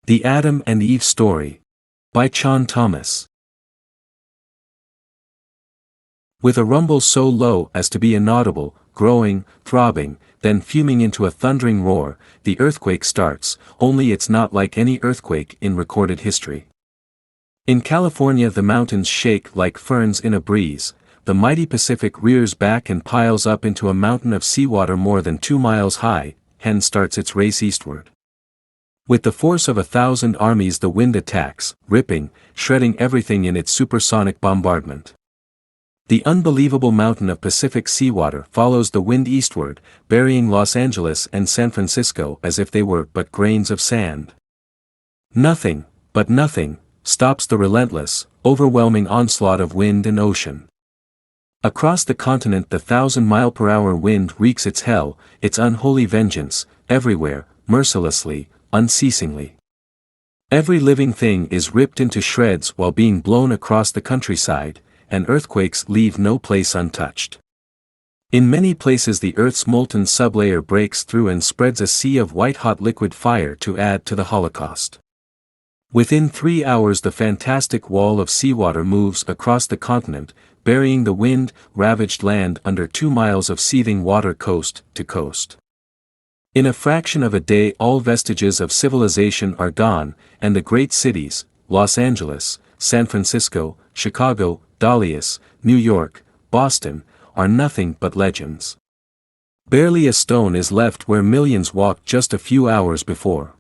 The Adam and Eve Story. By John Thomas. With a rumble so low as to be inaudible, growing, throbbing, then fuming into a thundering roar, the earthquake starts, only it's not like any earthquake in recorded history. In California the mountains shake like ferns in a breeze, the mighty Pacific rears back and piles up into a mountain of seawater more than 2 miles high, hence starts its race eastward. With the force of 1,000 armies the wind attacks, ripping, shredding everything in its supersonic bombardment. The unbelievable mountain of Pacific seawater follows the wind eastward, burying Los Angeles and San Francisco as if they were but grains of sand. Nothing, but nothing, stops the relentless, overwhelming onslaught of wind and ocean. Across the continent the 1,000-mile-per-hour wind wreaks its hell, its unholy vengeance, everywhere, mercilessly, unceasingly. Every living thing is ripped into shreds while being blown across the countryside, and earthquakes leave no place untouched. In many places the Earth's molten sublayer breaks through and spreads a sea of white-hot liquid fire to add to the Holocaust. Within 3 hours the fantastic wall of seawater moves across the continent, burying the wind-ravaged land under 2 miles of seething water coast to coast. In a fraction of a day all vestiges of civilization are gone, and the great cities, Los Angeles, San Francisco, Chicago, Dallas, New York, Boston, are nothing but legends. Barely a stone is left where millions walked just a few hours before.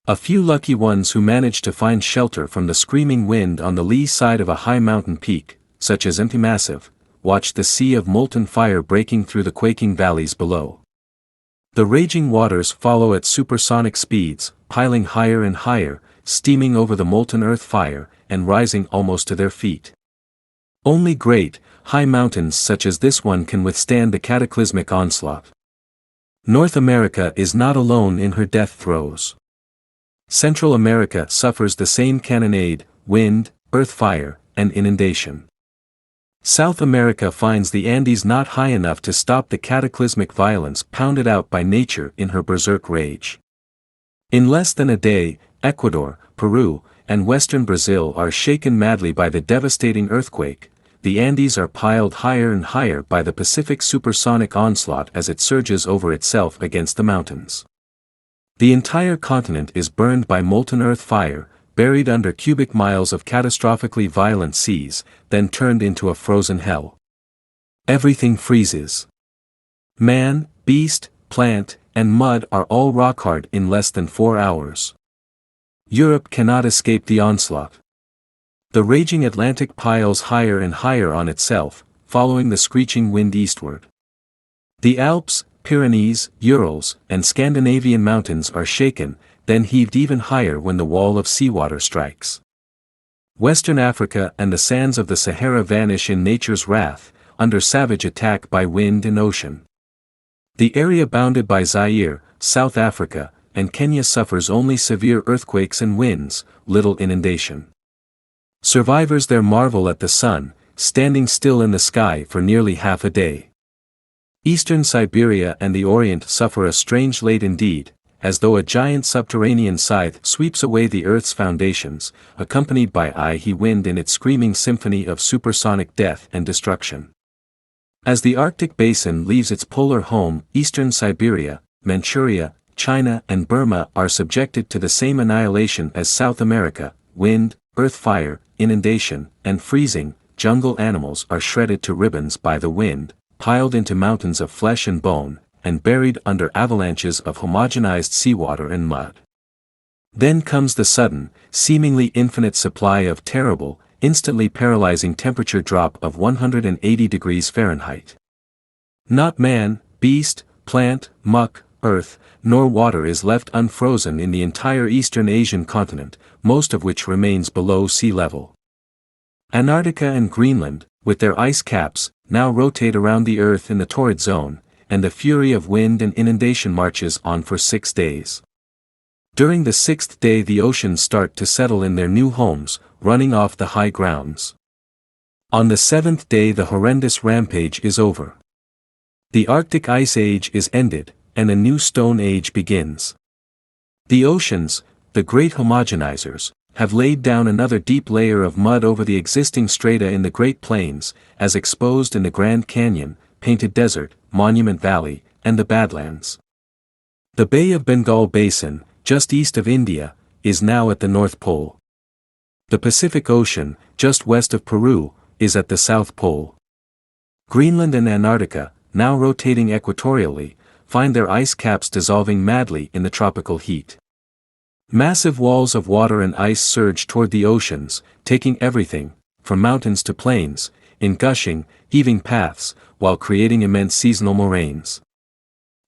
A few lucky ones who managed to find shelter from the screaming wind on the lee side of a high mountain peak, such as empty massive, watched the sea of molten fire breaking through the quaking valleys below. The raging waters follow at supersonic speeds, piling higher and higher, steaming over the molten earth fire, and rising almost to their feet. Only great, high mountains such as this one can withstand the cataclysmic onslaught. North America is not alone in her death throes. Central America suffers the same cannonade, wind, earth fire, and inundation. South America finds the Andes not high enough to stop the cataclysmic violence pounded out by nature in her berserk rage. In less than a day, Ecuador, Peru, and western Brazil are shaken madly by the devastating earthquake. The Andes are piled higher and higher by the Pacific supersonic onslaught as it surges over itself against the mountains. The entire continent is burned by molten earth fire, buried under cubic miles of catastrophically violent seas, then turned into a frozen hell. Everything freezes. Man, beast, plant, and mud are all rock-hard in less than 4 hours. Europe cannot escape the onslaught. The raging Atlantic piles higher and higher on itself, following the screeching wind eastward. The Alps, Pyrenees, Urals, and Scandinavian mountains are shaken, then heaved even higher when the wall of seawater strikes. Western Africa and the sands of the Sahara vanish in nature's wrath, under savage attack by wind and ocean. The area bounded by Zaire, South Africa, and Kenya suffers only severe earthquakes and winds, little inundation. Survivors there marvel at the sun, standing still in the sky for nearly half a day. Eastern Siberia and the Orient suffer a strange late indeed, as though a giant subterranean scythe sweeps away the Earth's foundations, accompanied by high wind in its screaming symphony of supersonic death and destruction. As the Arctic basin leaves its polar home, Eastern Siberia, Manchuria, China and Burma are subjected to the same annihilation as South America. Wind, earth fire, inundation, and freezing, jungle animals are shredded to ribbons by the wind, piled into mountains of flesh and bone, and buried under avalanches of homogenized seawater and mud. Then comes the sudden, seemingly infinite supply of terrible, instantly paralyzing temperature drop of 180 degrees Fahrenheit. Not man, beast, plant, muck, earth, nor water is left unfrozen in the entire eastern Asian continent, most of which remains below sea level. Antarctica and Greenland, with their ice caps, now rotate around the Earth in the torrid zone, and the fury of wind and inundation marches on for 6 days. During the 6th day the oceans start to settle in their new homes, running off the high grounds. On the 7th day the horrendous rampage is over. The Arctic Ice Age is ended, and a new Stone Age begins. The oceans, the great homogenizers, have laid down another deep layer of mud over the existing strata in the Great Plains, as exposed in the Grand Canyon, Painted Desert, Monument Valley, and the Badlands. The Bay of Bengal Basin, just east of India, is now at the North Pole. The Pacific Ocean, just west of Peru, is at the South Pole. Greenland and Antarctica, now rotating equatorially, find their ice caps dissolving madly in the tropical heat. Massive walls of water and ice surge toward the oceans, taking everything, from mountains to plains, in gushing, heaving paths, while creating immense seasonal moraines.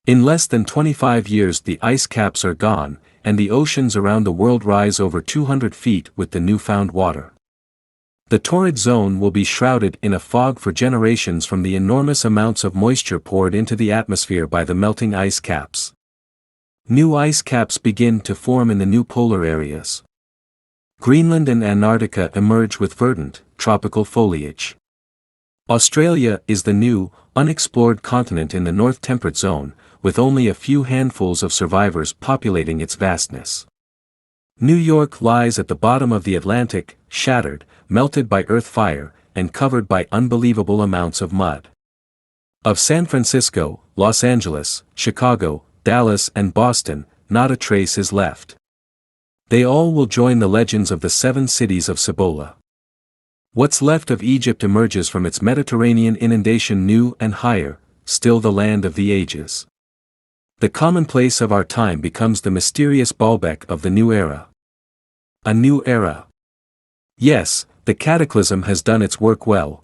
In less than 25 years the ice caps are gone, and the oceans around the world rise over 200 feet with the newfound water. The torrid zone will be shrouded in a fog for generations from the enormous amounts of moisture poured into the atmosphere by the melting ice caps. New ice caps begin to form in the new polar areas. Greenland and Antarctica emerge with verdant, tropical foliage. Australia is the new, unexplored continent in the North Temperate Zone, with only a few handfuls of survivors populating its vastness. New York lies at the bottom of the Atlantic, shattered, melted by earth fire, and covered by unbelievable amounts of mud. Of San Francisco, Los Angeles, Chicago, Dallas and Boston, not a trace is left. They all will join the legends of the 7 cities of Cibola. What's left of Egypt emerges from its Mediterranean inundation new and higher, still the land of the ages. The commonplace of our time becomes the mysterious Baalbek of the new era. A new era. Yes, the cataclysm has done its work well.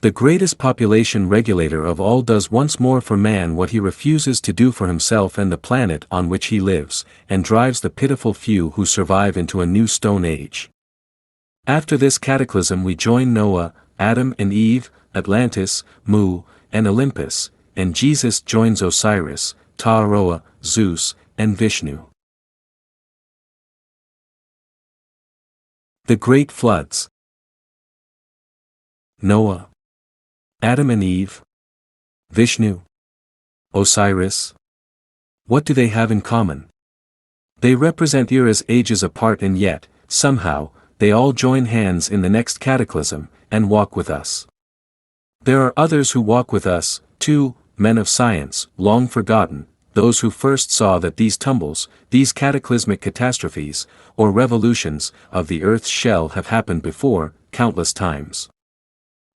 The greatest population regulator of all does once more for man what he refuses to do for himself and the planet on which he lives, and drives the pitiful few who survive into a new Stone Age. After this cataclysm we join Noah, Adam and Eve, Atlantis, Mu, and Olympus, and Jesus joins Osiris, Ta'aroa, Zeus, and Vishnu. The Great Floods. Noah, Adam and Eve, Vishnu, Osiris. What do they have in common? They represent eras ages apart, and yet, somehow, they all join hands in the next cataclysm, and walk with us. There are others who walk with us, too, men of science, long forgotten, those who first saw that these tumbles, these cataclysmic catastrophes, or revolutions, of the Earth's shell have happened before, countless times.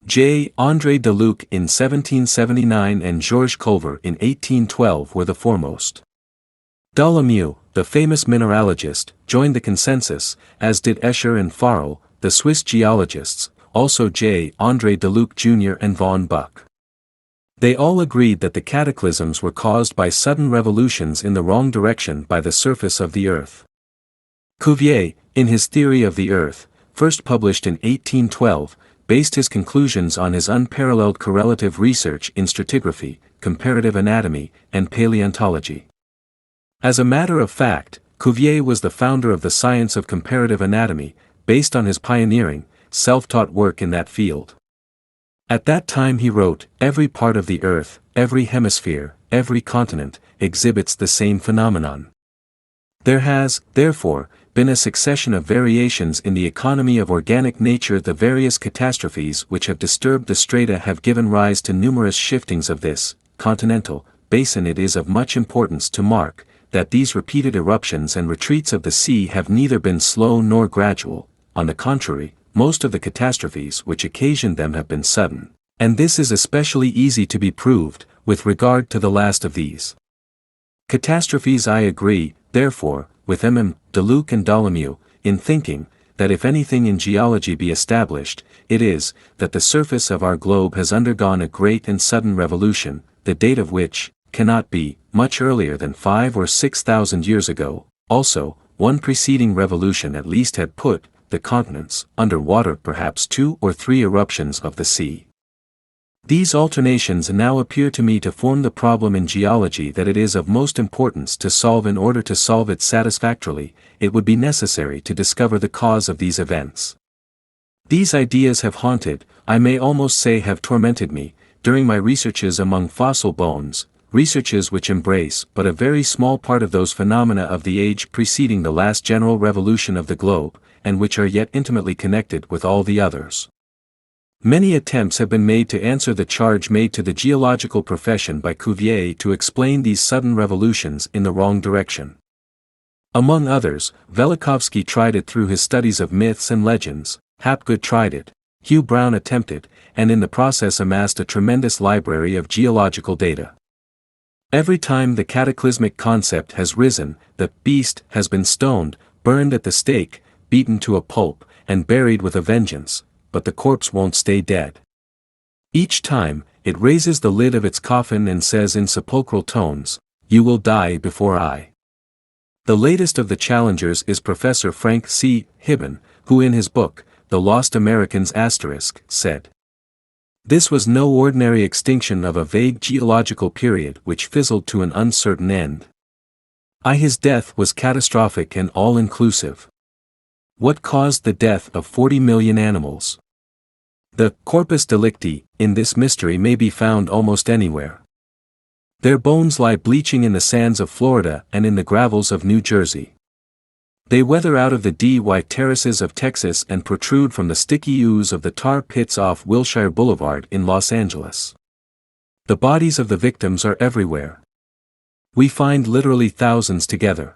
J. André de Luc in 1779 and Georges Cuvier in 1812 were the foremost. Dolomieu, the famous mineralogist, joined the consensus, as did Escher and Farrell, the Swiss geologists, also J. André de Luc Jr. and von Buch. They all agreed that the cataclysms were caused by sudden revolutions in the wrong direction by the surface of the Earth. Cuvier, in his Theory of the Earth, first published in 1812, based his conclusions on his unparalleled correlative research in stratigraphy, comparative anatomy, and paleontology. As a matter of fact, Cuvier was the founder of the science of comparative anatomy, based on his pioneering, self-taught work in that field. At that time he wrote, "Every part of the Earth, every hemisphere, every continent, exhibits the same phenomenon. There has, therefore, been a succession of variations in the economy of organic nature. The various catastrophes which have disturbed the strata have given rise to numerous shiftings of this continental basin. It is of much importance to mark that these repeated eruptions and retreats of the sea have neither been slow nor gradual. On the contrary, most of the catastrophes which occasioned them have been sudden, and this is especially easy to be proved, with regard to the last of these catastrophes. I agree, therefore, with MM. de Luc and Dolomieu, in thinking, that if anything in geology be established, it is, that the surface of our globe has undergone a great and sudden revolution, the date of which cannot be much earlier than 5,000 or 6,000 years ago. Also, one preceding revolution at least had put the continents under water, perhaps 2 or 3 eruptions of the sea. These alternations now appear to me to form the problem in geology that it is of most importance to solve. In order to solve it satisfactorily, it would be necessary to discover the cause of these events. These ideas have haunted, I may almost say have tormented me, during my researches among fossil bones, researches which embrace but a very small part of those phenomena of the age preceding the last general revolution of the globe, and which are yet intimately connected with all the others. Many attempts have been made to answer the charge made to the geological profession by Cuvier to explain these sudden revolutions in the wrong direction. Among others, Velikovsky tried it through his studies of myths and legends, Hapgood tried it, Hugh Brown attempted, and in the process amassed a tremendous library of geological data. Every time the cataclysmic concept has risen, the beast has been stoned, burned at the stake, beaten to a pulp, and buried with a vengeance, but the corpse won't stay dead. Each time, it raises the lid of its coffin and says in sepulchral tones, "You will die before I." The latest of the challengers is Professor Frank C. Hibben, who in his book, The Lost Americans*, said, "This was no ordinary extinction of a vague geological period which fizzled to an uncertain end. His death was catastrophic and all-inclusive. What caused the death of 40 million animals? The corpus delicti in this mystery may be found almost anywhere. Their bones lie bleaching in the sands of Florida and in the gravels of New Jersey. They weather out of the dy terraces of Texas and protrude from the sticky ooze of the tar pits off Wilshire Boulevard in Los Angeles. The bodies of the victims are everywhere. We find literally thousands together.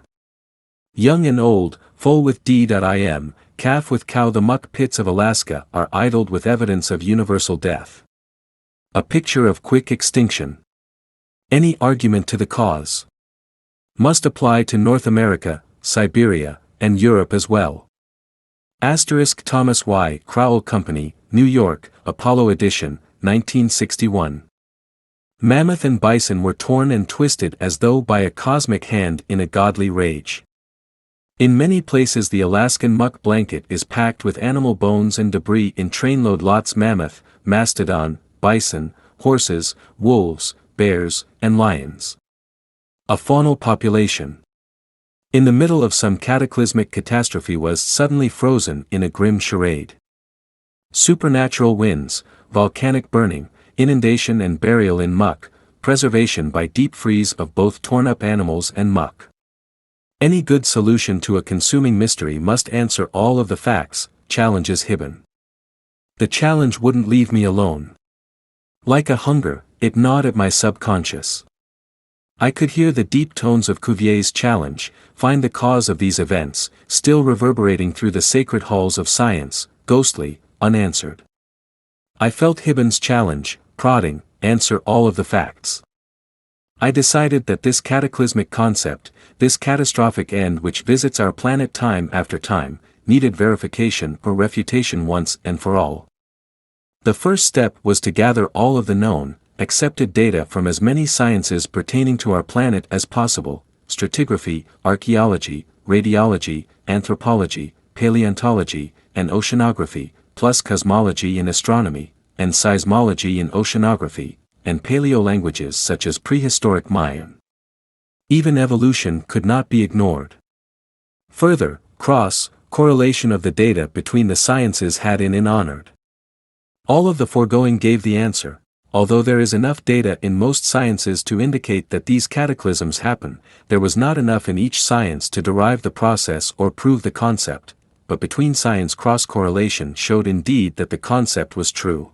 Young and old, full with d.im, calf with cow. The muck pits of Alaska are idled with evidence of universal death. A picture of quick extinction. Any argument to the cause must apply to North America, Siberia, and Europe as well. Thomas Y. Crowell Company, New York, Apollo edition, 1961. Mammoth and bison were torn and twisted as though by a cosmic hand in a godly rage. In many places the Alaskan muck blanket is packed with animal bones and debris in trainload lots. Mammoth, mastodon, bison, horses, wolves, bears, and lions. A faunal population, in the middle of some cataclysmic catastrophe, was suddenly frozen in a grim charade. Supernatural winds, volcanic burning, inundation and burial in muck, preservation by deep freeze of both torn-up animals and muck. Any good solution to a consuming mystery must answer all of the facts, challenges Hibben. The challenge wouldn't leave me alone. Like a hunger, it gnawed at my subconscious. I could hear the deep tones of Cuvier's challenge, find the cause of these events, still reverberating through the sacred halls of science, ghostly, unanswered. I felt Hibben's challenge, prodding, answer all of the facts. I decided that this cataclysmic concept, this catastrophic end which visits our planet time after time, needed verification or refutation once and for all. The first step was to gather all of the known, accepted data from as many sciences pertaining to our planet as possible: stratigraphy, archaeology, radiology, anthropology, paleontology, and oceanography, plus cosmology and astronomy, and seismology and oceanography, and paleolanguages such as prehistoric Mayan. Even evolution could not be ignored. Further, correlation of the data between the sciences had in honored. All of the foregoing gave the answer. Although there is enough data in most sciences to indicate that these cataclysms happen, there was not enough in each science to derive the process or prove the concept, but between science cross-correlation showed indeed that the concept was true.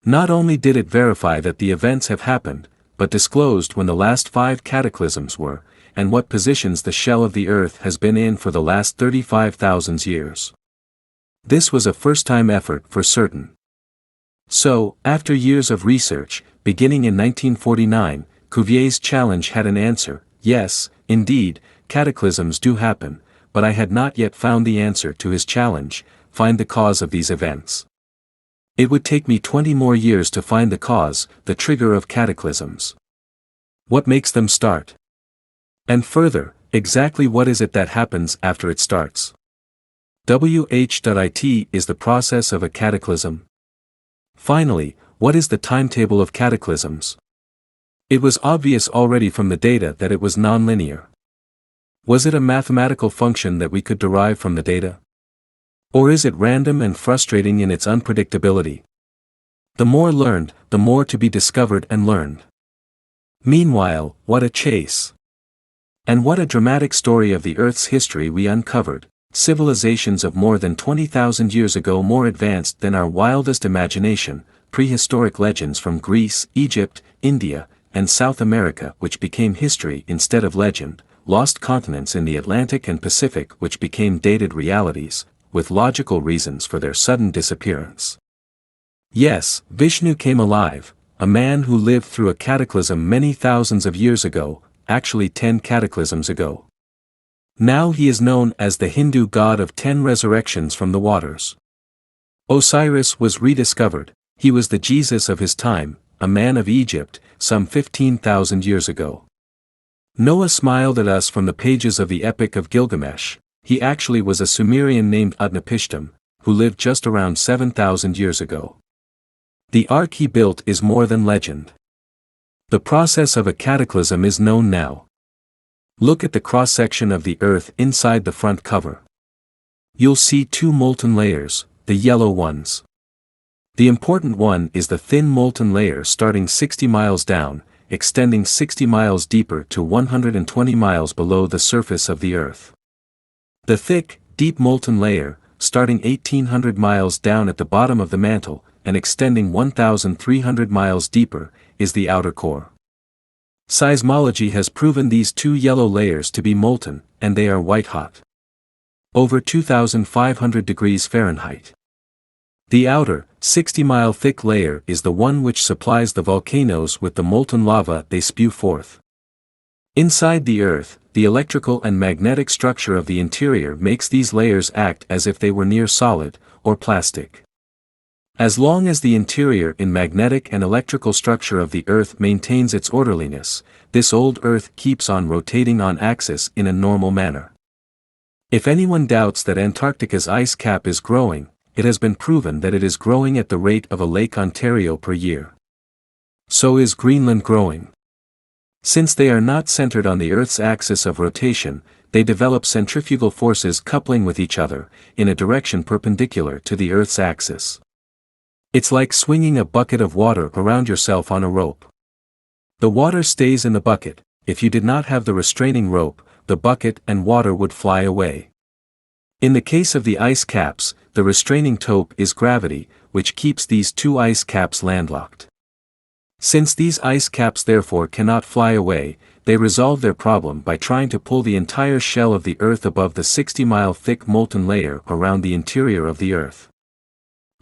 Not only did it verify that the events have happened, but disclosed when the last 5 cataclysms were, and what positions the shell of the Earth has been in for the last 35,000 years. This was a first-time effort for certain. So, after years of research, beginning in 1949, Cuvier's challenge had an answer: yes, indeed, cataclysms do happen, but I had not yet found the answer to his challenge: find the cause of these events. It would take me 20 more years to find the cause, the trigger of cataclysms. What makes them start? And further, exactly what is it that happens after it starts? It is the process of a cataclysm. Finally, what is the timetable of cataclysms? It was obvious already from the data that it was nonlinear. Was it a mathematical function that we could derive from the data? Or is it random and frustrating in its unpredictability? The more learned, the more to be discovered and learned. Meanwhile, what a chase! And what a dramatic story of the Earth's history we uncovered, civilizations of more than 20,000 years ago more advanced than our wildest imagination, prehistoric legends from Greece, Egypt, India, and South America which became history instead of legend, lost continents in the Atlantic and Pacific which became dated realities, with logical reasons for their sudden disappearance. Yes, Vishnu came alive, a man who lived through a cataclysm many thousands of years ago, actually 10 cataclysms ago. Now he is known as the Hindu god of 10 resurrections from the waters. Osiris was rediscovered, he was the Jesus of his time, a man of Egypt, some 15,000 years ago. Noah smiled at us from the pages of the Epic of Gilgamesh, he actually was a Sumerian named Utnapishtim, who lived just around 7,000 years ago. The ark he built is more than legend. The process of a cataclysm is known now. Look at the cross-section of the Earth inside the front cover. You'll see two molten layers, the yellow ones. The important one is the thin molten layer starting 60 miles down, extending 60 miles deeper to 120 miles below the surface of the Earth. The thick, deep molten layer, starting 1,800 miles down at the bottom of the mantle, and extending 1,300 miles deeper, is the outer core. Seismology has proven these two yellow layers to be molten, and they are white-hot. Over 2,500 degrees Fahrenheit. The outer, 60-mile thick layer is the one which supplies the volcanoes with the molten lava they spew forth. Inside the Earth, the electrical and magnetic structure of the interior makes these layers act as if they were near solid, or plastic. As long as the interior in magnetic and electrical structure of the Earth maintains its orderliness, this old Earth keeps on rotating on axis in a normal manner. If anyone doubts that Antarctica's ice cap is growing, it has been proven that it is growing at the rate of a Lake Ontario per year. So is Greenland growing. Since they are not centered on the Earth's axis of rotation, they develop centrifugal forces coupling with each other, in a direction perpendicular to the Earth's axis. It's like swinging a bucket of water around yourself on a rope. The water stays in the bucket. If you did not have the restraining rope, the bucket and water would fly away. In the case of the ice caps, the restraining tope is gravity, which keeps these two ice caps landlocked. Since these ice caps therefore cannot fly away, they resolve their problem by trying to pull the entire shell of the Earth above the 60-mile thick molten layer around the interior of the Earth.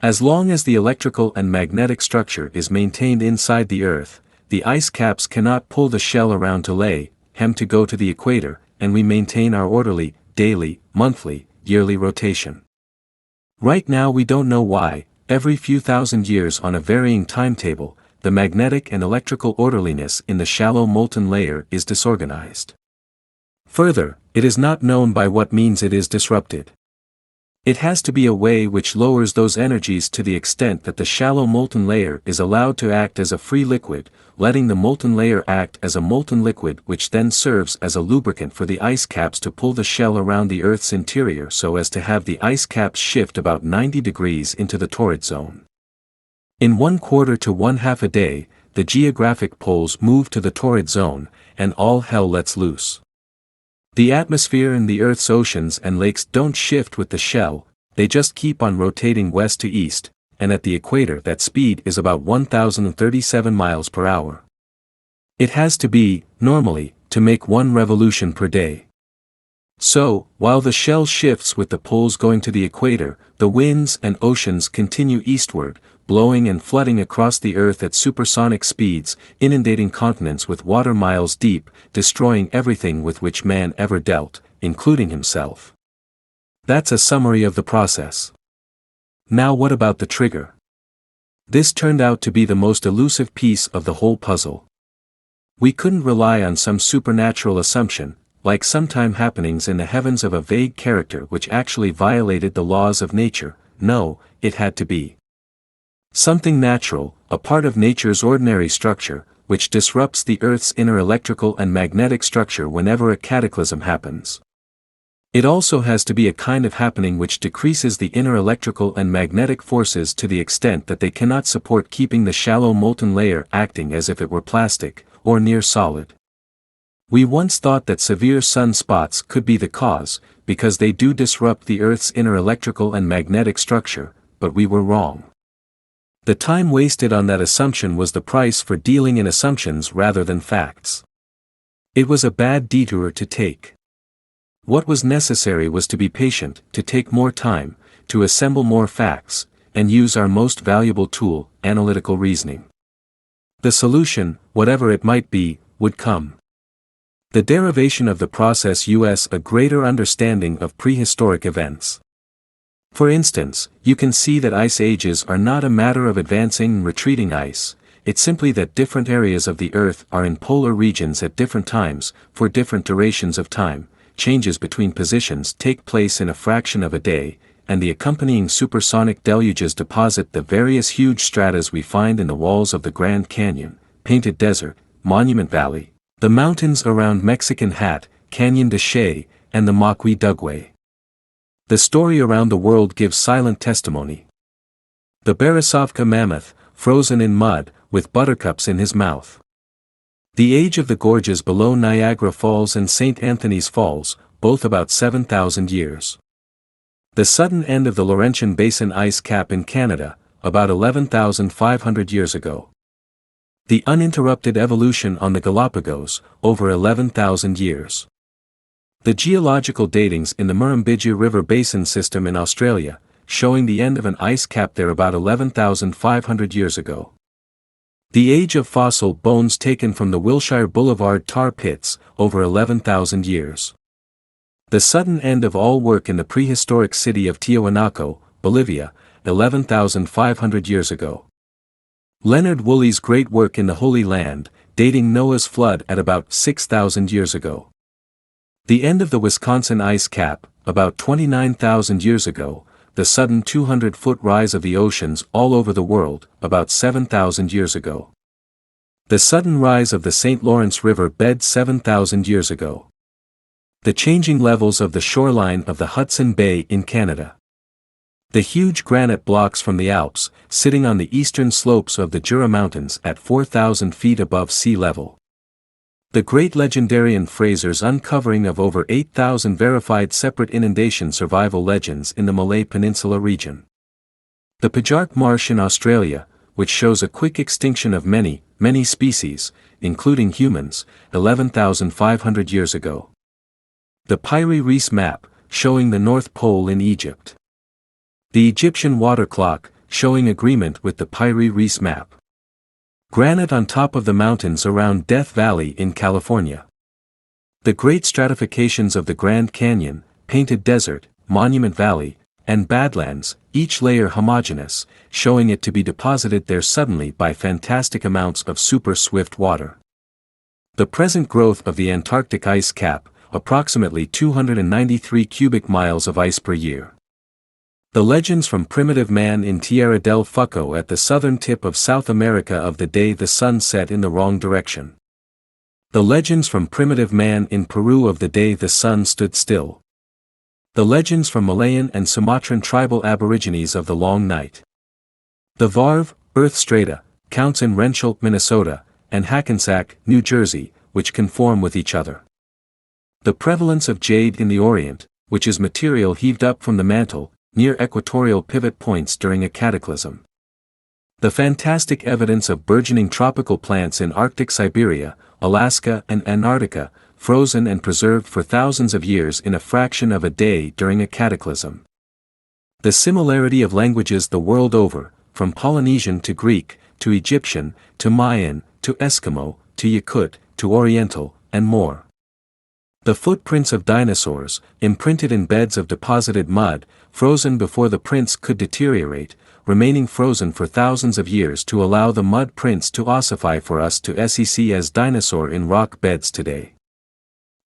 As long as the electrical and magnetic structure is maintained inside the Earth, the ice caps cannot pull the shell around to lay hem to go to the equator, and we maintain our orderly, daily, monthly, yearly rotation. Right now we don't know why, every few thousand years on a varying timetable, the magnetic and electrical orderliness in the shallow molten layer is disorganized. Further, it is not known by what means it is disrupted. It has to be a way which lowers those energies to the extent that the shallow molten layer is allowed to act as a free liquid, letting the molten layer act as a molten liquid which then serves as a lubricant for the ice caps to pull the shell around the Earth's interior so as to have the ice caps shift about 90 degrees into the torrid zone. In 1/4 to 1/2 a day, the geographic poles move to the torrid zone, and all hell lets loose. The atmosphere in the Earth's oceans and lakes don't shift with the shell, they just keep on rotating west to east, and at the equator that speed is about 1,037 miles per hour. It has to be, normally, to make 1 revolution per day. So, while the shell shifts with the poles going to the equator, the winds and oceans continue eastward, blowing and flooding across the Earth at supersonic speeds, inundating continents with water miles deep, destroying everything with which man ever dealt, including himself. That's a summary of the process. Now what about the trigger? This turned out to be the most elusive piece of the whole puzzle. We couldn't rely on some supernatural assumption, like sometime happenings in the heavens of a vague character which actually violated the laws of nature. No, it had to be something natural, a part of nature's ordinary structure, which disrupts the Earth's inner electrical and magnetic structure whenever a cataclysm happens. It also has to be a kind of happening which decreases the inner electrical and magnetic forces to the extent that they cannot support keeping the shallow molten layer acting as if it were plastic, or near solid. We once thought that severe sun spots could be the cause, because they do disrupt the Earth's inner electrical and magnetic structure, but we were wrong. The time wasted on that assumption was the price for dealing in assumptions rather than facts. It was a bad detour to take. What was necessary was to be patient, to take more time, to assemble more facts, and use our most valuable tool, analytical reasoning. The solution, whatever it might be, would come. The derivation of the process us a greater understanding of prehistoric events. For instance, you can see that ice ages are not a matter of advancing and retreating ice, it's simply that different areas of the Earth are in polar regions at different times, for different durations of time, changes between positions take place in a fraction of a day, and the accompanying supersonic deluges deposit the various huge stratas we find in the walls of the Grand Canyon, Painted Desert, Monument Valley, the mountains around Mexican Hat, Canyon de Chelly, and the Maqui Dugway. The story around the world gives silent testimony. The Beresovka mammoth, frozen in mud, with buttercups in his mouth. The age of the gorges below Niagara Falls and St. Anthony's Falls, both about 7,000 years. The sudden end of the Laurentian Basin ice cap in Canada, about 11,500 years ago. The uninterrupted evolution on the Galapagos, over 11,000 years. The geological datings in the Murrumbidgee River Basin system in Australia, showing the end of an ice cap there about 11,500 years ago. The age of fossil bones taken from the Wilshire Boulevard tar pits, over 11,000 years. The sudden end of all work in the prehistoric city of Tiahuanaco, Bolivia, 11,500 years ago. Leonard Woolley's great work in the Holy Land, dating Noah's flood at about 6,000 years ago. The end of the Wisconsin ice cap, about 29,000 years ago, the sudden 200-foot rise of the oceans all over the world, about 7,000 years ago. The sudden rise of the St. Lawrence River bed 7,000 years ago. The changing levels of the shoreline of the Hudson Bay in Canada. The huge granite blocks from the Alps, sitting on the eastern slopes of the Jura Mountains at 4,000 feet above sea level. The great legendarian Fraser's uncovering of over 8,000 verified separate inundation survival legends in the Malay Peninsula region. The Pajark Marsh in Australia, which shows a quick extinction of many, many species, including humans, 11,500 years ago. The Piri Reis map, showing the North Pole in Egypt. The Egyptian water clock, showing agreement with the Piri Reis map. Granite on top of the mountains around Death Valley in California. The great stratifications of the Grand Canyon, Painted Desert, Monument Valley, and Badlands, each layer homogeneous, showing it to be deposited there suddenly by fantastic amounts of super swift water. The present growth of the Antarctic ice cap, approximately 293 cubic miles of ice per year. The legends from primitive man in Tierra del Fuego at the southern tip of South America of the day the sun set in the wrong direction. The legends from primitive man in Peru of the day the sun stood still. The legends from Malayan and Sumatran tribal aborigines of the long night. The Varv, Earth strata, counts in Renschel, Minnesota, and Hackensack, New Jersey, which conform with each other. The prevalence of jade in the Orient, which is material heaved up from the mantle, near equatorial pivot points during a cataclysm. The fantastic evidence of burgeoning tropical plants in Arctic Siberia, Alaska and Antarctica, frozen and preserved for thousands of years in a fraction of a day during a cataclysm. The similarity of languages the world over, from Polynesian to Greek, to Egyptian, to Mayan, to Eskimo, to Yakut, to Oriental, and more. The footprints of dinosaurs, imprinted in beds of deposited mud, frozen before the prints could deteriorate, remaining frozen for thousands of years to allow the mud prints to ossify for us to see as dinosaur in rock beds today.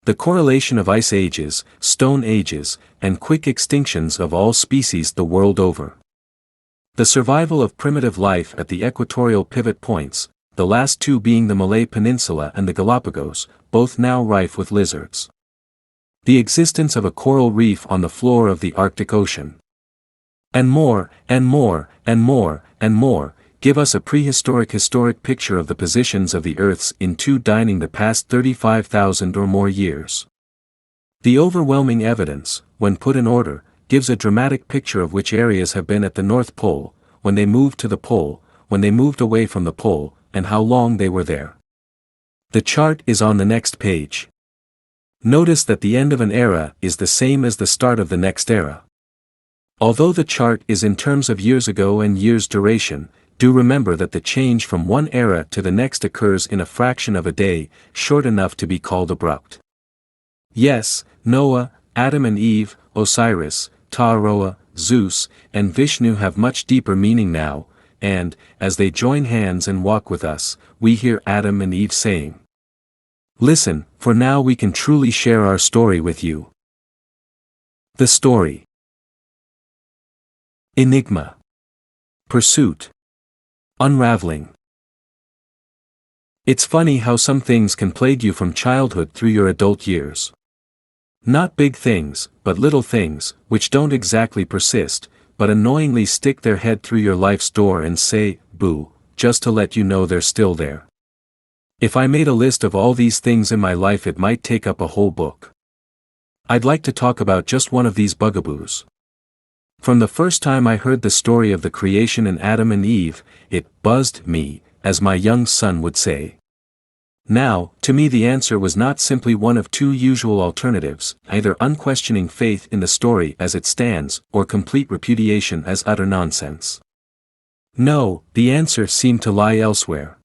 The correlation of ice ages, stone ages, and quick extinctions of all species the world over. The survival of primitive life at the equatorial pivot points, the last two being the Malay Peninsula and the Galapagos, both now rife with lizards. The existence of a coral reef on the floor of the Arctic Ocean. And more, and more, and more, and more, give us a prehistoric historic picture of the positions of the Earths in two dining the past 35,000 or more years. The overwhelming evidence, when put in order, gives a dramatic picture of which areas have been at the North Pole, when they moved to the pole, when they moved away from the pole, and how long they were there. The chart is on the next page. Notice that the end of an era is the same as the start of the next era. Although the chart is in terms of years ago and years duration, do remember that the change from one era to the next occurs in a fraction of a day, short enough to be called abrupt. Yes, Noah, Adam and Eve, Osiris, Taroa, Zeus, and Vishnu have much deeper meaning now, and, as they join hands and walk with us, we hear Adam and Eve saying, "Listen, for now we can truly share our story with you." The story. Enigma. Pursuit. Unraveling. It's funny how some things can plague you from childhood through your adult years. Not big things, but little things, which don't exactly persist, but annoyingly stick their head through your life's door and say, "Boo," just to let you know they're still there. If I made a list of all these things in my life, it might take up a whole book. I'd like to talk about just one of these bugaboos. From the first time I heard the story of the creation in Adam and Eve, it buzzed me, as my young son would say. Now, to me the answer was not simply one of two usual alternatives, either unquestioning faith in the story as it stands, or complete repudiation as utter nonsense. No, the answer seemed to lie elsewhere.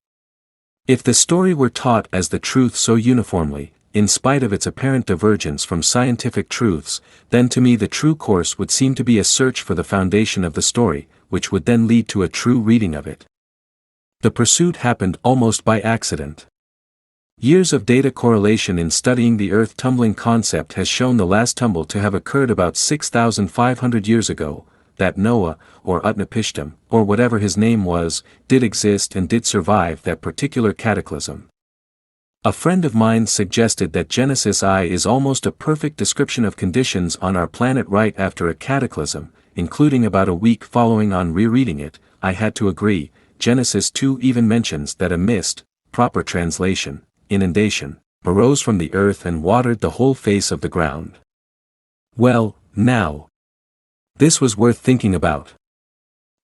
If the story were taught as the truth so uniformly, in spite of its apparent divergence from scientific truths, then to me the true course would seem to be a search for the foundation of the story, which would then lead to a true reading of it. The pursuit happened almost by accident. Years of data correlation in studying the Earth tumbling concept has shown the last tumble to have occurred about 6,500 years ago, that Noah, or Utnapishtim, or whatever his name was, did exist and did survive that particular cataclysm. A friend of mine suggested that Genesis I is almost a perfect description of conditions on our planet right after a cataclysm, including about a week following on rereading it. I had to agree. Genesis 2 even mentions that a mist, proper translation, inundation, arose from the earth and watered the whole face of the ground. Well, now. This was worth thinking about.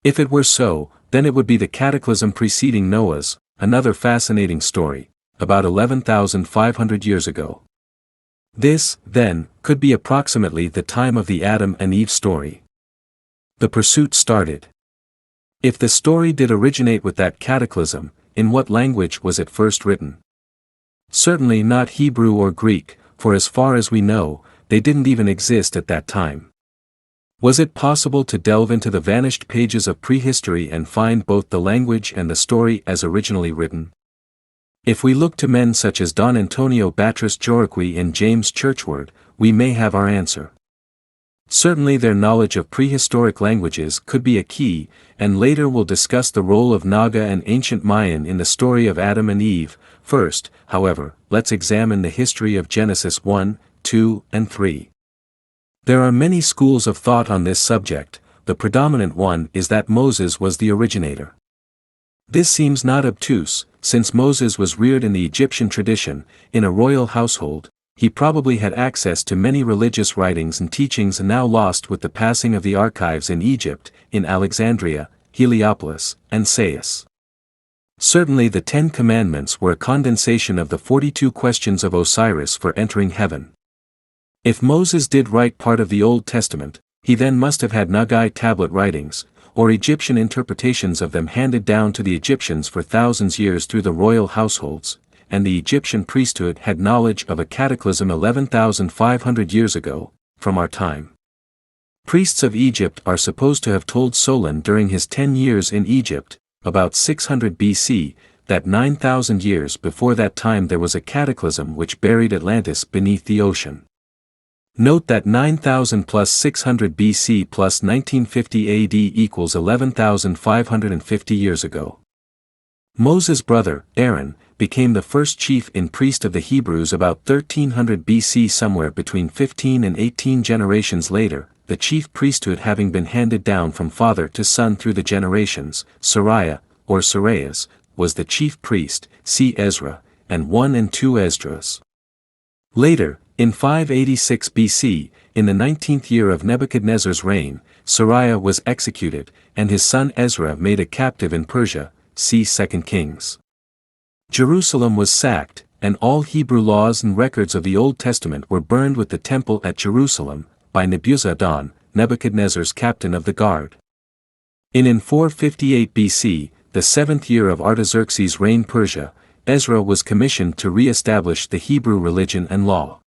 If it were so, then it would be the cataclysm preceding Noah's, another fascinating story, about 11,500 years ago. This, then, could be approximately the time of the Adam and Eve story. The pursuit started. If the story did originate with that cataclysm, in what language was it first written? Certainly not Hebrew or Greek, for as far as we know, they didn't even exist at that time. Was it possible to delve into the vanished pages of prehistory and find both the language and the story as originally written? If we look to men such as Don Antonio Batres Joroqui and James Churchward, we may have our answer. Certainly their knowledge of prehistoric languages could be a key, and later we'll discuss the role of Naga and ancient Mayan in the story of Adam and Eve. First, however, let's examine the history of Genesis 1, 2, and 3. There are many schools of thought on this subject. The predominant one is that Moses was the originator. This seems not obtuse, since Moses was reared in the Egyptian tradition, in a royal household. He probably had access to many religious writings and teachings now lost with the passing of the archives in Egypt, in Alexandria, Heliopolis, and Sais. Certainly the 10 Commandments were a condensation of the 42 questions of Osiris for entering heaven. If Moses did write part of the Old Testament, he then must have had Nagai tablet writings, or Egyptian interpretations of them handed down to the Egyptians for thousands of years through the royal households, and the Egyptian priesthood had knowledge of a cataclysm 11,500 years ago, from our time. Priests of Egypt are supposed to have told Solon during his 10 years in Egypt, about 600 BC, that 9,000 years before that time there was a cataclysm which buried Atlantis beneath the ocean. Note that 9,000 plus 600 BC plus 1950 AD equals 11,550 years ago. Moses' brother, Aaron, became the first chief and priest of the Hebrews about 1300 BC, somewhere between 15 and 18 generations later, the chief priesthood having been handed down from father to son through the generations. Sariah, or Sarias, was the chief priest, see Ezra, and 1 and 2 Esdras. Later, in 586 BC, in the 19th year of Nebuchadnezzar's reign, Sariah was executed, and his son Ezra made a captive in Persia, see 2 Kings. Jerusalem was sacked, and all Hebrew laws and records of the Old Testament were burned with the temple at Jerusalem, by Nebuzaradan, Nebuchadnezzar's captain of the guard. In 458 BC, the 7th year of Artaxerxes' reign Persia, Ezra was commissioned to re-establish the Hebrew religion and law.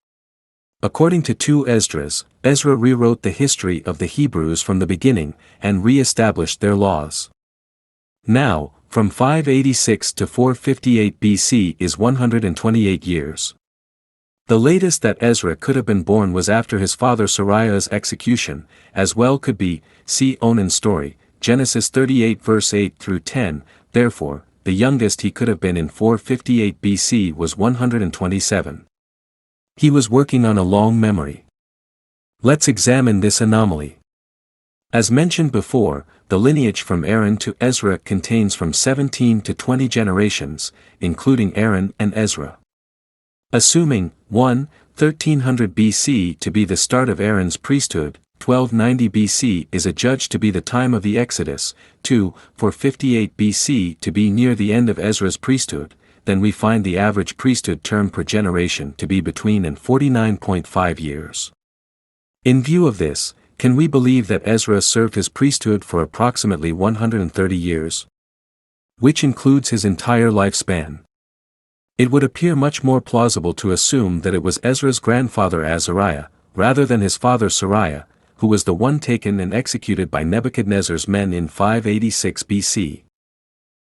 According to 2 Esdras, Ezra rewrote the history of the Hebrews from the beginning, and re-established their laws. Now, from 586 to 458 BC is 128 years. The latest that Ezra could have been born was after his father Sariah's execution, as well could be, see Onan's story, Genesis 38 verse 8 through 10, therefore, the youngest he could have been in 458 BC was 127. He was working on a long memory. Let's examine this anomaly. As mentioned before, the lineage from Aaron to Ezra contains from 17 to 20 generations, including Aaron and Ezra. Assuming, 1, 1300 BC to be the start of Aaron's priesthood, 1290 BC is adjudged to be the time of the Exodus, 2, 458 BC to be near the end of Ezra's priesthood, then we find the average priesthood term per generation to be between and 49.5 years. In view of this, can we believe that Ezra served his priesthood for approximately 130 years? Which includes his entire lifespan. It would appear much more plausible to assume that it was Ezra's grandfather Azariah, rather than his father Sariah, who was the one taken and executed by Nebuchadnezzar's men in 586 BC.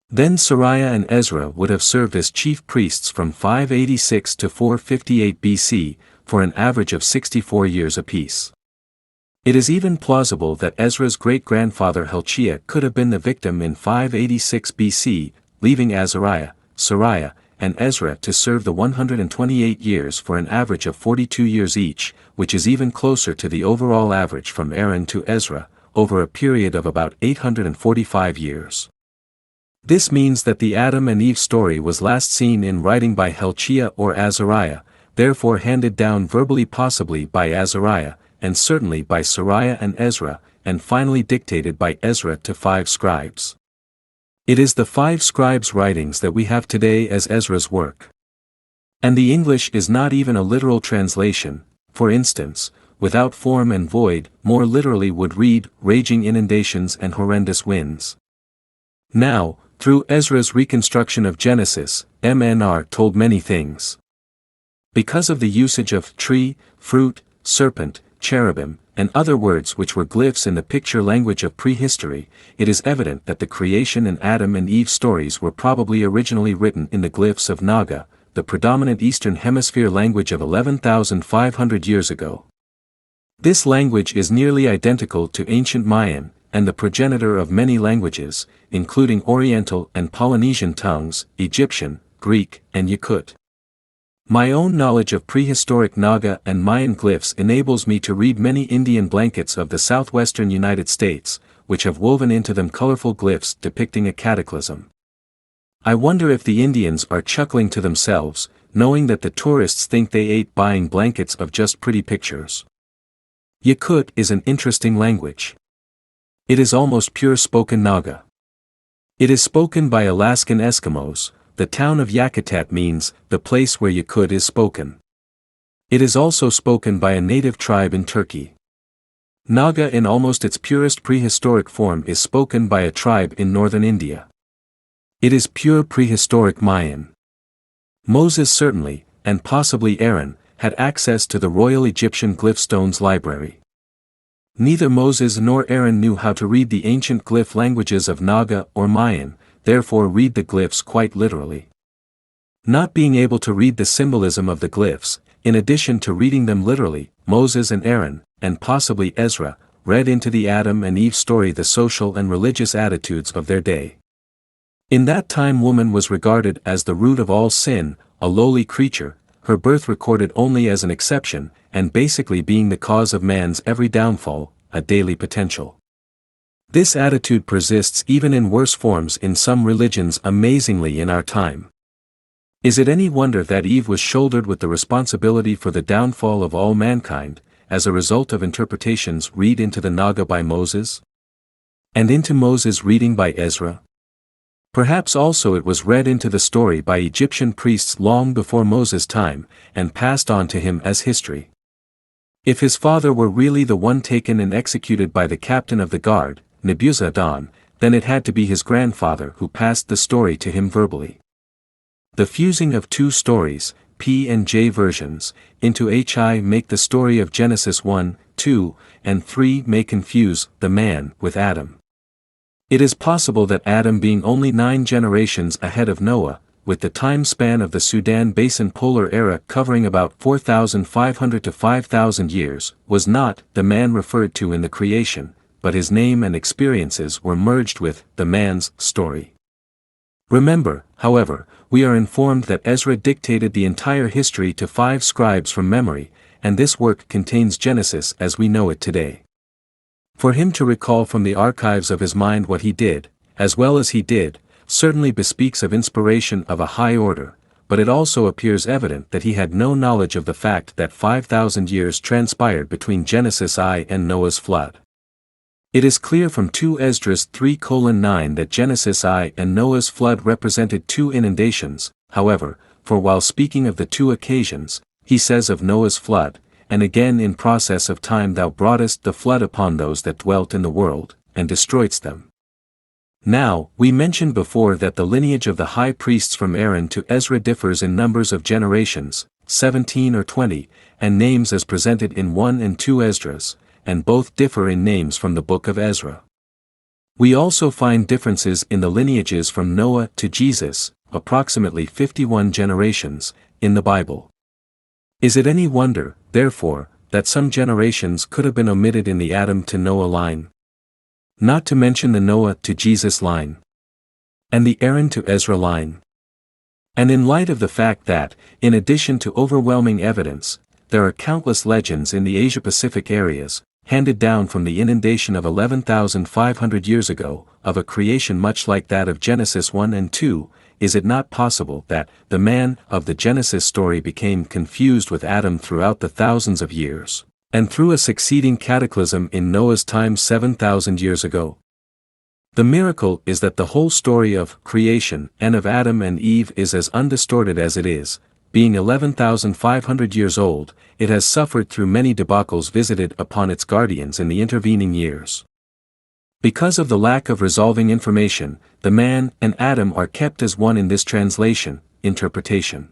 Then Sariah and Ezra would have served as chief priests from 586 to 458 BC, for an average of 64 years apiece. It is even plausible that Ezra's great-grandfather Hilkiah could have been the victim in 586 BC, leaving Azariah, Sariah, and Ezra to serve the 128 years for an average of 42 years each, which is even closer to the overall average from Aaron to Ezra, over a period of about 845 years. This means that the Adam and Eve story was last seen in writing by Hilkiah or Azariah, therefore handed down verbally possibly by Azariah, and certainly by Sariah and Ezra, and finally dictated by Ezra to 5 scribes. It is the 5 scribes' writings that we have today as Ezra's work. And the English is not even a literal translation. For instance, without form and void, more literally would read, raging inundations and horrendous winds. Now, through Ezra's reconstruction of Genesis, MNR told many things. Because of the usage of tree, fruit, serpent, cherubim, and other words which were glyphs in the picture language of prehistory, it is evident that the creation and Adam and Eve stories were probably originally written in the glyphs of Naga, the predominant Eastern Hemisphere language of 11,500 years ago. This language is nearly identical to ancient Mayan, and the progenitor of many languages, including Oriental and Polynesian tongues, Egyptian, Greek, and Yakut. My own knowledge of prehistoric Naga and Mayan glyphs enables me to read many Indian blankets of the southwestern United States, which have woven into them colorful glyphs depicting a cataclysm. I wonder if the Indians are chuckling to themselves, knowing that the tourists think they ate buying blankets of just pretty pictures. Yakut is an interesting language. It is almost pure spoken Naga. It is spoken by Alaskan Eskimos. The town of Yakutat means, the place where Yakut is spoken. It is also spoken by a native tribe in Turkey. Naga in almost its purest prehistoric form is spoken by a tribe in northern India. It is pure prehistoric Mayan. Moses certainly, and possibly Aaron, had access to the Royal Egyptian Glyph Stones library. Neither Moses nor Aaron knew how to read the ancient glyph languages of Naga or Mayan, therefore read the glyphs quite literally. Not being able to read the symbolism of the glyphs, in addition to reading them literally, Moses and Aaron, and possibly Ezra, read into the Adam and Eve story the social and religious attitudes of their day. In that time woman was regarded as the root of all sin, a lowly creature, her birth recorded only as an exception, and basically being the cause of man's every downfall, a daily potential. This attitude persists even in worse forms in some religions amazingly in our time. Is it any wonder that Eve was shouldered with the responsibility for the downfall of all mankind, as a result of interpretations read into the Naga by Moses? And into Moses' reading by Ezra? Perhaps also it was read into the story by Egyptian priests long before Moses' time, and passed on to him as history. If his father were really the one taken and executed by the captain of the guard, Nebuzaradan, then it had to be his grandfather who passed the story to him verbally. The fusing of two stories, P and J versions, into HI make the story of Genesis 1, 2, and 3 may confuse the man with Adam. It is possible that Adam, being only 9 generations ahead of Noah, with the time span of the Sudan Basin Polar Era covering about 4,500 to 5,000 years, was not the man referred to in the creation, but his name and experiences were merged with the man's story. Remember, however, we are informed that Ezra dictated the entire history to 5 scribes from memory, and this work contains Genesis as we know it today. For him to recall from the archives of his mind what he did, as well as he did, certainly bespeaks of inspiration of a high order, but it also appears evident that he had no knowledge of the fact that 5,000 years transpired between Genesis I and Noah's flood. It is clear from 2 Esdras 3:9 that Genesis I and Noah's flood represented 2 inundations, however, for while speaking of the 2 occasions, he says of Noah's flood, and again in process of time thou broughtest the flood upon those that dwelt in the world, and destroyedst them. Now, we mentioned before that the lineage of the high priests from Aaron to Ezra differs in numbers of generations, 17 or 20, and names as presented in 1 and 2 Esdras, and both differ in names from the book of Ezra. We also find differences in the lineages from Noah to Jesus, approximately 51 generations, in the Bible. Is it any wonder, therefore, that some generations could have been omitted in the Adam to Noah line? Not to mention the Noah to Jesus line. And the Aaron to Ezra line. And in light of the fact that, in addition to overwhelming evidence, there are countless legends in the Asia-Pacific areas, handed down from the inundation of 11,500 years ago, of a creation much like that of Genesis 1 and 2, is it not possible that the man of the Genesis story became confused with Adam throughout the thousands of years, and through a succeeding cataclysm in Noah's time 7,000 years ago? The miracle is that the whole story of creation and of Adam and Eve is as undistorted as it is. Being 11,500 years old, it has suffered through many debacles visited upon its guardians in the intervening years. Because of the lack of resolving information, the man and Adam are kept as one in this interpretation.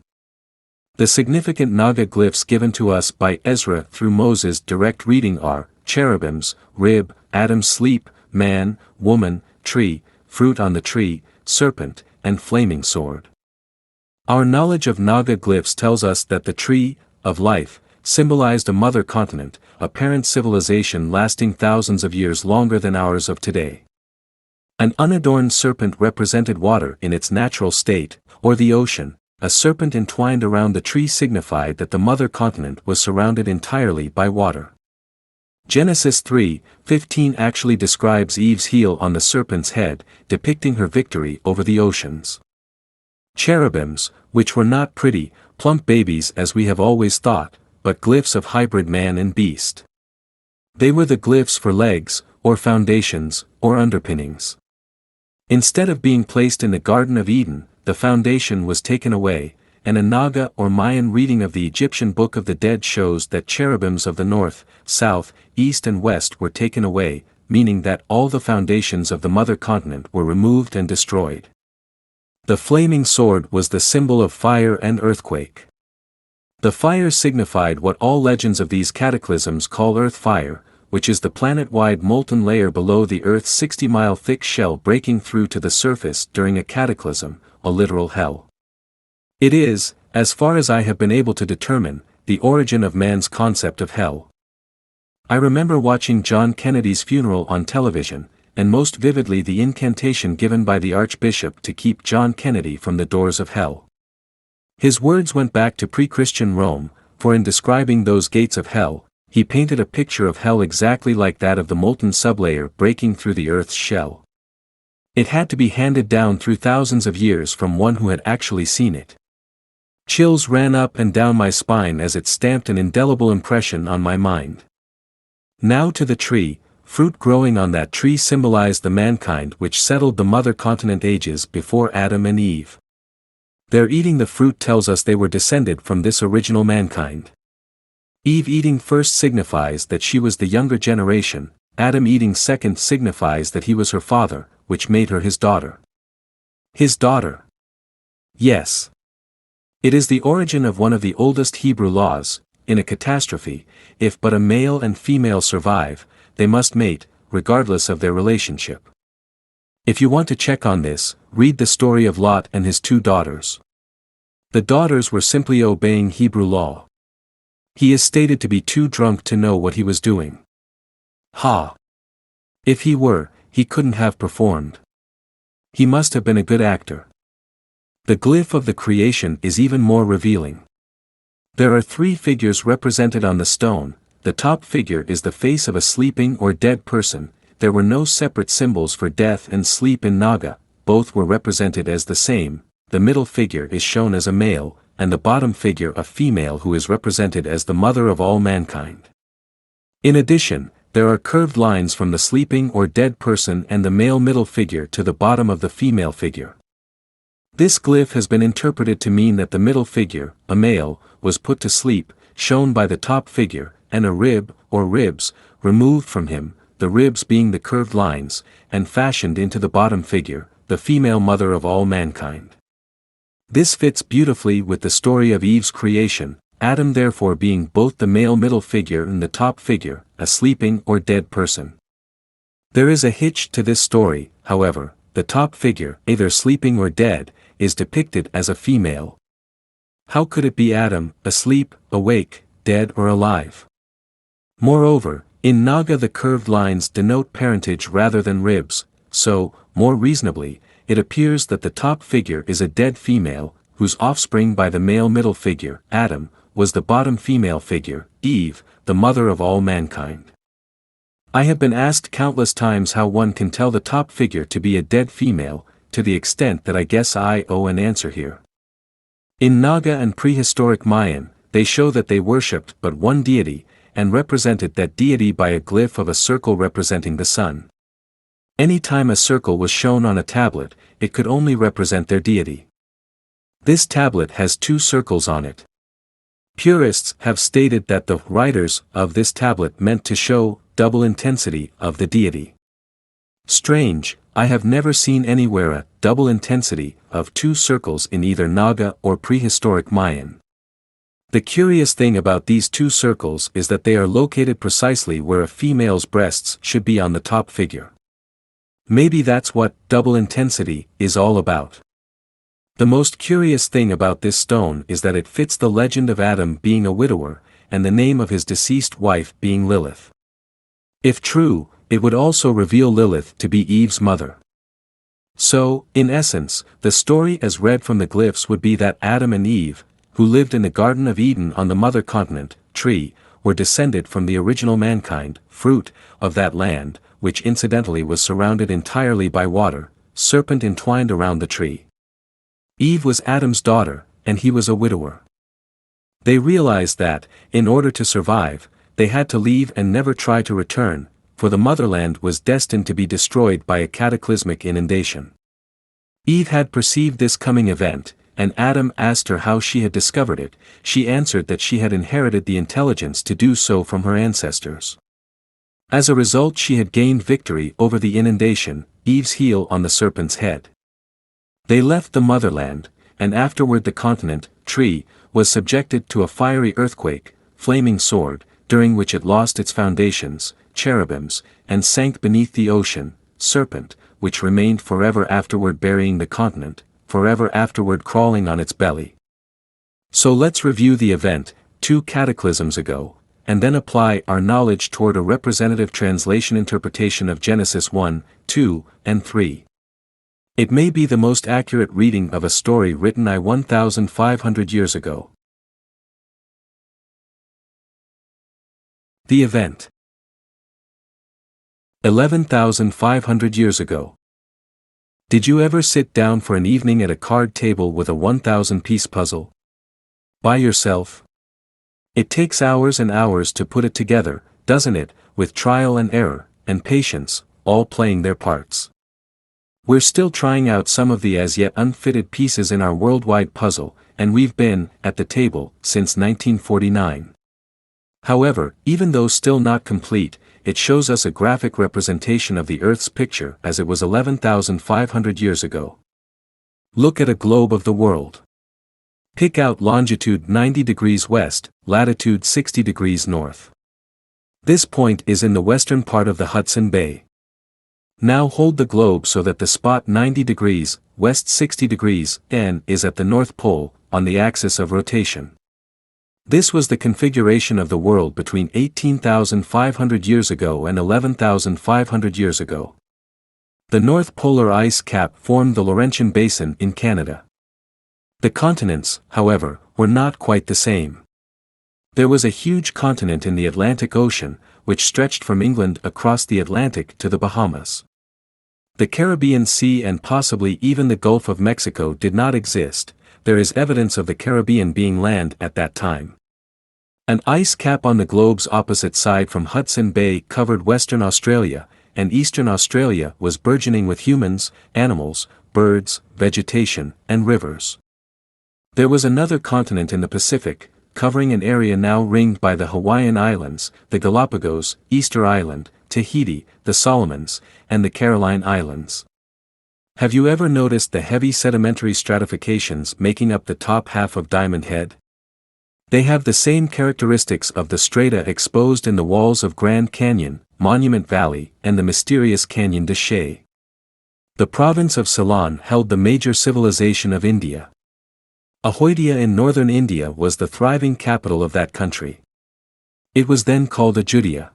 The significant Naga glyphs given to us by Ezra through Moses' direct reading are cherubims, rib, Adam's sleep, man, woman, tree, fruit on the tree, serpent, and flaming sword. Our knowledge of Naga glyphs tells us that the tree of life symbolized a mother continent, a parent civilization lasting thousands of years longer than ours of today. An unadorned serpent represented water in its natural state, or the ocean. A serpent entwined around the tree signified that the mother continent was surrounded entirely by water. Genesis 3:15 actually describes Eve's heel on the serpent's head, depicting her victory over the oceans. Cherubims, which were not pretty, plump babies as we have always thought, but glyphs of hybrid man and beast. They were the glyphs for legs, or foundations, or underpinnings. Instead of being placed in the Garden of Eden, the foundation was taken away, and a Naga or Mayan reading of the Egyptian Book of the Dead shows that cherubims of the north, south, east and west were taken away, meaning that all the foundations of the mother continent were removed and destroyed. The flaming sword was the symbol of fire and earthquake. The fire signified what all legends of these cataclysms call earth fire, which is the planet-wide molten layer below the Earth's 60-mile thick shell breaking through to the surface during a cataclysm, a literal hell. It is, as far as I have been able to determine, the origin of man's concept of hell. I remember watching John Kennedy's funeral on television, and most vividly the incantation given by the Archbishop to keep John Kennedy from the doors of hell. His words went back to pre-Christian Rome, for in describing those gates of hell, He painted a picture of hell exactly like that of the molten sublayer breaking through the Earth's shell. It had to be handed down through thousands of years from one who had actually seen it. Chills ran up and down my spine as it stamped an indelible impression on my mind. Now to the tree. Fruit growing on that tree symbolized the mankind which settled the mother continent ages before Adam and Eve. Their eating the fruit tells us they were descended from this original mankind. Eve eating first signifies that she was the younger generation, Adam eating second signifies that he was her father, which made her his daughter. His daughter. Yes. It is the origin of one of the oldest Hebrew laws. In a catastrophe, if but a male and female survive, they must mate, regardless of their relationship. If you want to check on this, read the story of Lot and his two daughters. The daughters were simply obeying Hebrew law. He is stated to be too drunk to know what he was doing. Ha! If he were, he couldn't have performed. He must have been a good actor. The glyph of the creation is even more revealing. There are three figures represented on the stone. The top figure is the face of a sleeping or dead person. There were no separate symbols for death and sleep in Naga, both were represented as the same. The middle figure is shown as a male, and the bottom figure a female who is represented as the mother of all mankind. In addition, there are curved lines from the sleeping or dead person and the male middle figure to the bottom of the female figure. This glyph has been interpreted to mean that the middle figure, a male, was put to sleep, shown by the top figure, and a rib, or ribs, removed from him, the ribs being the curved lines, and fashioned into the bottom figure, the female mother of all mankind. This fits beautifully with the story of Eve's creation, Adam therefore being both the male middle figure and the top figure, a sleeping or dead person. There is a hitch to this story, however. The top figure, either sleeping or dead, is depicted as a female. How could it be Adam, asleep, awake, dead or alive? Moreover, in Naga the curved lines denote parentage rather than ribs, so, more reasonably, it appears that the top figure is a dead female, whose offspring by the male middle figure, Adam, was the bottom female figure, Eve, the mother of all mankind. I have been asked countless times how one can tell the top figure to be a dead female, to the extent that I guess I owe an answer here. In Naga and prehistoric Mayan, they show that they worshipped but one deity, and represented that deity by a glyph of a circle representing the sun. Any time a circle was shown on a tablet, it could only represent their deity. This tablet has two circles on it. Purists have stated that the writers of this tablet meant to show double intensity of the deity. Strange, I have never seen anywhere a double intensity of two circles in either Naga or prehistoric Mayan. The curious thing about these two circles is that they are located precisely where a female's breasts should be on the top figure. Maybe that's what double intensity is all about. The most curious thing about this stone is that it fits the legend of Adam being a widower, and the name of his deceased wife being Lilith. If true, it would also reveal Lilith to be Eve's mother. So, in essence, the story as read from the glyphs would be that Adam and Eve, who lived in the Garden of Eden on the mother continent, tree, were descended from the original mankind, fruit, of that land, which incidentally was surrounded entirely by water, serpent entwined around the tree. Eve was Adam's daughter, and he was a widower. They realized that, in order to survive, they had to leave and never try to return, for the motherland was destined to be destroyed by a cataclysmic inundation. Eve had perceived this coming event, and Adam asked her how she had discovered it. She answered that she had inherited the intelligence to do so from her ancestors. As a result, she had gained victory over the inundation, Eve's heel on the serpent's head. They left the motherland, and afterward the continent, tree, was subjected to a fiery earthquake, flaming sword, during which it lost its foundations, cherubims, and sank beneath the ocean, serpent, which remained forever afterward burying the continent, forever afterward crawling on its belly. So let's review the event, 2 cataclysms ago, and then apply our knowledge toward a representative translation interpretation of Genesis 1, 2, and 3. It may be the most accurate reading of a story written 1,500 years ago. The event. 11,500 years ago. Did you ever sit down for an evening at a card table with a 1,000-piece puzzle? By yourself? It takes hours and hours to put it together, doesn't it, with trial and error, and patience, all playing their parts. We're still trying out some of the as yet unfitted pieces in our worldwide puzzle, and we've been at the table since 1949. However, even though still not complete, it shows us a graphic representation of the Earth's picture as it was 11,500 years ago. Look at a globe of the world. Pick out longitude 90 degrees west, latitude 60 degrees north. This point is in the western part of the Hudson Bay. Now hold the globe so that the spot 90 degrees, west 60 degrees, N is at the North Pole, on the axis of rotation. This was the configuration of the world between 18,500 years ago and 11,500 years ago. The North Polar ice cap formed the Laurentian Basin in Canada. The continents, however, were not quite the same. There was a huge continent in the Atlantic Ocean, which stretched from England across the Atlantic to the Bahamas. The Caribbean Sea and possibly even the Gulf of Mexico did not exist. There is evidence of the Caribbean being land at that time. An ice cap on the globe's opposite side from Hudson Bay covered Western Australia, and Eastern Australia was burgeoning with humans, animals, birds, vegetation, and rivers. There was another continent in the Pacific, covering an area now ringed by the Hawaiian Islands, the Galapagos, Easter Island, Tahiti, the Solomons, and the Caroline Islands. Have you ever noticed the heavy sedimentary stratifications making up the top half of Diamond Head? They have the same characteristics of the strata exposed in the walls of Grand Canyon, Monument Valley, and the mysterious Canyon de Chelly. The province of Ceylon held the major civilization of India. Ayodhya in northern India was the thriving capital of that country. It was then called Ajudea.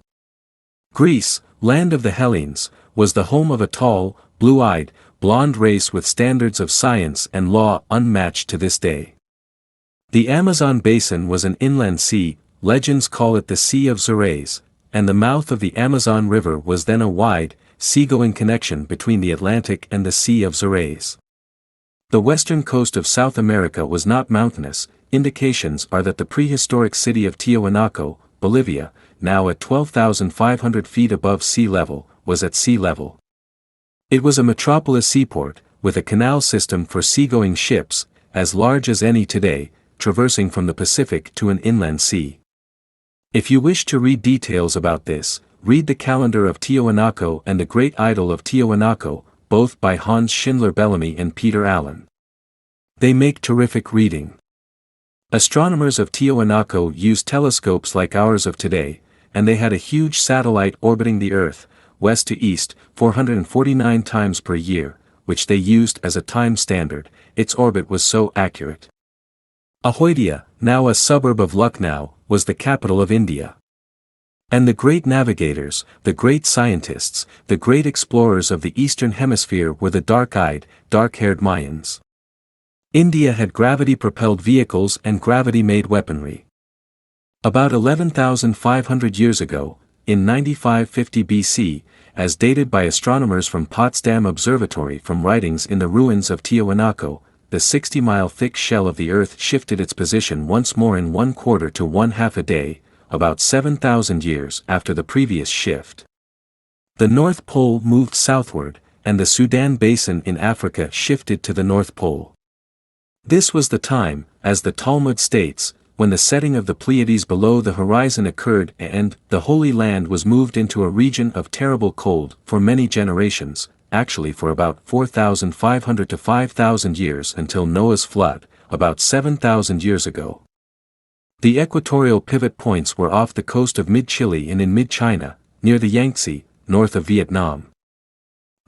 Greece, land of the Hellenes, was the home of a tall, blue-eyed, blonde race with standards of science and law unmatched to this day. The Amazon basin was an inland sea, legends call it the Sea of Xerxes, and the mouth of the Amazon River was then a wide, seagoing connection between the Atlantic and the Sea of Xerxes. The western coast of South America was not mountainous. Indications are that the prehistoric city of Tiahuanaco, Bolivia, now at 12,500 feet above sea level, was at sea level. It was a metropolis seaport, with a canal system for seagoing ships, as large as any today, traversing from the Pacific to an inland sea. If you wish to read details about this, read the Calendar of Tiahuanaco and the Great Idol of Tiahuanaco, both by Hans Schindler Bellamy and Peter Allen. They make terrific reading. Astronomers of Tiahuanaco used telescopes like ours of today, and they had a huge satellite orbiting the Earth, west to east, 449 times per year, which they used as a time standard. Its orbit was so accurate. Ayodhya, now a suburb of Lucknow, was the capital of India. And the great navigators, the great scientists, the great explorers of the Eastern Hemisphere were the dark-eyed, dark-haired Mayans. India had gravity-propelled vehicles and gravity-made weaponry. About 11,500 years ago, in 9550 BC, as dated by astronomers from Potsdam Observatory from writings in the ruins of Tiahuanaco, the 60-mile thick shell of the Earth shifted its position once more in 1/4 to 1/2 a day, about 7,000 years after the previous shift. The North Pole moved southward, and the Sudan Basin in Africa shifted to the North Pole. This was the time, as the Talmud states, when the setting of the Pleiades below the horizon occurred and the Holy Land was moved into a region of terrible cold for many generations, actually for about 4,500 to 5,000 years until Noah's flood, about 7,000 years ago. The equatorial pivot points were off the coast of mid-Chile and in mid-China, near the Yangtze, north of Vietnam.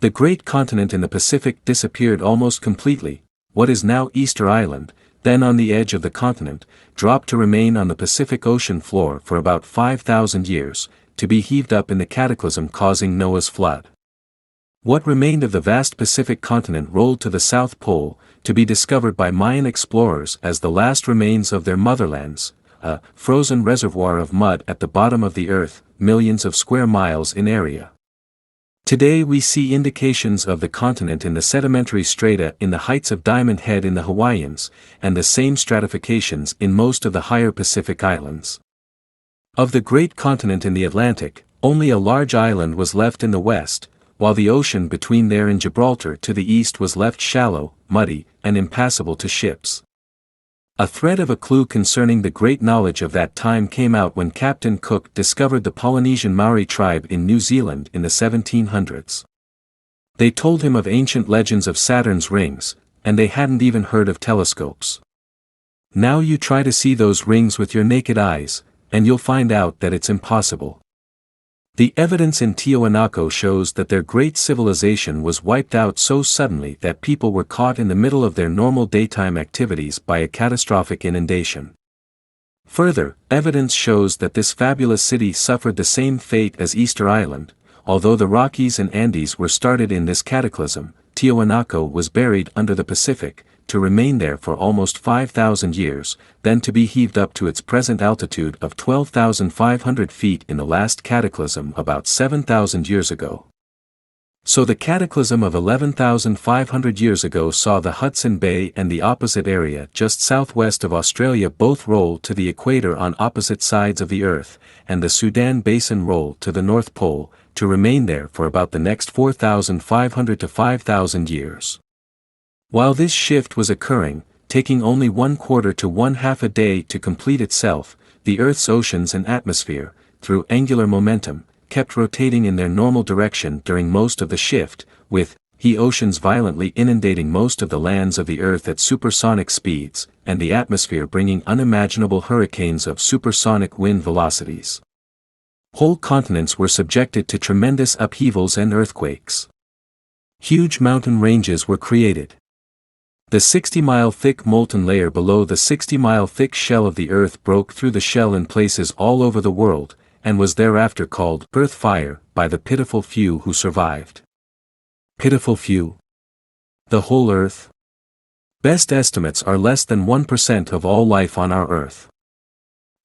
The great continent in the Pacific disappeared almost completely. What is now Easter Island, then on the edge of the continent, dropped to remain on the Pacific Ocean floor for about 5,000 years, to be heaved up in the cataclysm causing Noah's flood. What remained of the vast Pacific continent rolled to the South Pole, to be discovered by Mayan explorers as the last remains of their motherlands, a frozen reservoir of mud at the bottom of the earth, millions of square miles in area. Today we see indications of the continent in the sedimentary strata in the heights of Diamond Head in the Hawaiians, and the same stratifications in most of the higher Pacific islands. Of the great continent in the Atlantic, only a large island was left in the west, while the ocean between there and Gibraltar to the east was left shallow, muddy, and impassable to ships. A thread of a clue concerning the great knowledge of that time came out when Captain Cook discovered the Polynesian Maori tribe in New Zealand in the 1700s. They told him of ancient legends of Saturn's rings, and they hadn't even heard of telescopes. Now you try to see those rings with your naked eyes, and you'll find out that it's impossible. The evidence in Tiwanaku shows that their great civilization was wiped out so suddenly that people were caught in the middle of their normal daytime activities by a catastrophic inundation. Further, evidence shows that this fabulous city suffered the same fate as Easter Island. Although the Rockies and Andes were started in this cataclysm, Tiwanaku was buried under the Pacific, to remain there for almost 5,000 years, then to be heaved up to its present altitude of 12,500 feet in the last cataclysm about 7,000 years ago. So the cataclysm of 11,500 years ago saw the Hudson Bay and the opposite area just southwest of Australia both roll to the equator on opposite sides of the Earth, and the Sudan Basin roll to the North Pole, to remain there for about the next 4,500 to 5,000 years. While this shift was occurring, taking only 1/4 to 1/2 a day to complete itself, the Earth's oceans and atmosphere, through angular momentum, kept rotating in their normal direction during most of the shift, with oceans violently inundating most of the lands of the Earth at supersonic speeds, and the atmosphere bringing unimaginable hurricanes of supersonic wind velocities. Whole continents were subjected to tremendous upheavals and earthquakes. Huge mountain ranges were created. The 60-mile thick molten layer below the 60-mile thick shell of the Earth broke through the shell in places all over the world, and was thereafter called Earth Fire by the pitiful few who survived. Pitiful few? The whole Earth? Best estimates are less than 1% of all life on our Earth.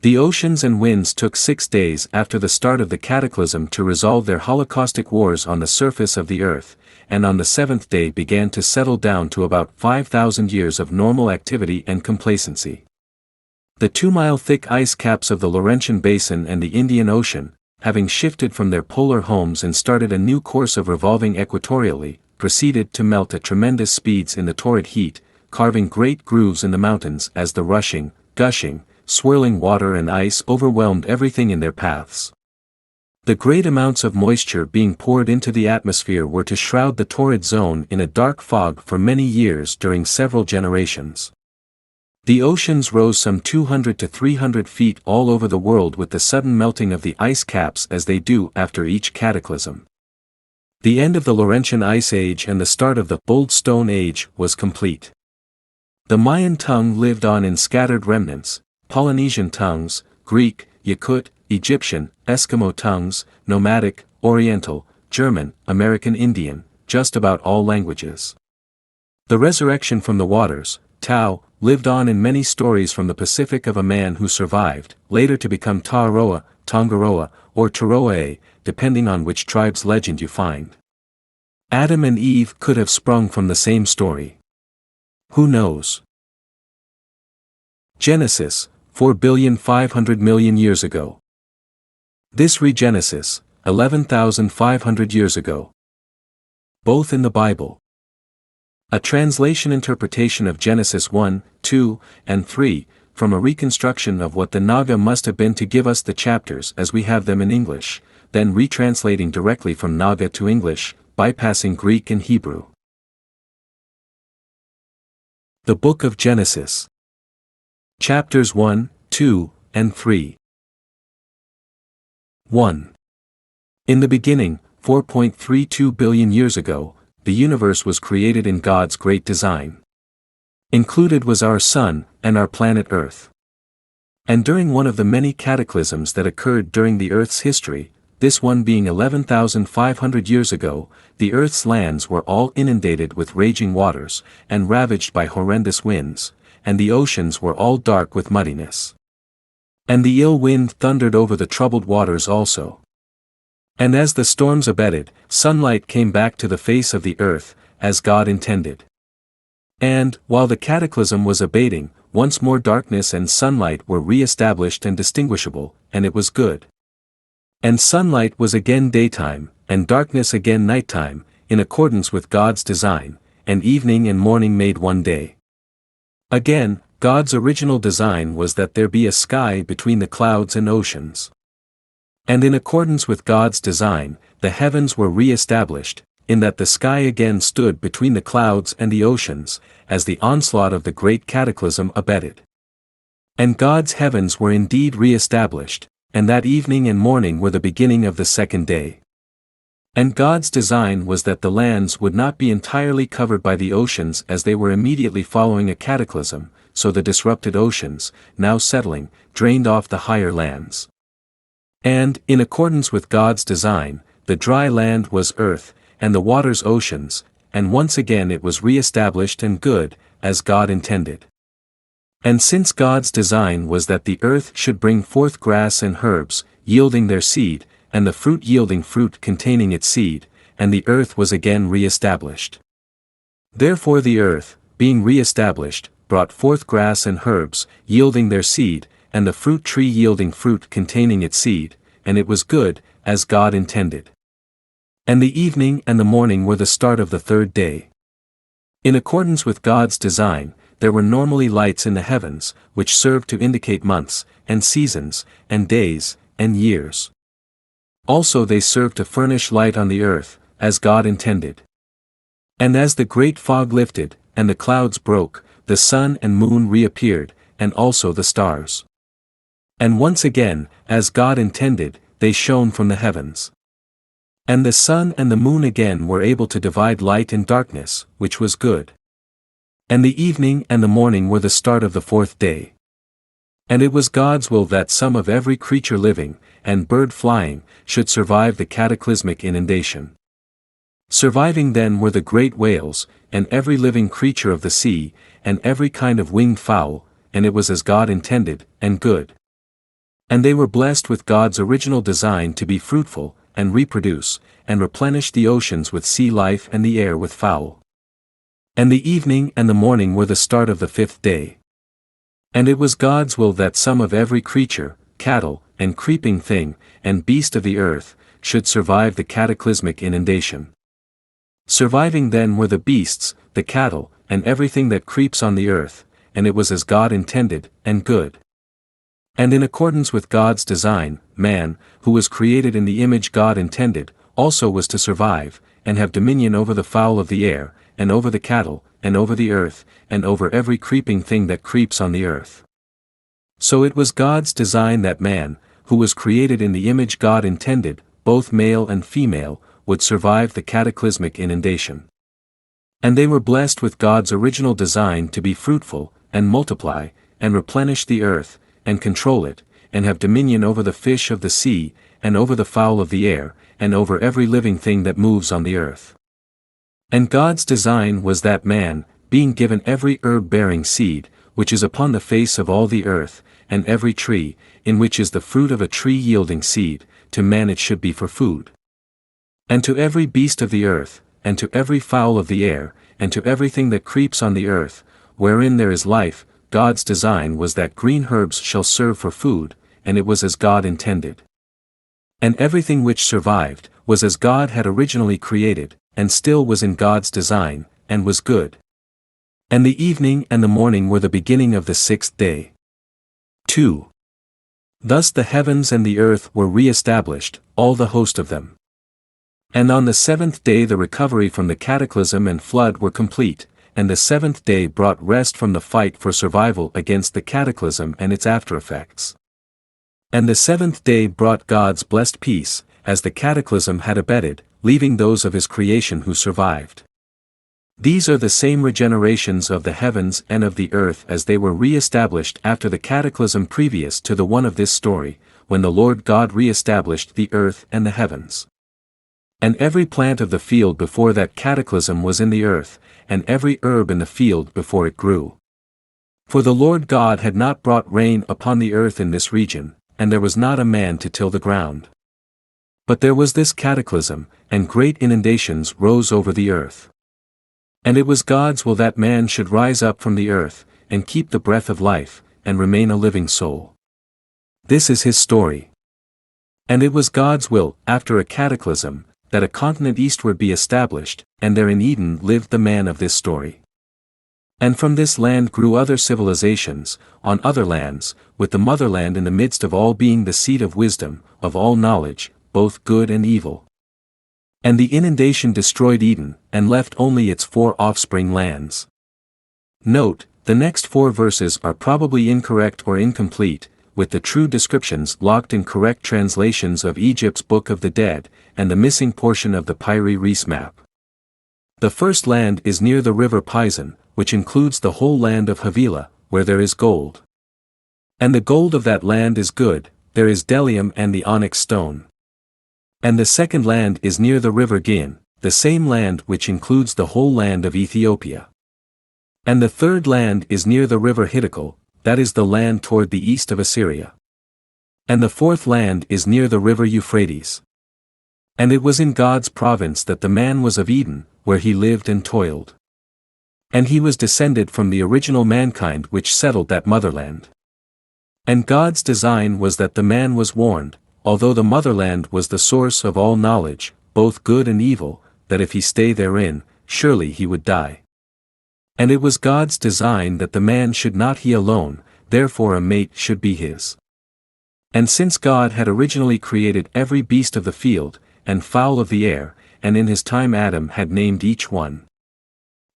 The oceans and winds took 6 days after the start of the cataclysm to resolve their holocaustic wars on the surface of the Earth, and on the 7th day began to settle down to about 5,000 years of normal activity and complacency. The 2-mile-thick ice caps of the Laurentian Basin and the Indian Ocean, having shifted from their polar homes and started a new course of revolving equatorially, proceeded to melt at tremendous speeds in the torrid heat, carving great grooves in the mountains as the rushing, gushing, swirling water and ice overwhelmed everything in their paths. The great amounts of moisture being poured into the atmosphere were to shroud the torrid zone in a dark fog for many years during several generations. The oceans rose some 200 to 300 feet all over the world with the sudden melting of the ice caps as they do after each cataclysm. The end of the Laurentian Ice Age and the start of the Old Stone Age was complete. The Mayan tongue lived on in scattered remnants, Polynesian tongues, Greek, Yakut, Egyptian, Eskimo tongues, nomadic, Oriental, German, American Indian, just about all languages. The resurrection from the waters, Tao, lived on in many stories from the Pacific of a man who survived, later to become Taaroa, Tongaroa, or Taroa, depending on which tribe's legend you find. Adam and Eve could have sprung from the same story. Who knows? Genesis, 4,500,000,000 years ago. This Regenesis, 11,500 years ago. Both in the Bible. A translation interpretation of Genesis 1, 2, and 3, from a reconstruction of what the Naga must have been to give us the chapters as we have them in English, then retranslating directly from Naga to English, bypassing Greek and Hebrew. The Book of Genesis. Chapters 1, 2, and 3. 1. In the beginning, 4.32 billion years ago, the universe was created in God's great design. Included was our sun, and our planet Earth. And during one of the many cataclysms that occurred during the Earth's history, this one being 11,500 years ago, the Earth's lands were all inundated with raging waters, and ravaged by horrendous winds, and the oceans were all dark with muddiness. And the ill wind thundered over the troubled waters also. And as the storms abated, sunlight came back to the face of the earth, as God intended. And, while the cataclysm was abating, once more darkness and sunlight were re-established and distinguishable, and it was good. And sunlight was again daytime, and darkness again nighttime, in accordance with God's design, and evening and morning made one day. Again, God's original design was that there be a sky between the clouds and oceans. And in accordance with God's design, the heavens were re-established, in that the sky again stood between the clouds and the oceans, as the onslaught of the great cataclysm abated. And God's heavens were indeed re-established, and that evening and morning were the beginning of the second day. And God's design was that the lands would not be entirely covered by the oceans as they were immediately following a cataclysm, so the disrupted oceans, now settling, drained off the higher lands. And, in accordance with God's design, the dry land was earth, and the waters oceans, and once again it was re-established and good, as God intended. And since God's design was that the earth should bring forth grass and herbs, yielding their seed, and the fruit yielding fruit containing its seed, and the earth was again re-established. Therefore the earth, being re-established, brought forth grass and herbs, yielding their seed, and the fruit tree yielding fruit containing its seed, and it was good, as God intended. And the evening and the morning were the start of the third day. In accordance with God's design, there were normally lights in the heavens, which served to indicate months, and seasons, and days, and years. Also they served to furnish light on the earth, as God intended. And as the great fog lifted, and the clouds broke, the sun and moon reappeared, and also the stars. And once again, as God intended, they shone from the heavens. And the sun and the moon again were able to divide light and darkness, which was good. And the evening and the morning were the start of the fourth day. And it was God's will that some of every creature living, and bird flying, should survive the cataclysmic inundation. Surviving then were the great whales, and every living creature of the sea, and every kind of winged fowl, and it was as God intended, and good. And they were blessed with God's original design to be fruitful, and reproduce, and replenish the oceans with sea life and the air with fowl. And the evening and the morning were the start of the fifth day. And it was God's will that some of every creature, cattle, and creeping thing, and beast of the earth, should survive the cataclysmic inundation. Surviving then were the beasts, the cattle, and everything that creeps on the earth, and it was as God intended, and good. And in accordance with God's design, man, who was created in the image God intended, also was to survive, and have dominion over the fowl of the air, and over the cattle, and over the earth, and over every creeping thing that creeps on the earth. So it was God's design that man, who was created in the image God intended, both male and female, would survive the cataclysmic inundation. And they were blessed with God's original design to be fruitful, and multiply, and replenish the earth, and control it, and have dominion over the fish of the sea, and over the fowl of the air, and over every living thing that moves on the earth. And God's design was that man, being given every herb-bearing seed, which is upon the face of all the earth, and every tree, in which is the fruit of a tree yielding seed, to man it should be for food. And to every beast of the earth, and to every fowl of the air, and to everything that creeps on the earth, wherein there is life, God's design was that green herbs shall serve for food, and it was as God intended. And everything which survived, was as God had originally created, and still was in God's design, and was good. And the evening and the morning were the beginning of the sixth day. 2. Thus the heavens and the earth were re-established, all the host of them. And on the seventh day the recovery from the cataclysm and flood were complete, and the seventh day brought rest from the fight for survival against the cataclysm and its aftereffects. And the seventh day brought God's blessed peace, as the cataclysm had abated, leaving those of his creation who survived. These are the same regenerations of the heavens and of the earth as they were re-established after the cataclysm previous to the one of this story, when the Lord God re-established the earth and the heavens. And every plant of the field before that cataclysm was in the earth, and every herb in the field before it grew. For the Lord God had not brought rain upon the earth in this region, and there was not a man to till the ground. But there was this cataclysm, and great inundations rose over the earth. And it was God's will that man should rise up from the earth, and keep the breath of life, and remain a living soul. This is his story. And it was God's will, after a cataclysm, that a continent eastward be established, and there in Eden lived the man of this story. And from this land grew other civilizations, on other lands, with the motherland in the midst of all being the seat of wisdom, of all knowledge, both good and evil. And the inundation destroyed Eden, and left only its 4 offspring lands. Note, the next 4 verses are probably incorrect or incomplete, with the true descriptions locked in correct translations of Egypt's Book of the Dead, and the missing portion of the Piri Reis map. The first land is near the river Pison, which includes the whole land of Havilah, where there is gold. And the gold of that land is good, there is bdellium and the onyx stone. And the second land is near the river Gin, the same land which includes the whole land of Ethiopia. And the third land is near the river Hiddekel, that is the land toward the east of Assyria. And the fourth land is near the river Euphrates. And it was in God's province that the man was of Eden, where he lived and toiled. And he was descended from the original mankind which settled that motherland. And God's design was that the man was warned, although the motherland was the source of all knowledge, both good and evil, that if he stay therein, surely he would die. And it was God's design that the man should not he alone, therefore a mate should be his. And since God had originally created every beast of the field, and fowl of the air, and in his time Adam had named each one.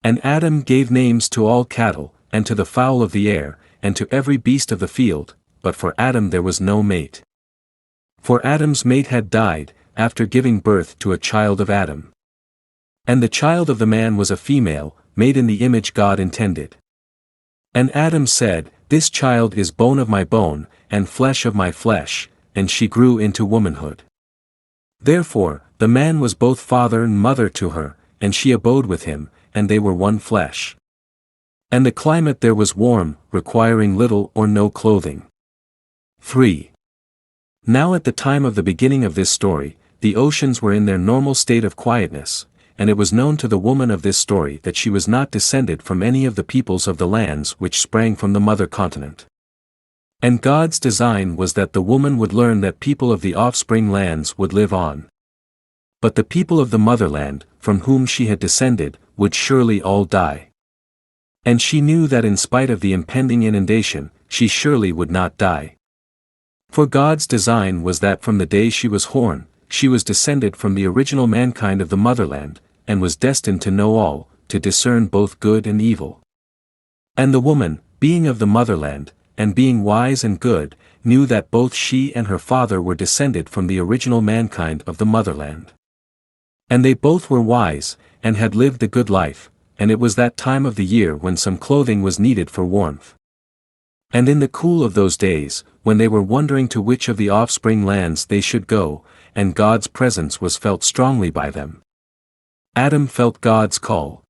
And Adam gave names to all cattle, and to the fowl of the air, and to every beast of the field, but for Adam there was no mate. For Adam's mate had died, after giving birth to a child of Adam. And the child of the man was a female, made in the image God intended. And Adam said, This child is bone of my bone, and flesh of my flesh, and she grew into womanhood. Therefore, the man was both father and mother to her, and she abode with him, and they were one flesh. And the climate there was warm, requiring little or no clothing. 3. Now at the time of the beginning of this story, the oceans were in their normal state of quietness, and it was known to the woman of this story that she was not descended from any of the peoples of the lands which sprang from the mother continent. And God's design was that the woman would learn that people of the offspring lands would live on. But the people of the motherland, from whom she had descended, would surely all die. And she knew that in spite of the impending inundation, she surely would not die. For God's design was that from the day she was born, she was descended from the original mankind of the motherland, and was destined to know all, to discern both good and evil. And the woman, being of the motherland, and being wise and good, knew that both she and her father were descended from the original mankind of the motherland. And they both were wise, and had lived the good life, and it was that time of the year when some clothing was needed for warmth. And in the cool of those days, when they were wondering to which of the offspring lands they should go, and God's presence was felt strongly by them, Adam felt God's call.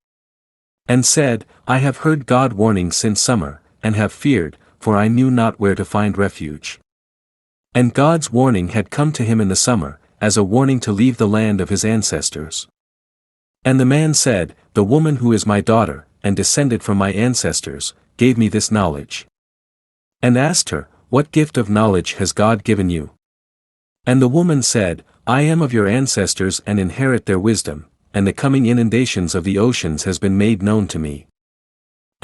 And said, I have heard God warning since summer, and have feared, for I knew not where to find refuge. And God's warning had come to him in the summer, as a warning to leave the land of his ancestors. And the man said, The woman who is my daughter, and descended from my ancestors, gave me this knowledge. And asked her, What gift of knowledge has God given you? And the woman said, I am of your ancestors and inherit their wisdom, and the coming inundations of the oceans has been made known to me.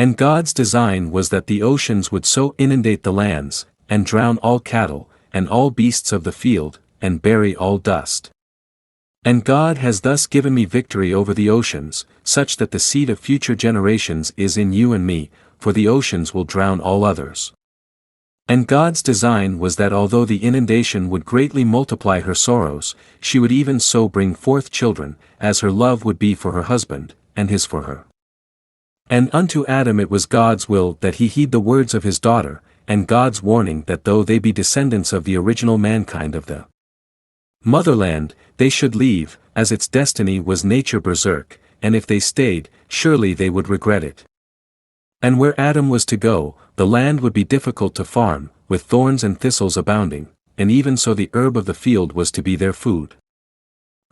And God's design was that the oceans would so inundate the lands, and drown all cattle, and all beasts of the field, and bury all dust. And God has thus given me victory over the oceans, such that the seed of future generations is in you and me, for the oceans will drown all others. And God's design was that although the inundation would greatly multiply her sorrows, she would even so bring forth children, as her love would be for her husband, and his for her. And unto Adam it was God's will that he heed the words of his daughter, and God's warning that though they be descendants of the original mankind of the motherland, they should leave, as its destiny was nature berserk, and if they stayed, surely they would regret it. And where Adam was to go, the land would be difficult to farm, with thorns and thistles abounding, and even so the herb of the field was to be their food.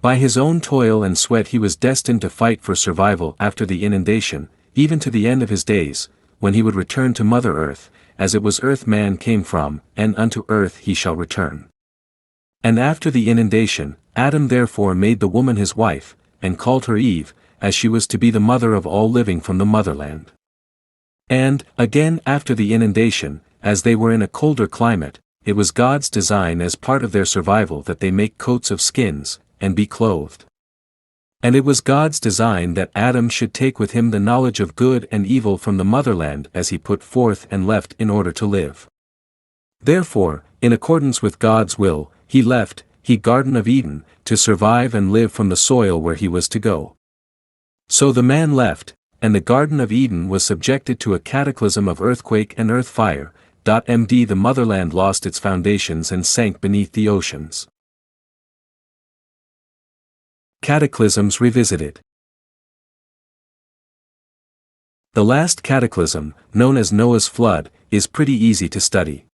By his own toil and sweat he was destined to fight for survival after the inundation, even to the end of his days, when he would return to Mother Earth, as it was earth man came from, and unto earth he shall return. And after the inundation, Adam therefore made the woman his wife, and called her Eve, as she was to be the mother of all living from the motherland. And, again after the inundation, as they were in a colder climate, it was God's design as part of their survival that they make coats of skins, and be clothed. And it was God's design that Adam should take with him the knowledge of good and evil from the motherland as he put forth and left in order to live. Therefore, in accordance with God's will, he left, Garden of Eden, to survive and live from the soil where he was to go. So the man left, and the Garden of Eden was subjected to a cataclysm of earthquake and earth fire. The motherland lost its foundations and sank beneath the oceans. Cataclysms revisited. The last cataclysm, known as Noah's flood, is pretty easy to study.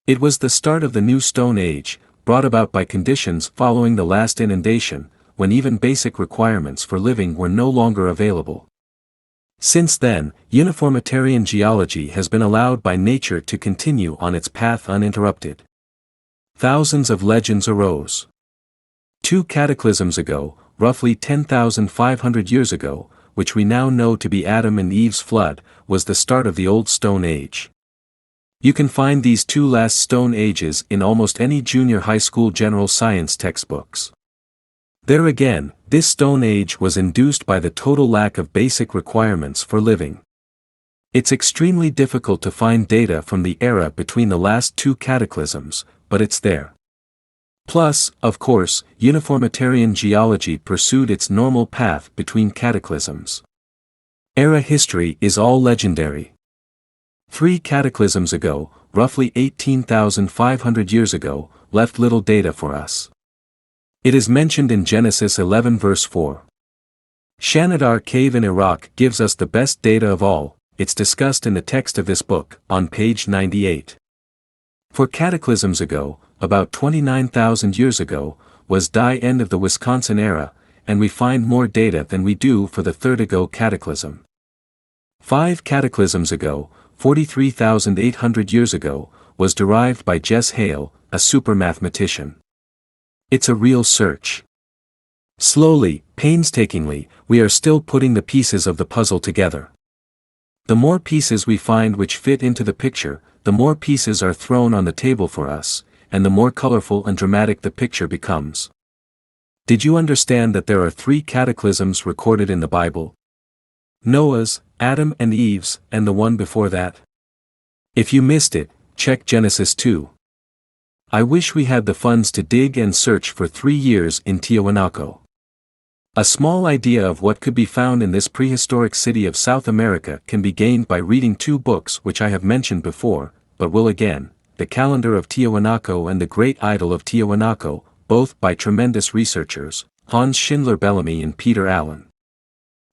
It was the start of the new Stone Age, brought about by conditions following the last inundation, when even basic requirements for living were no longer available. Since then, uniformitarian geology has been allowed by nature to continue on its path uninterrupted. Thousands of legends arose. 2 cataclysms ago, roughly 10,500 years ago, which we now know to be Adam and Eve's flood, was the start of the Old Stone Age. You can find these 2 last Stone Ages in almost any junior high school general science textbooks. There again, this Stone Age was induced by the total lack of basic requirements for living. It's extremely difficult to find data from the era between the last 2 cataclysms, but it's there. Plus, of course, uniformitarian geology pursued its normal path between cataclysms. Era history is all legendary. 3 cataclysms ago, roughly 18,500 years ago, left little data for us. It is mentioned in Genesis 11 verse 4. Shanidar Cave in Iraq gives us the best data of all. It's discussed in the text of this book, on page 98. For cataclysms ago, about 29,000 years ago, was die end of the Wisconsin era, and we find more data than we do for the third ago cataclysm. 5 cataclysms ago, 43,800 years ago, was derived by Jess Hale, a super mathematician. It's a real search. Slowly, painstakingly, we are still putting the pieces of the puzzle together. The more pieces we find which fit into the picture, the more pieces are thrown on the table for us, and the more colorful and dramatic the picture becomes. Did you understand that there are 3 cataclysms recorded in the Bible? Noah's, Adam and Eve's, and the one before that? If you missed it, check Genesis 2. I wish we had the funds to dig and search for 3 years in Tiahuanaco. A small idea of what could be found in this prehistoric city of South America can be gained by reading 2 books which I have mentioned before, but will again, The Calendar of Tiahuanaco and The Great Idol of Tiahuanaco, both by tremendous researchers, Hans Schindler Bellamy and Peter Allen.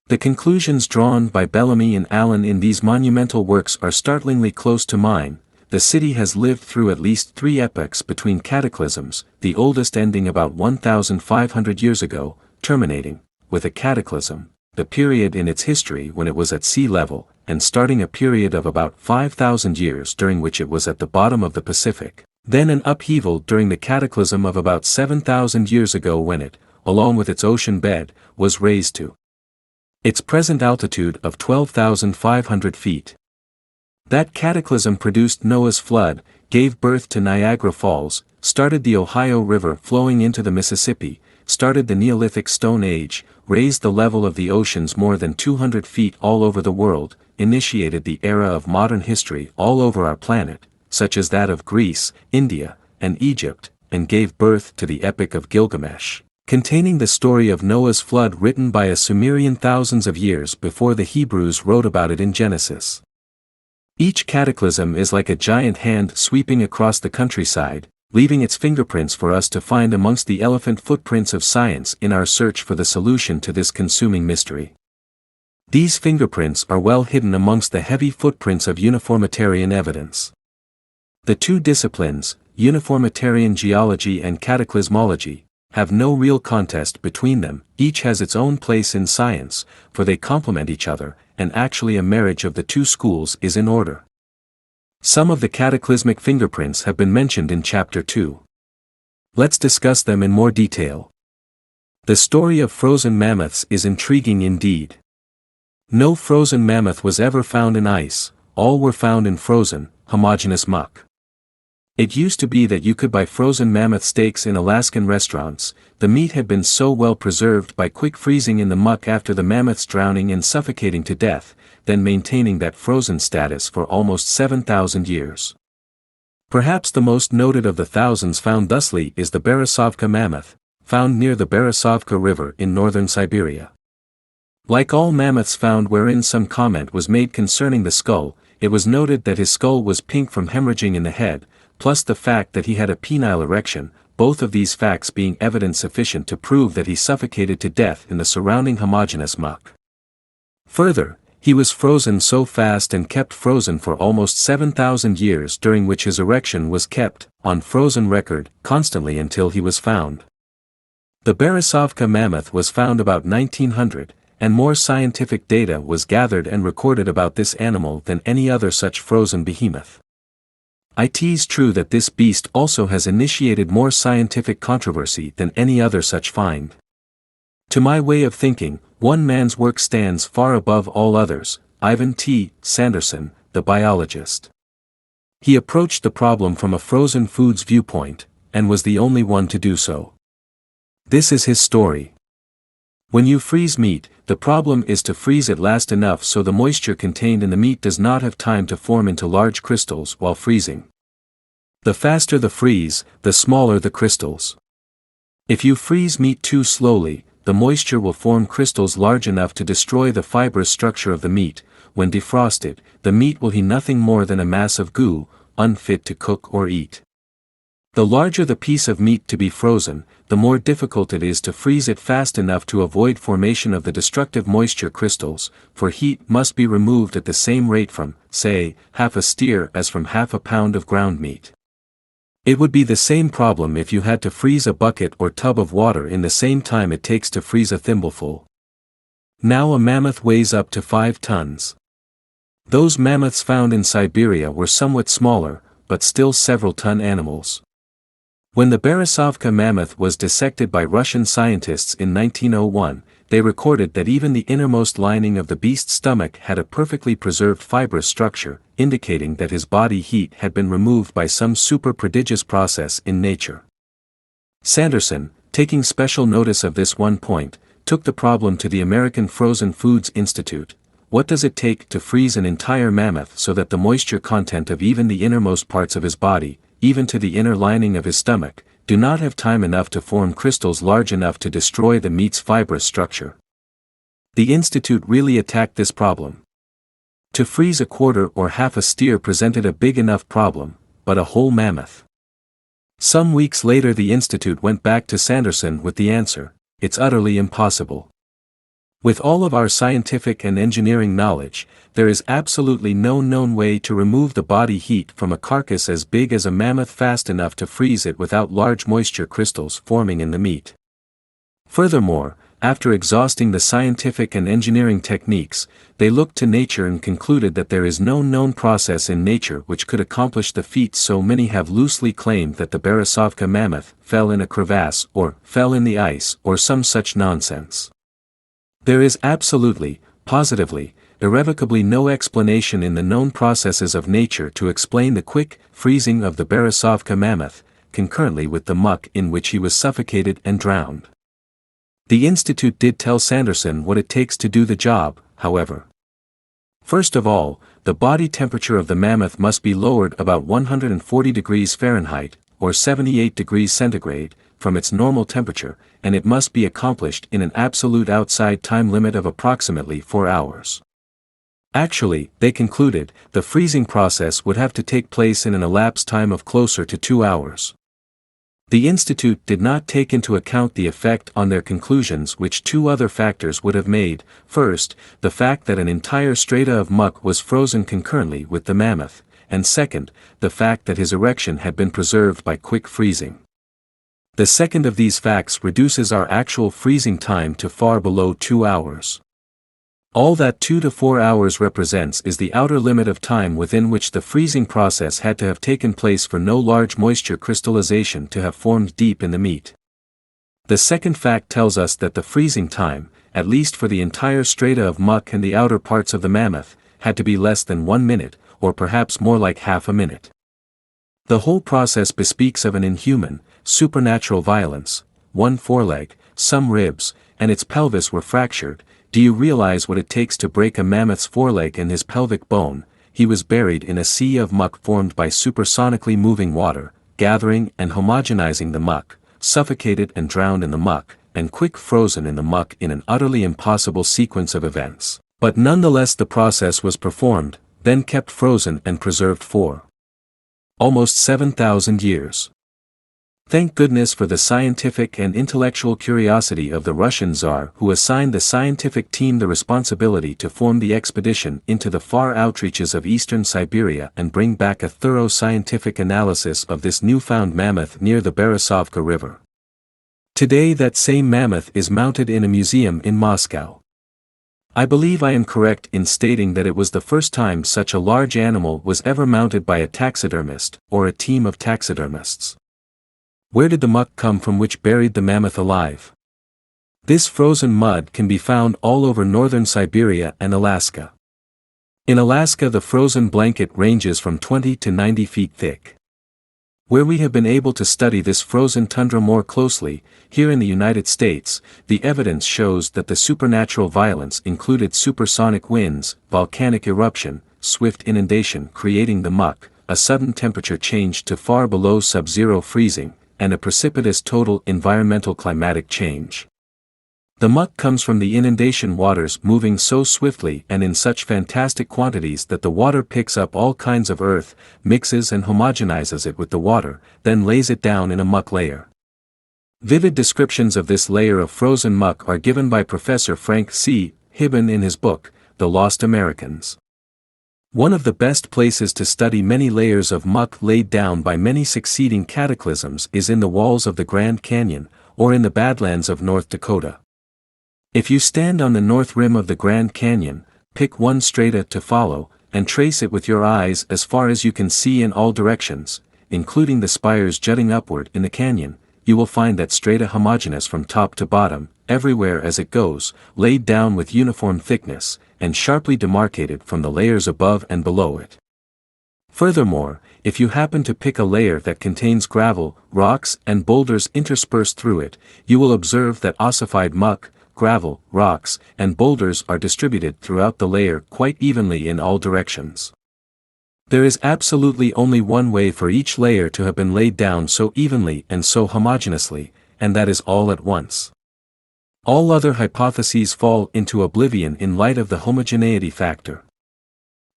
The conclusions drawn by Bellamy and Allen in these monumental works are startlingly close to mine. The city has lived through at least 3 epochs between cataclysms, the oldest ending about 1,500 years ago, terminating, with a cataclysm, the period in its history when it was at sea level, and starting a period of about 5,000 years during which it was at the bottom of the Pacific, then an upheaval during the cataclysm of about 7,000 years ago when it, along with its ocean bed, was raised to its present altitude of 12,500 feet. That cataclysm produced Noah's flood, gave birth to Niagara Falls, started the Ohio River flowing into the Mississippi, started the Neolithic Stone Age, raised the level of the oceans more than 200 feet all over the world, initiated the era of modern history all over our planet, such as that of Greece, India, and Egypt, and gave birth to the Epic of Gilgamesh, containing the story of Noah's flood written by a Sumerian thousands of years before the Hebrews wrote about it in Genesis. Each cataclysm is like a giant hand sweeping across the countryside, leaving its fingerprints for us to find amongst the elephant footprints of science in our search for the solution to this consuming mystery. These fingerprints are well hidden amongst the heavy footprints of uniformitarian evidence. The two disciplines, uniformitarian geology and cataclysmology, have no real contest between them. Each has its own place in science, for they complement each other, and actually a marriage of the two schools is in order. Some of the cataclysmic fingerprints have been mentioned in Chapter 2. Let's discuss them in more detail. The story of frozen mammoths is intriguing indeed. No frozen mammoth was ever found in ice, all were found in frozen, homogeneous muck. It used to be that you could buy frozen mammoth steaks in Alaskan restaurants. The meat had been so well preserved by quick freezing in the muck after the mammoths drowning and suffocating to death, then maintaining that frozen status for almost 7,000 years. Perhaps the most noted of the thousands found thusly is the Beresovka mammoth, found near the Beresovka River in northern Siberia. Like all mammoths found wherein some comment was made concerning the skull, it was noted that his skull was pink from hemorrhaging in the head, plus the fact that he had a penile erection, both of these facts being evidence sufficient to prove that he suffocated to death in the surrounding homogeneous muck. Further, he was frozen so fast and kept frozen for almost 7,000 years, during which his erection was kept, on frozen record, constantly until he was found. The Beresovka mammoth was found about 1900, and more scientific data was gathered and recorded about this animal than any other such frozen behemoth. It's true that this beast also has initiated more scientific controversy than any other such find. To my way of thinking, one man's work stands far above all others, Ivan T. Sanderson, the biologist. He approached the problem from a frozen foods viewpoint, and was the only one to do so. This is his story. When you freeze meat, the problem is to freeze it last enough so the moisture contained in the meat does not have time to form into large crystals while freezing. The faster the freeze, the smaller the crystals. If you freeze meat too slowly, the moisture will form crystals large enough to destroy the fibrous structure of the meat. When defrosted, the meat will be nothing more than a mass of goo, unfit to cook or eat. The larger the piece of meat to be frozen, the more difficult it is to freeze it fast enough to avoid formation of the destructive moisture crystals, for heat must be removed at the same rate from, say, half a steer as from half a pound of ground meat. It would be the same problem if you had to freeze a bucket or tub of water in the same time it takes to freeze a thimbleful. Now a mammoth weighs up to 5 tons. Those mammoths found in Siberia were somewhat smaller, but still several-ton animals. When the Beresovka mammoth was dissected by Russian scientists in 1901, they recorded that even the innermost lining of the beast's stomach had a perfectly preserved fibrous structure, indicating that his body heat had been removed by some super-prodigious process in nature. Sanderson, taking special notice of this one point, took the problem to the American Frozen Foods Institute. What does it take to freeze an entire mammoth so that the moisture content of even the innermost parts of his body, even to the inner lining of his stomach, do not have time enough to form crystals large enough to destroy the meat's fibrous structure? The Institute really attacked this problem. To freeze a quarter or half a steer presented a big enough problem, but a whole mammoth. Some weeks later the Institute went back to Sanderson with the answer: it's utterly impossible. With all of our scientific and engineering knowledge, there is absolutely no known way to remove the body heat from a carcass as big as a mammoth fast enough to freeze it without large moisture crystals forming in the meat. Furthermore, after exhausting the scientific and engineering techniques, they looked to nature and concluded that there is no known process in nature which could accomplish the feat. So many have loosely claimed that the Beresovka mammoth fell in a crevasse or fell in the ice or some such nonsense. There is absolutely, positively, irrevocably no explanation in the known processes of nature to explain the quick freezing of the Beresovka mammoth, concurrently with the muck in which he was suffocated and drowned. The Institute did tell Sanderson what it takes to do the job, however. First of all, the body temperature of the mammoth must be lowered about 140 degrees Fahrenheit, or 78 degrees centigrade, from its normal temperature, and it must be accomplished in an absolute outside time limit of approximately 4 hours. Actually, they concluded, the freezing process would have to take place in an elapsed time of closer to 2 hours. The Institute did not take into account the effect on their conclusions which two other factors would have made. First, the fact that an entire strata of muck was frozen concurrently with the mammoth, and second, the fact that his erection had been preserved by quick freezing. The second of these facts reduces our actual freezing time to far below 2 hours. All that 2 to 4 hours represents is the outer limit of time within which the freezing process had to have taken place for no large moisture crystallization to have formed deep in the meat. The second fact tells us that the freezing time, at least for the entire strata of muck and the outer parts of the mammoth, had to be less than 1 minute, or perhaps more like half a minute. The whole process bespeaks of an inhuman, supernatural violence. One foreleg, some ribs, and its pelvis were fractured. Do you realize what it takes to break a mammoth's foreleg and his pelvic bone? He was buried in a sea of muck formed by supersonically moving water, gathering and homogenizing the muck, suffocated and drowned in the muck, and quick frozen in the muck in an utterly impossible sequence of events. But nonetheless the process was performed, then kept frozen and preserved for almost 7,000 years. Thank goodness for the scientific and intellectual curiosity of the Russian Tsar, who assigned the scientific team the responsibility to form the expedition into the far outreaches of eastern Siberia and bring back a thorough scientific analysis of this newfound mammoth near the Berezovka River. Today that same mammoth is mounted in a museum in Moscow. I believe I am correct in stating that it was the first time such a large animal was ever mounted by a taxidermist, or a team of taxidermists. Where did the muck come from which buried the mammoth alive? This frozen mud can be found all over northern Siberia and Alaska. In Alaska the frozen blanket ranges from 20 to 90 feet thick. Where we have been able to study this frozen tundra more closely, here in the United States, the evidence shows that the supernatural violence included supersonic winds, volcanic eruption, swift inundation creating the muck, a sudden temperature change to far below sub-zero freezing, and a precipitous total environmental climatic change. The muck comes from the inundation waters moving so swiftly and in such fantastic quantities that the water picks up all kinds of earth, mixes and homogenizes it with the water, then lays it down in a muck layer. Vivid descriptions of this layer of frozen muck are given by Professor Frank C. Hibben in his book, The Lost Americans. One of the best places to study many layers of muck laid down by many succeeding cataclysms is in the walls of the Grand Canyon, or in the Badlands of North Dakota. If you stand on the north rim of the Grand Canyon, pick one strata to follow, and trace it with your eyes as far as you can see in all directions, including the spires jutting upward in the canyon, you will find that strata homogeneous from top to bottom, everywhere as it goes, laid down with uniform thickness, and sharply demarcated from the layers above and below it. Furthermore, if you happen to pick a layer that contains gravel, rocks and boulders interspersed through it, you will observe that ossified muck, gravel, rocks, and boulders are distributed throughout the layer quite evenly in all directions. There is absolutely only one way for each layer to have been laid down so evenly and so homogeneously, and that is all at once. All other hypotheses fall into oblivion in light of the homogeneity factor.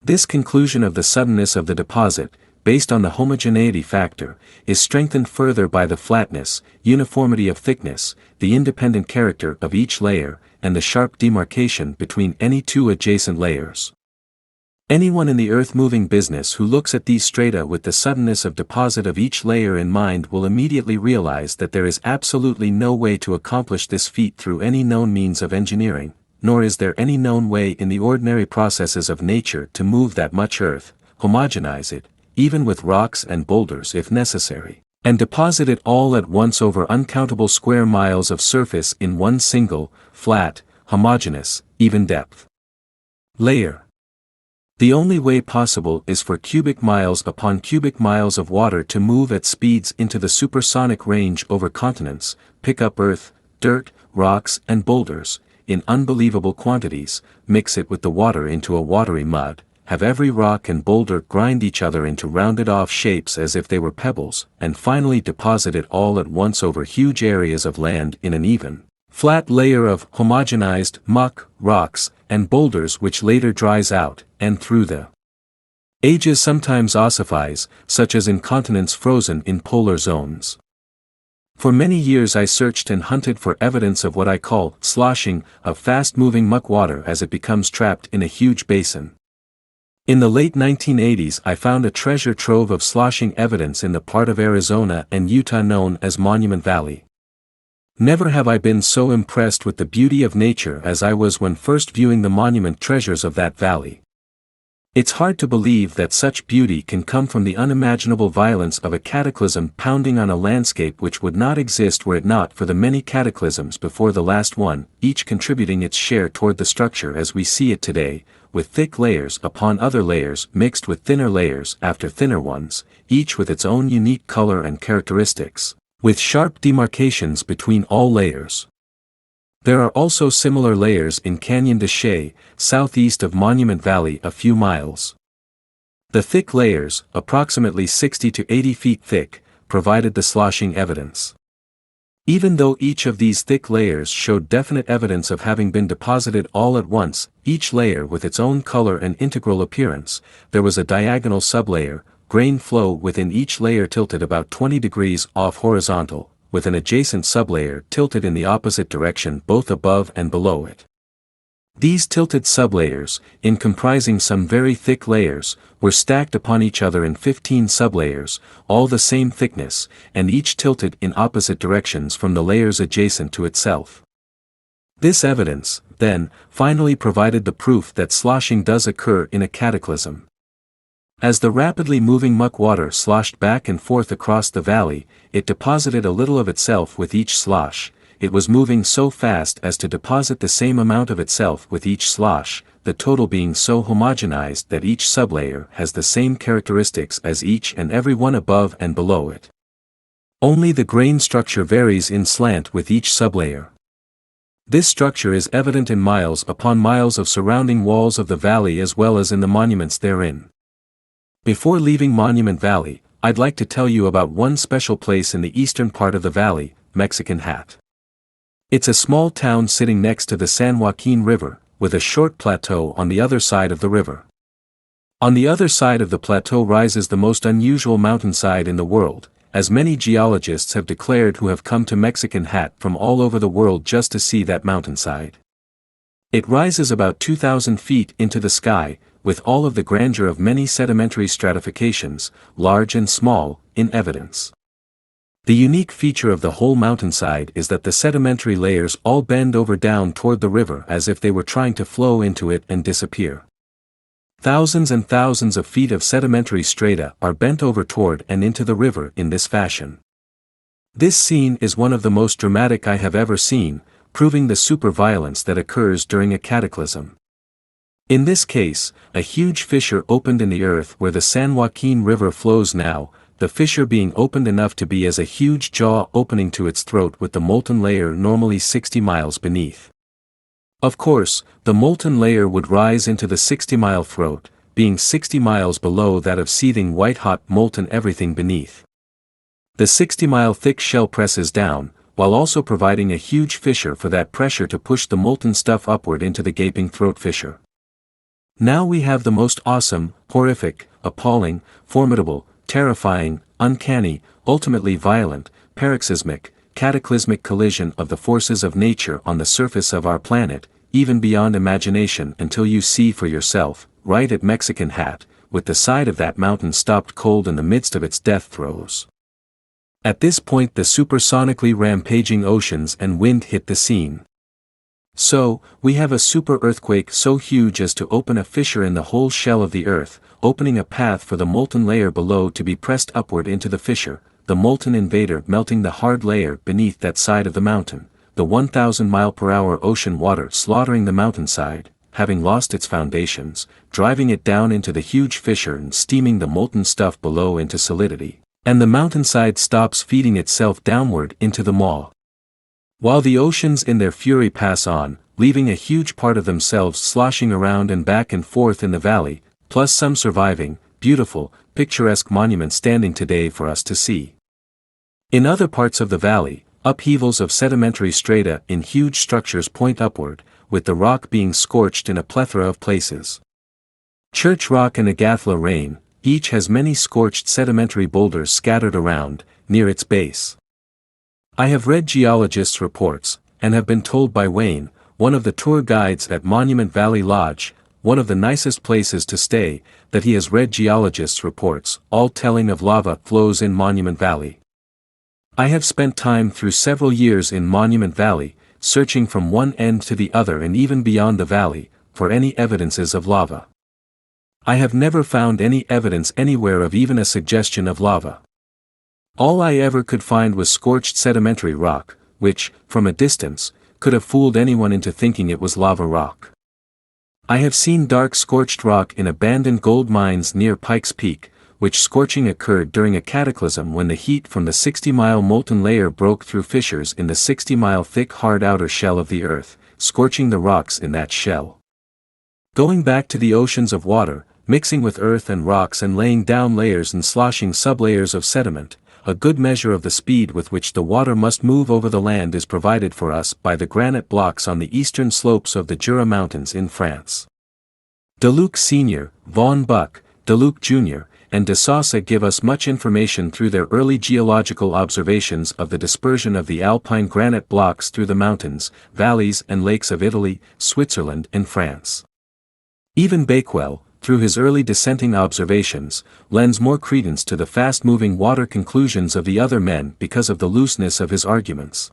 This conclusion of the suddenness of the deposit, based on the homogeneity factor, is strengthened further by the flatness, uniformity of thickness, the independent character of each layer, and the sharp demarcation between any two adjacent layers. Anyone in the earth-moving business who looks at these strata with the suddenness of deposit of each layer in mind will immediately realize that there is absolutely no way to accomplish this feat through any known means of engineering, nor is there any known way in the ordinary processes of nature to move that much earth, homogenize it, even with rocks and boulders if necessary, and deposit it all at once over uncountable square miles of surface in one single, flat, homogeneous, even depth layer. The only way possible is for cubic miles upon cubic miles of water to move at speeds into the supersonic range over continents, pick up earth, dirt, rocks and boulders, in unbelievable quantities, mix it with the water into a watery mud, have every rock and boulder grind each other into rounded-off shapes as if they were pebbles, and finally deposit it all at once over huge areas of land in an even, flat layer of homogenized muck, rocks, and boulders which later dries out, and through the ages sometimes ossifies, such as in continents frozen in polar zones. For many years I searched and hunted for evidence of what I call sloshing, of fast-moving muck water as it becomes trapped in a huge basin. In the late 1980s I found a treasure trove of sloshing evidence in the part of Arizona and Utah known as Monument Valley. Never have I been so impressed with the beauty of nature as I was when first viewing the monument treasures of that valley. It's hard to believe that such beauty can come from the unimaginable violence of a cataclysm pounding on a landscape which would not exist were it not for the many cataclysms before the last one, each contributing its share toward the structure as we see it today, with thick layers upon other layers mixed with thinner layers after thinner ones, each with its own unique color and characteristics, with sharp demarcations between all layers. There are also similar layers in Canyon de Chelly, southeast of Monument Valley a few miles. The thick layers, approximately 60 to 80 feet thick, provided the sloshing evidence. Even though each of these thick layers showed definite evidence of having been deposited all at once, each layer with its own color and integral appearance, there was a diagonal sublayer, grain flow within each layer tilted about 20 degrees off horizontal, with an adjacent sublayer tilted in the opposite direction both above and below it. These tilted sublayers, in comprising some very thick layers, were stacked upon each other in 15 sublayers, all the same thickness, and each tilted in opposite directions from the layers adjacent to itself. This evidence, then, finally provided the proof that sloshing does occur in a cataclysm. As the rapidly moving muck water sloshed back and forth across the valley, it deposited a little of itself with each slosh. It was moving so fast as to deposit the same amount of itself with each slosh, the total being so homogenized that each sublayer has the same characteristics as each and every one above and below it. Only the grain structure varies in slant with each sublayer. This structure is evident in miles upon miles of surrounding walls of the valley as well as in the monuments therein. Before leaving Monument Valley, I'd like to tell you about one special place in the eastern part of the valley, Mexican Hat. It's a small town sitting next to the San Joaquin River, with a short plateau on the other side of the river. On the other side of the plateau rises the most unusual mountainside in the world, as many geologists have declared who have come to Mexican Hat from all over the world just to see that mountainside. It rises about 2,000 feet into the sky, with all of the grandeur of many sedimentary stratifications, large and small, in evidence. The unique feature of the whole mountainside is that the sedimentary layers all bend over down toward the river as if they were trying to flow into it and disappear. Thousands and thousands of feet of sedimentary strata are bent over toward and into the river in this fashion. This scene is one of the most dramatic I have ever seen, proving the super-violence that occurs during a cataclysm. In this case, a huge fissure opened in the earth where the San Joaquin River flows now, the fissure being opened enough to be as a huge jaw opening to its throat with the molten layer normally 60 miles beneath. Of course, the molten layer would rise into the 60-mile throat, being 60 miles below that of seething white-hot molten everything beneath. The 60-mile thick shell presses down, while also providing a huge fissure for that pressure to push the molten stuff upward into the gaping throat fissure. Now we have the most awesome, horrific, appalling, formidable, terrifying, uncanny, ultimately violent, paroxysmic, cataclysmic collision of the forces of nature on the surface of our planet, even beyond imagination until you see for yourself, right at Mexican Hat, with the side of that mountain stopped cold in the midst of its death throes. At this point the supersonically rampaging oceans and wind hit the scene. So, we have a super earthquake so huge as to open a fissure in the whole shell of the earth, opening a path for the molten layer below to be pressed upward into the fissure, the molten invader melting the hard layer beneath that side of the mountain, the 1,000-mile-per-hour ocean water slaughtering the mountainside, having lost its foundations, driving it down into the huge fissure and steaming the molten stuff below into solidity, and the mountainside stops feeding itself downward into the maw. While the oceans in their fury pass on, leaving a huge part of themselves sloshing around and back and forth in the valley, plus some surviving, beautiful, picturesque monuments standing today for us to see. In other parts of the valley, upheavals of sedimentary strata in huge structures point upward, with the rock being scorched in a plethora of places. Church Rock and Agathla Rain, each has many scorched sedimentary boulders scattered around, near its base. I have read geologists' reports, and have been told by Wayne, one of the tour guides at Monument Valley Lodge, one of the nicest places to stay, that he has read geologists' reports, all telling of lava flows in Monument Valley. I have spent time through several years in Monument Valley, searching from one end to the other and even beyond the valley, for any evidences of lava. I have never found any evidence anywhere of even a suggestion of lava. All I ever could find was scorched sedimentary rock, which, from a distance, could have fooled anyone into thinking it was lava rock. I have seen dark scorched rock in abandoned gold mines near Pikes Peak, which scorching occurred during a cataclysm when the heat from the 60-mile molten layer broke through fissures in the 60-mile thick hard outer shell of the earth, scorching the rocks in that shell. Going back to the oceans of water, mixing with earth and rocks and laying down layers and sloshing sublayers of sediment, a good measure of the speed with which the water must move over the land is provided for us by the granite blocks on the eastern slopes of the Jura Mountains in France. Deluc Sr., Vaughan Buck, Deluc Jr., and de Sousa give us much information through their early geological observations of the dispersion of the alpine granite blocks through the mountains, valleys and lakes of Italy, Switzerland and France. Even Bakewell, through his early dissenting observations, lends more credence to the fast-moving water conclusions of the other men because of the looseness of his arguments.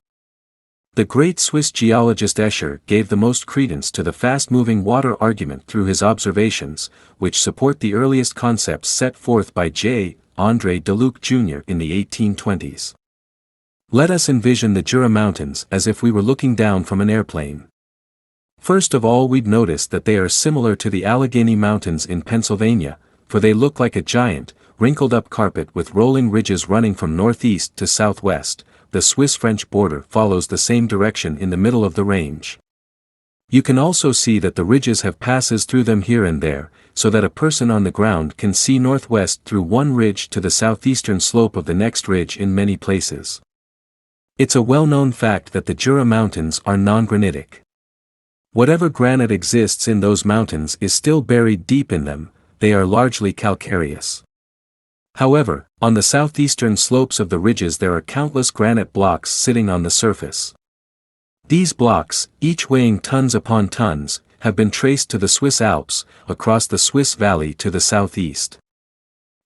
The great Swiss geologist Escher gave the most credence to the fast-moving water argument through his observations, which support the earliest concepts set forth by J. André Deluc Jr. in the 1820s. Let us envision the Jura Mountains as if we were looking down from an airplane. First of all, we'd notice that they are similar to the Allegheny Mountains in Pennsylvania, for they look like a giant, wrinkled-up carpet with rolling ridges running from northeast to southwest. The Swiss-French border follows the same direction in the middle of the range. You can also see that the ridges have passes through them here and there, so that a person on the ground can see northwest through one ridge to the southeastern slope of the next ridge in many places. It's a well-known fact that the Jura Mountains are non-granitic. Whatever granite exists in those mountains is still buried deep in them, they are largely calcareous. However, on the southeastern slopes of the ridges there are countless granite blocks sitting on the surface. These blocks, each weighing tons upon tons, have been traced to the Swiss Alps, across the Swiss Valley to the southeast.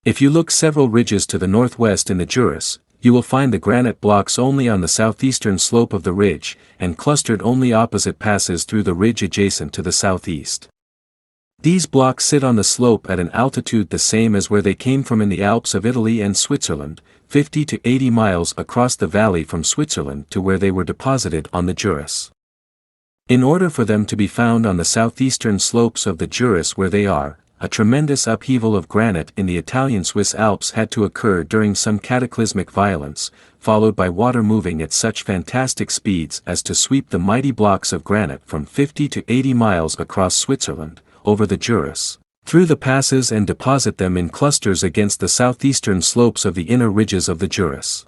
If you look several ridges to the northwest in the Juras, you will find the granite blocks only on the southeastern slope of the ridge, and clustered only opposite passes through the ridge adjacent to the southeast. These blocks sit on the slope at an altitude the same as where they came from in the Alps of Italy and Switzerland, 50 to 80 miles across the valley from Switzerland to where they were deposited on the Juras. In order for them to be found on the southeastern slopes of the Juras where they are, a tremendous upheaval of granite in the Italian-Swiss Alps had to occur during some cataclysmic violence, followed by water moving at such fantastic speeds as to sweep the mighty blocks of granite from 50 to 80 miles across Switzerland, over the Juras, through the passes and deposit them in clusters against the southeastern slopes of the inner ridges of the Juras.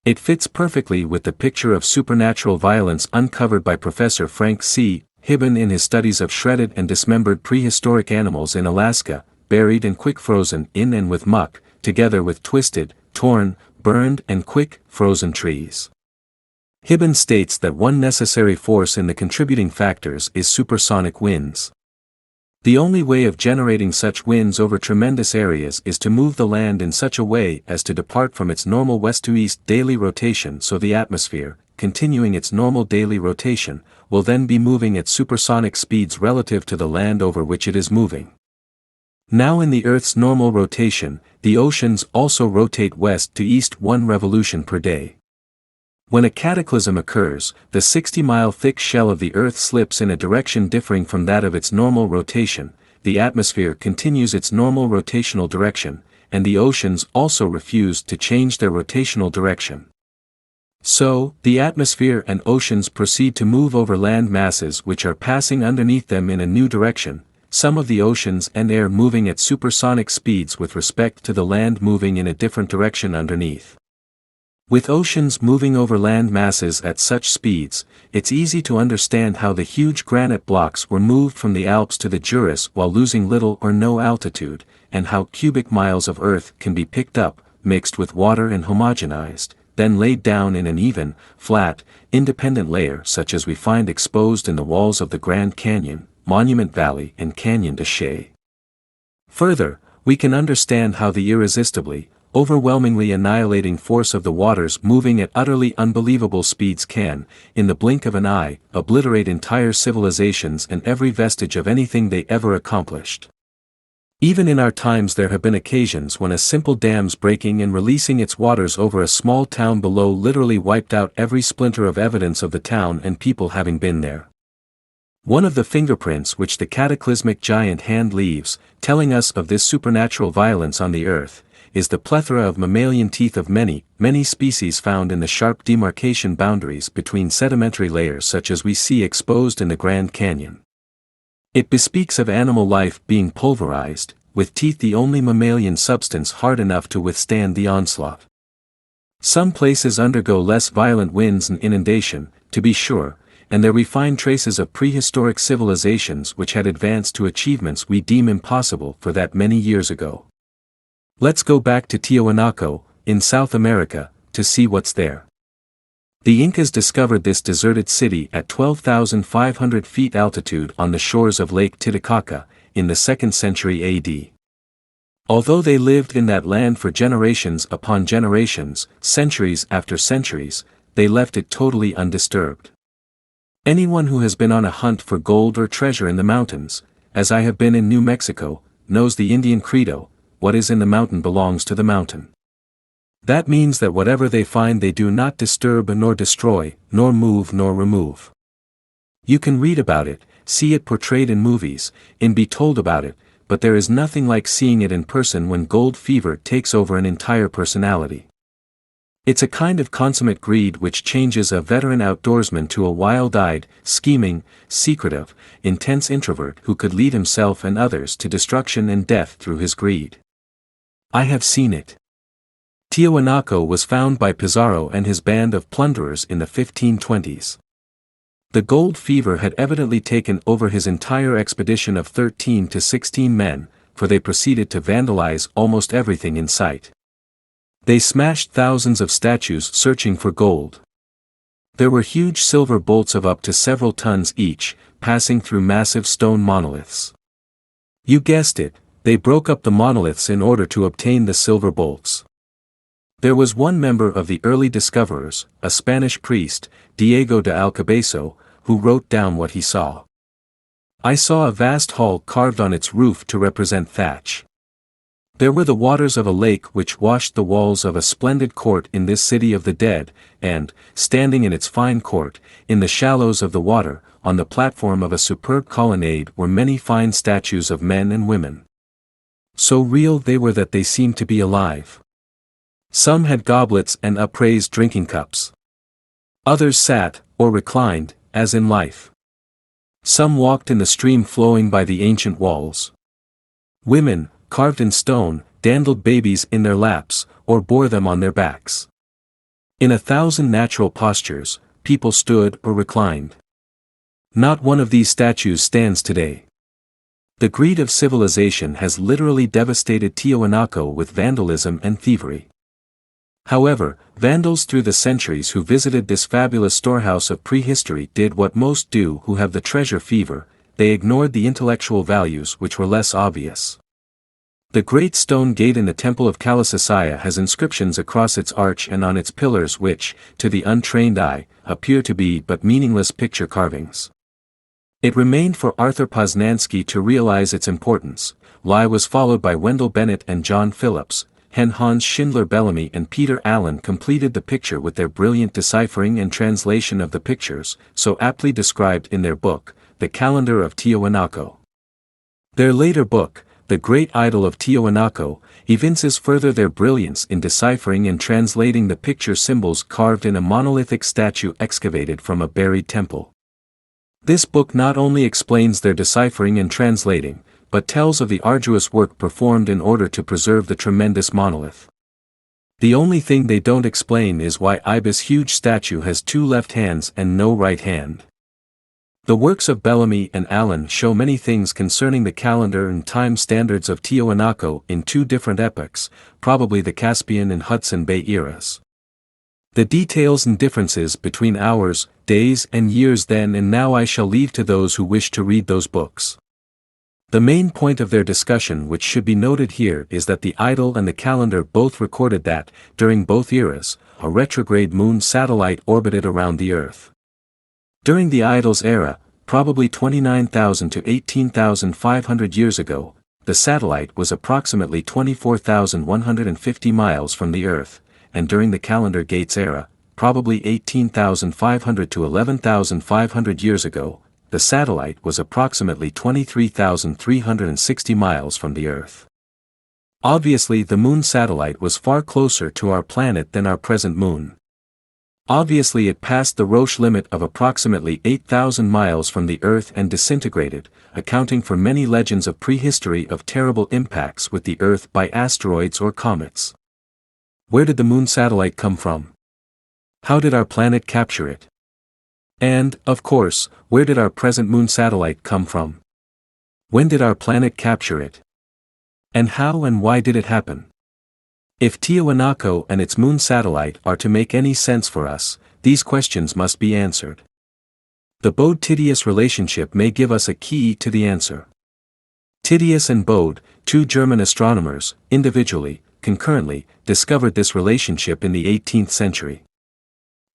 It fits perfectly with the picture of supernatural violence uncovered by Professor Frank C. Hibben in his studies of shredded and dismembered prehistoric animals in Alaska, buried and quick-frozen in and with muck, together with twisted, torn, burned and quick-frozen trees. Hibben states that one necessary force in the contributing factors is supersonic winds. The only way of generating such winds over tremendous areas is to move the land in such a way as to depart from its normal west-to-east daily rotation, so the atmosphere, continuing its normal daily rotation, will then be moving at supersonic speeds relative to the land over which it is moving. Now in the Earth's normal rotation, the oceans also rotate west to east 1 revolution per day. When a cataclysm occurs, the 60-mile thick shell of the Earth slips in a direction differing from that of its normal rotation, the atmosphere continues its normal rotational direction, and the oceans also refuse to change their rotational direction. So, the atmosphere and oceans proceed to move over land masses which are passing underneath them in a new direction, some of the oceans and air moving at supersonic speeds with respect to the land moving in a different direction underneath. With oceans moving over land masses at such speeds, it's easy to understand how the huge granite blocks were moved from the Alps to the Juras while losing little or no altitude, and how cubic miles of earth can be picked up, mixed with water and homogenized, then laid down in an even, flat, independent layer such as we find exposed in the walls of the Grand Canyon, Monument Valley and Canyon de Chelly. Further, we can understand how the irresistibly, overwhelmingly annihilating force of the waters moving at utterly unbelievable speeds can, in the blink of an eye, obliterate entire civilizations and every vestige of anything they ever accomplished. Even in our times there have been occasions when a simple dam's breaking and releasing its waters over a small town below literally wiped out every splinter of evidence of the town and people having been there. One of the fingerprints which the cataclysmic giant hand leaves, telling us of this supernatural violence on the earth, is the plethora of mammalian teeth of many, many species found in the sharp demarcation boundaries between sedimentary layers such as we see exposed in the Grand Canyon. It bespeaks of animal life being pulverized, with teeth the only mammalian substance hard enough to withstand the onslaught. Some places undergo less violent winds and inundation, to be sure, and there we find traces of prehistoric civilizations which had advanced to achievements we deem impossible for that many years ago. Let's go back to Tiwanaku, in South America, to see what's there. The Incas discovered this deserted city at 12,500 feet altitude on the shores of Lake Titicaca, in the 2nd century AD. Although they lived in that land for generations upon generations, centuries after centuries, they left it totally undisturbed. Anyone who has been on a hunt for gold or treasure in the mountains, as I have been in New Mexico, knows the Indian credo, what is in the mountain belongs to the mountain. That means that whatever they find they do not disturb nor destroy, nor move nor remove. You can read about it, see it portrayed in movies, and be told about it, but there is nothing like seeing it in person when gold fever takes over an entire personality. It's a kind of consummate greed which changes a veteran outdoorsman to a wild-eyed, scheming, secretive, intense introvert who could lead himself and others to destruction and death through his greed. I have seen it. Tiwanaku was found by Pizarro and his band of plunderers in the 1520s. The gold fever had evidently taken over his entire expedition of 13 to 16 men, for they proceeded to vandalize almost everything in sight. They smashed thousands of statues searching for gold. There were huge silver bolts of up to several tons each, passing through massive stone monoliths. You guessed it, they broke up the monoliths in order to obtain the silver bolts. There was one member of the early discoverers, a Spanish priest, Diego de Alcabeso, who wrote down what he saw. I saw a vast hall carved on its roof to represent thatch. There were the waters of a lake which washed the walls of a splendid court in this city of the dead, and, standing in its fine court, in the shallows of the water, on the platform of a superb colonnade were many fine statues of men and women. So real they were that they seemed to be alive. Some had goblets and upraised drinking cups. Others sat, or reclined, as in life. Some walked in the stream flowing by the ancient walls. Women, carved in stone, dandled babies in their laps, or bore them on their backs. In 1,000 natural postures, people stood or reclined. Not one of these statues stands today. The greed of civilization has literally devastated Tiwanaku with vandalism and thievery. However, vandals through the centuries who visited this fabulous storehouse of prehistory did what most do who have the treasure fever, they ignored the intellectual values which were less obvious. The great stone gate in the Temple of Kalasasaya has inscriptions across its arch and on its pillars which, to the untrained eye, appear to be but meaningless picture carvings. It remained for Arthur Poznansky to realize its importance. Lie was followed by Wendell Bennett and John Phillips. Hans Schindler Bellamy and Peter Allen completed the picture with their brilliant deciphering and translation of the pictures, so aptly described in their book, The Calendar of Tiwanaku. Their later book, The Great Idol of Tiwanaku, evinces further their brilliance in deciphering and translating the picture symbols carved in a monolithic statue excavated from a buried temple. This book not only explains their deciphering and translating, but tells of the arduous work performed in order to preserve the tremendous monolith. The only thing they don't explain is why Iba's huge statue has 2 left hands and no right hand. The works of Bellamy and Allen show many things concerning the calendar and time standards of Tiwanaku in 2 different epochs, probably the Caspian and Hudson Bay eras. The details and differences between hours, days and years then and now I shall leave to those who wish to read those books. The main point of their discussion which should be noted here is that the idol and the calendar both recorded that, during both eras, a retrograde moon satellite orbited around the Earth. During the idol's era, probably 29,000 to 18,500 years ago, the satellite was approximately 24,150 miles from the Earth, and during the calendar Gates era, probably 18,500 to 11,500 years ago, the satellite was approximately 23,360 miles from the Earth. Obviously the Moon satellite was far closer to our planet than our present Moon. Obviously it passed the Roche limit of approximately 8,000 miles from the Earth and disintegrated, accounting for many legends of prehistory of terrible impacts with the Earth by asteroids or comets. Where did the Moon satellite come from? How did our planet capture it? And, of course, where did our present Moon satellite come from? When did our planet capture it? And how and why did it happen? If Tiwanaku and its Moon satellite are to make any sense for us, these questions must be answered. The Bode-Titius relationship may give us a key to the answer. Titius and Bode, two German astronomers, individually, concurrently, discovered this relationship in the 18th century.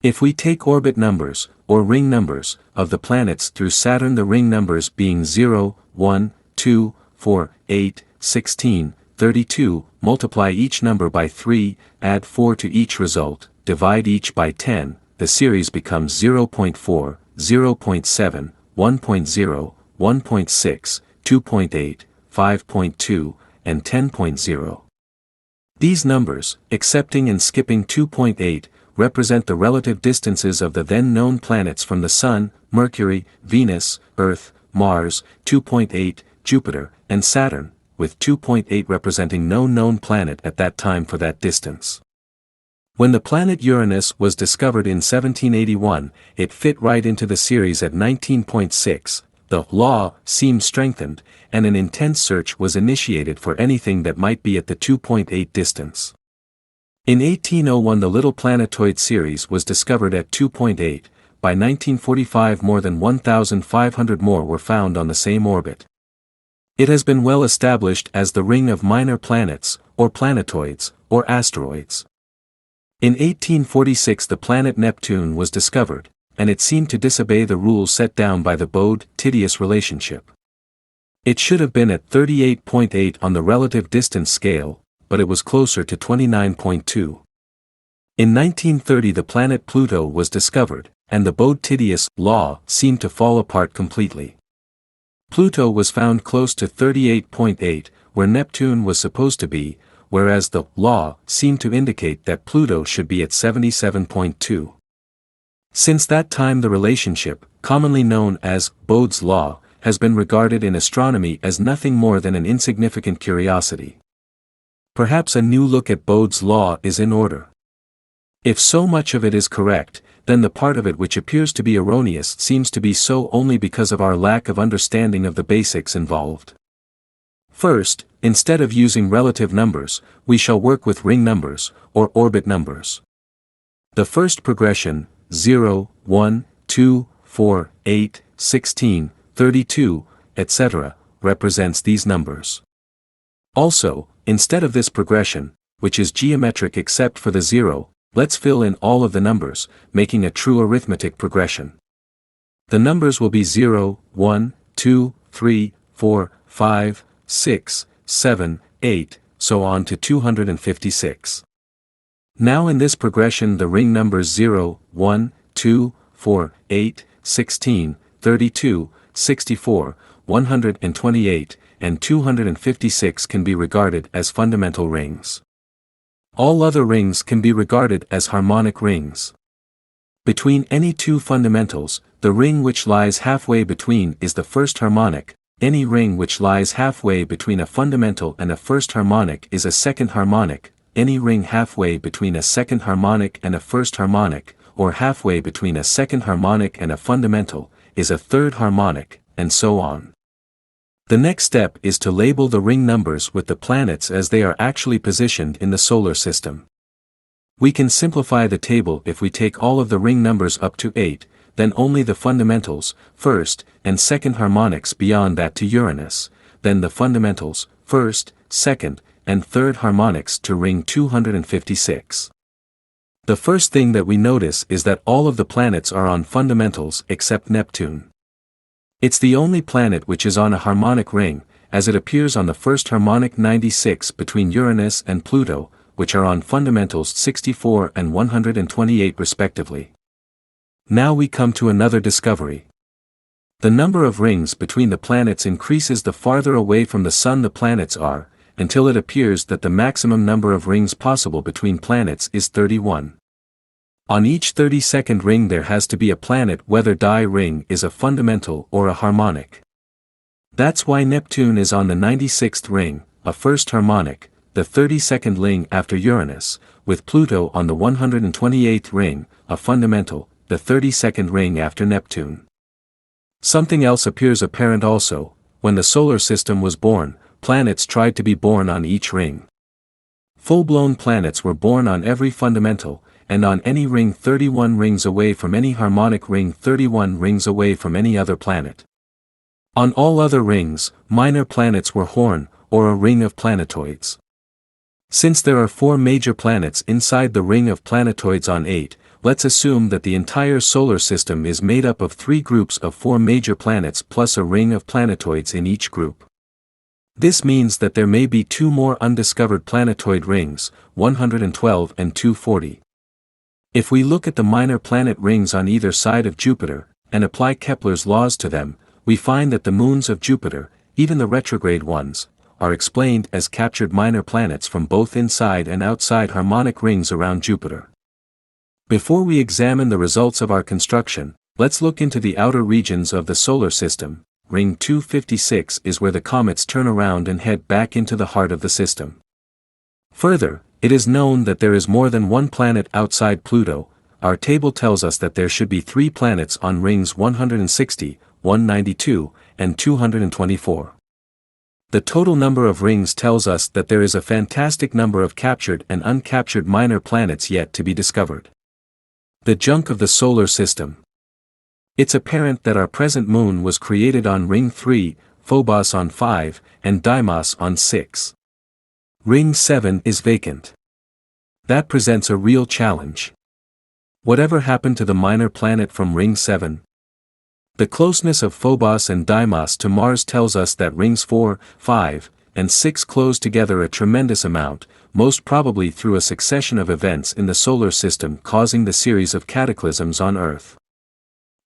If we take orbit numbers, or ring numbers, of the planets through Saturn, the ring numbers being 0, 1, 2, 4, 8, 16, 32, multiply each number by 3, add 4 to each result, divide each by 10, the series becomes 0.4, 0.7, 1.0, 1.6, 2.8, 5.2, and 10.0. These numbers, accepting and skipping 2.8, represent the relative distances of the then known planets from the Sun, Mercury, Venus, Earth, Mars, 2.8, Jupiter, and Saturn, with 2.8 representing no known planet at that time for that distance. When the planet Uranus was discovered in 1781, it fit right into the series at 19.6, the law seemed strengthened, and an intense search was initiated for anything that might be at the 2.8 distance. In 1801 the little planetoid series was discovered at 2.8, by 1945 more than 1,500 more were found on the same orbit. It has been well established as the ring of minor planets, or planetoids, or asteroids. In 1846 the planet Neptune was discovered, and it seemed to disobey the rules set down by the Bode-Titius relationship. It should have been at 38.8 on the relative distance scale, but it was closer to 29.2. In 1930 the planet Pluto was discovered, and the Bode-Titius law seemed to fall apart completely. Pluto was found close to 38.8, where Neptune was supposed to be, whereas the law seemed to indicate that Pluto should be at 77.2. Since that time the relationship, commonly known as Bode's law, has been regarded in astronomy as nothing more than an insignificant curiosity. Perhaps a new look at Bode's law is in order. If so much of it is correct, then the part of it which appears to be erroneous seems to be so only because of our lack of understanding of the basics involved. First, instead of using relative numbers, we shall work with ring numbers, or orbit numbers. The first progression, 0, 1, 2, 4, 8, 16, 32, etc., represents these numbers. Also, instead of this progression, which is geometric except for the 0, let's fill in all of the numbers, making a true arithmetic progression. The numbers will be 0, 1, 2, 3, 4, 5, 6, 7, 8, so on to 256. Now in this progression the ring numbers 0, 1, 2, 4, 8, 16, 32, 64, 128, and 256 can be regarded as fundamental rings. All other rings can be regarded as harmonic rings. Between any two fundamentals, the ring which lies halfway between is the first harmonic. Any ring which lies halfway between a fundamental and a first harmonic is a second harmonic. Any ring halfway between a second harmonic and a first harmonic, or halfway between a second harmonic and a fundamental, is a third harmonic, and so on. The next step is to label the ring numbers with the planets as they are actually positioned in the solar system. We can simplify the table if we take all of the ring numbers up to 8, then only the fundamentals, first, and second harmonics beyond that to Uranus, then the fundamentals, first, second, and third harmonics to ring 256. The first thing that we notice is that all of the planets are on fundamentals except Neptune. It's the only planet which is on a harmonic ring, as it appears on the first harmonic 96 between Uranus and Pluto, which are on fundamentals 64 and 128 respectively. Now we come to another discovery. The number of rings between the planets increases the farther away from the Sun the planets are, until it appears that the maximum number of rings possible between planets is 31. On each 32nd ring there has to be a planet whether die ring is a fundamental or a harmonic. That's why Neptune is on the 96th ring, a first harmonic, the 32nd ring after Uranus, with Pluto on the 128th ring, a fundamental, the 32nd ring after Neptune. Something else appears apparent also. When the solar system was born, planets tried to be born on each ring. Full-blown planets were born on every fundamental, and on any ring 31 rings away from any harmonic ring 31 rings away from any other planet. On all other rings, minor planets were horn, or a ring of planetoids. Since there are 4 major planets inside the ring of planetoids on 8, let's assume that the entire solar system is made up of 3 groups of 4 major planets plus a ring of planetoids in each group. This means that there may be 2 more undiscovered planetoid rings, 112 and 240. If we look at the minor planet rings on either side of Jupiter, and apply Kepler's laws to them, we find that the moons of Jupiter, even the retrograde ones, are explained as captured minor planets from both inside and outside harmonic rings around Jupiter. Before we examine the results of our construction, let's look into the outer regions of the solar system. Ring 256 is where the comets turn around and head back into the heart of the system. Further, it is known that there is more than one planet outside Pluto. Our table tells us that there should be 3 planets on rings 160, 192, and 224. The total number of rings tells us that there is a fantastic number of captured and uncaptured minor planets yet to be discovered. The junk of the solar system. It's apparent that our present moon was created on ring 3, Phobos on 5, and Deimos on 6. Ring 7 is vacant. That presents a real challenge. Whatever happened to the minor planet from ring 7? The closeness of Phobos and Deimos to Mars tells us that rings 4, 5, and 6 close together a tremendous amount, most probably through a succession of events in the solar system causing the series of cataclysms on Earth.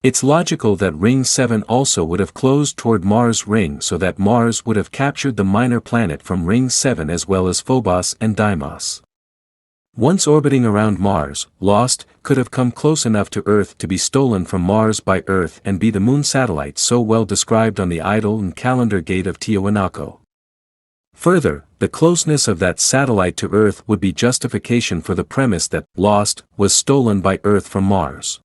It's logical that ring 7 also would have closed toward Mars' ring so that Mars would have captured the minor planet from ring 7 as well as Phobos and Deimos. Once orbiting around Mars, lost, could have come close enough to Earth to be stolen from Mars by Earth and be the moon satellite so well described on the idol and calendar gate of Tiahuanaco. Further, the closeness of that satellite to Earth would be justification for the premise that lost was stolen by Earth from Mars.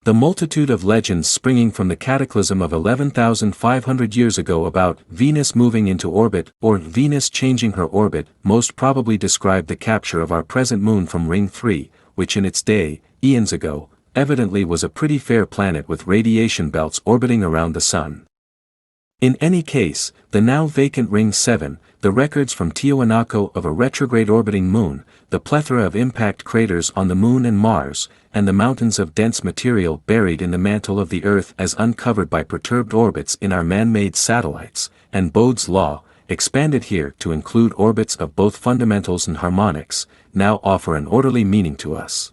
The multitude of legends springing from the cataclysm of 11,500 years ago about Venus moving into orbit or Venus changing her orbit most probably describe the capture of our present moon from ring 3, which in its day, eons ago, evidently was a pretty fair planet with radiation belts orbiting around the Sun. In any case, the now vacant ring 7, the records from Tiahuanaco of a retrograde orbiting moon, the plethora of impact craters on the moon and Mars, and the mountains of dense material buried in the mantle of the Earth as uncovered by perturbed orbits in our man-made satellites, and Bode's law, expanded here to include orbits of both fundamentals and harmonics, now offer an orderly meaning to us.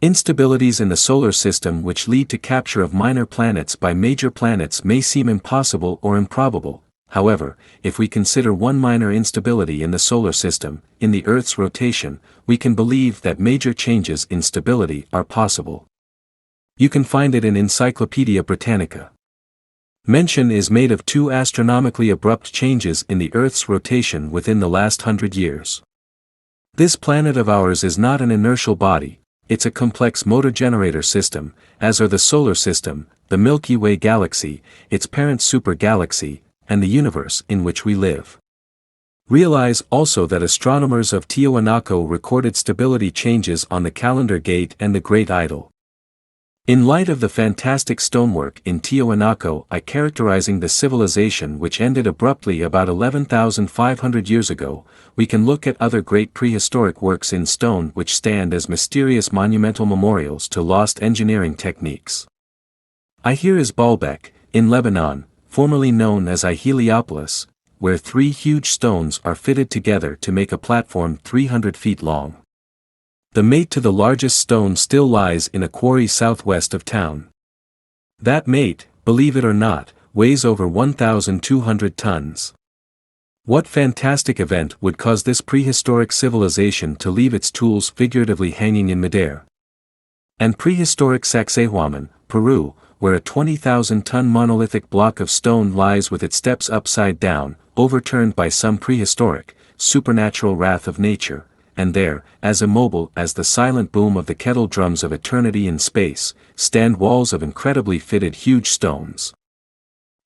Instabilities in the solar system which lead to capture of minor planets by major planets may seem impossible or improbable. However, if we consider one minor instability in the solar system, in the Earth's rotation, we can believe that major changes in stability are possible. You can find it in Encyclopaedia Britannica. Mention is made of 2 astronomically abrupt changes in the Earth's rotation within the last 100 years. This planet of ours is not an inertial body, it's a complex motor generator system, as are the solar system, the Milky Way galaxy, its parent super galaxy, and the universe in which we live. Realize also that astronomers of Tiwanaku recorded stability changes on the Calendar Gate and the Great Idol. In light of the fantastic stonework in Tiwanaku characterizing the civilization which ended abruptly about 11,500 years ago, we can look at other great prehistoric works in stone which stand as mysterious monumental memorials to lost engineering techniques. Here is Baalbek, in Lebanon, formerly known as Heliopolis, where 3 huge stones are fitted together to make a platform 300 feet long. The mate to the largest stone still lies in a quarry southwest of town. That mate, believe it or not, weighs over 1,200 tons. What fantastic event would cause this prehistoric civilization to leave its tools figuratively hanging in midair? And prehistoric Sacsayhuaman, Peru, where a 20,000-ton monolithic block of stone lies with its steps upside down, overturned by some prehistoric, supernatural wrath of nature, and there, as immobile as the silent boom of the kettle drums of eternity in space, stand walls of incredibly fitted huge stones.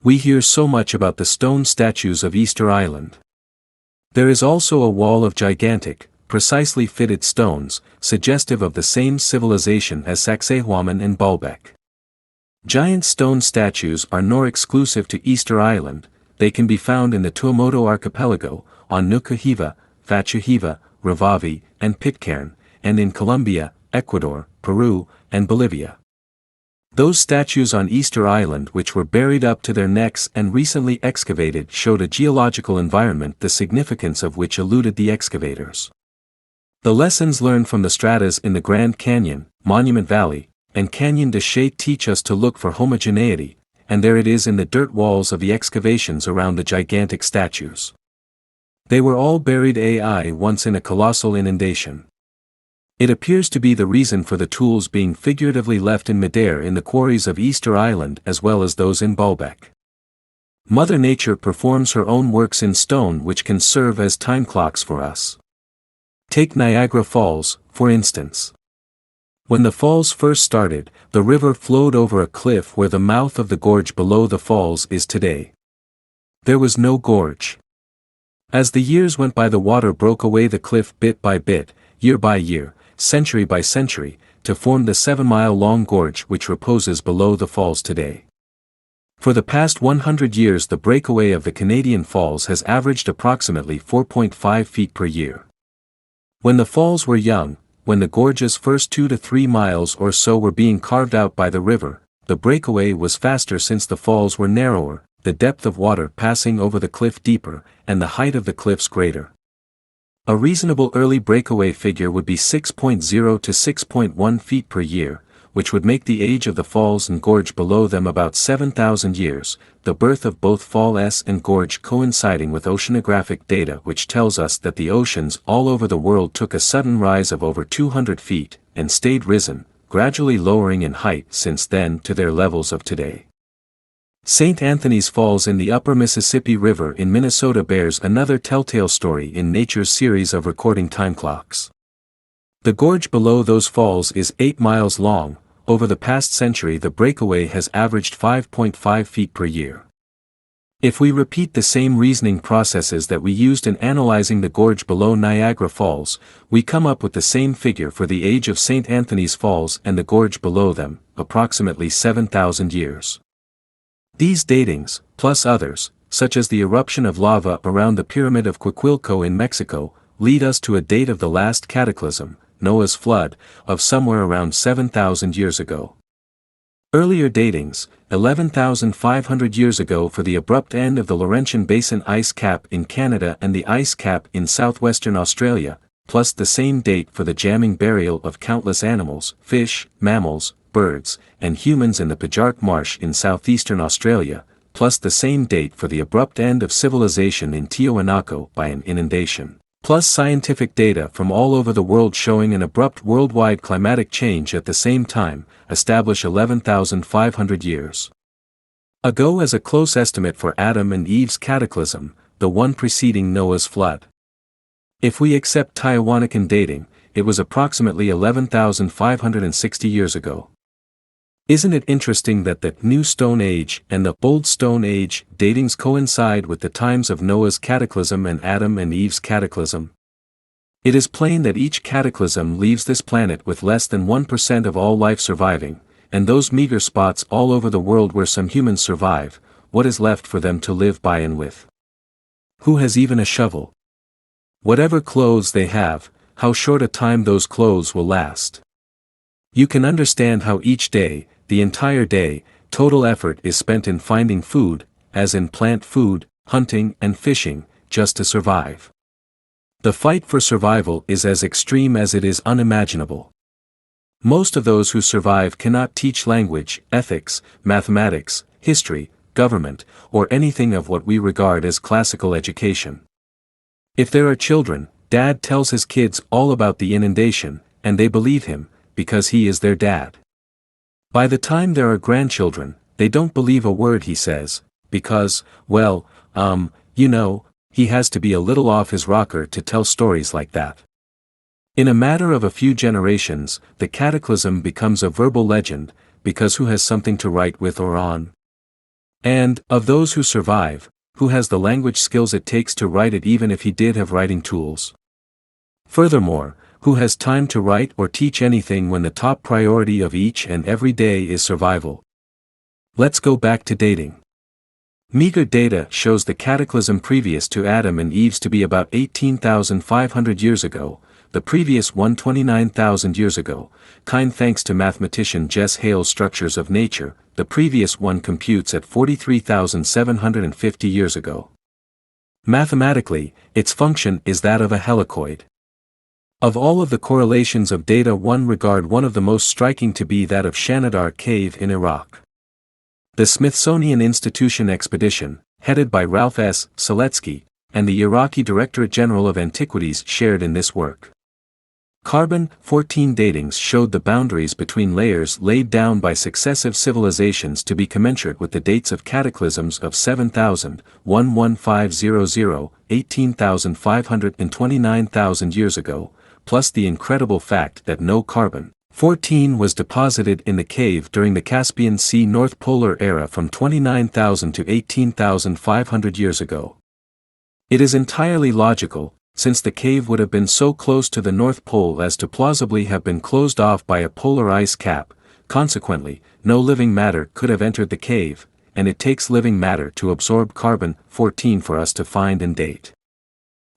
We hear so much about the stone statues of Easter Island. There is also a wall of gigantic, precisely fitted stones, suggestive of the same civilization as Sacsayhuaman and Baalbek. Giant stone statues are nor exclusive to Easter Island, they can be found in the Tuamotu archipelago, on Nuku Hiva, Fatu Hiva, Ravavi, and Pitcairn, and in Colombia, Ecuador, Peru, and Bolivia. Those statues on Easter Island which were buried up to their necks and recently excavated showed a geological environment the significance of which eluded the excavators. The lessons learned from the stratas in the Grand Canyon, Monument Valley, and Canyon de Chelly teach us to look for homogeneity, and there it is in the dirt walls of the excavations around the gigantic statues. They were all buried once in a colossal inundation. It appears to be the reason for the tools being figuratively left in midair in the quarries of Easter Island as well as those in Baalbek. Mother Nature performs her own works in stone which can serve as time clocks for us. Take Niagara Falls, for instance. When the falls first started, the river flowed over a cliff where the mouth of the gorge below the falls is today. There was no gorge. As the years went by, the water broke away the cliff bit by bit, year by year, century by century, to form the 7-mile-long gorge which reposes below the falls today. For the past 100 years the breakaway of the Canadian Falls has averaged approximately 4.5 feet per year. When the falls were young, when the gorge's first 2 to 3 miles or so were being carved out by the river, the breakaway was faster since the falls were narrower, the depth of water passing over the cliff deeper, and the height of the cliffs greater. A reasonable early breakaway figure would be 6.0 to 6.1 feet per year, which would make the age of the falls and gorge below them about 7,000 years, the birth of both falls and gorge coinciding with oceanographic data which tells us that the oceans all over the world took a sudden rise of over 200 feet, and stayed risen, gradually lowering in height since then to their levels of today. St. Anthony's Falls in the upper Mississippi River in Minnesota bears another telltale story in nature's series of recording time clocks. The gorge below those falls is 8 miles long. Over the past century the breakaway has averaged 5.5 feet per year. If we repeat the same reasoning processes that we used in analyzing the gorge below Niagara Falls, we come up with the same figure for the age of St. Anthony's Falls and the gorge below them, approximately 7,000 years. These datings, plus others, such as the eruption of lava around the Pyramid of Coquilco in Mexico, lead us to a date of the last cataclysm, Noah's flood, of somewhere around 7,000 years ago. Earlier datings, 11,500 years ago for the abrupt end of the Laurentian Basin ice cap in Canada and the ice cap in southwestern Australia, plus the same date for the jamming burial of countless animals, fish, mammals, birds, and humans in the Pajark Marsh in southeastern Australia, plus the same date for the abrupt end of civilization in Tiwanaku by an inundation, plus scientific data from all over the world showing an abrupt worldwide climatic change at the same time, establish 11,500 years ago as a close estimate for Adam and Eve's cataclysm, the one preceding Noah's flood. If we accept Tiwanakan dating, it was approximately 11,560 years ago. Isn't it interesting that the New Stone Age and the Old Stone Age datings coincide with the times of Noah's cataclysm and Adam and Eve's cataclysm? It is plain that each cataclysm leaves this planet with less than 1% of all life surviving, and those meager spots all over the world where some humans survive, what is left for them to live by and with? Who has even a shovel? Whatever clothes they have, how short a time those clothes will last. You can understand how each day, the entire day, total effort is spent in finding food, as in plant food, hunting and fishing, just to survive. The fight for survival is as extreme as it is unimaginable. Most of those who survive cannot teach language, ethics, mathematics, history, government, or anything of what we regard as classical education. If there are children, Dad tells his kids all about the inundation, and they believe him, because he is their dad. By the time there are grandchildren, they don't believe a word he says, because, well, he has to be a little off his rocker to tell stories like that. In a matter of a few generations, the cataclysm becomes a verbal legend, because who has something to write with or on? And, of those who survive, who has the language skills it takes to write it even if he did have writing tools? Furthermore, who has time to write or teach anything when the top priority of each and every day is survival? Let's go back to dating. Meager data shows the cataclysm previous to Adam and Eve's to be about 18,500 years ago, the previous one 29,000 years ago, thanks to mathematician Jess Hale's structures of nature, the previous one computes at 43,750 years ago. Mathematically, its function is that of a helicoid. Of all of the correlations of data one regard one of the most striking to be that of Shanidar Cave in Iraq. The Smithsonian Institution expedition, headed by Ralph S. Seletsky, and the Iraqi Directorate General of Antiquities shared in this work. Carbon-14 datings showed the boundaries between layers laid down by successive civilizations to be commensurate with the dates of cataclysms of 7,000, 11500, 18,500 and 29,000 years ago, plus the incredible fact that no carbon-14 was deposited in the cave during the Caspian Sea North Polar era from 29,000 to 18,500 years ago. It is entirely logical, since the cave would have been so close to the North Pole as to plausibly have been closed off by a polar ice cap, consequently, no living matter could have entered the cave, and it takes living matter to absorb carbon-14 for us to find and date.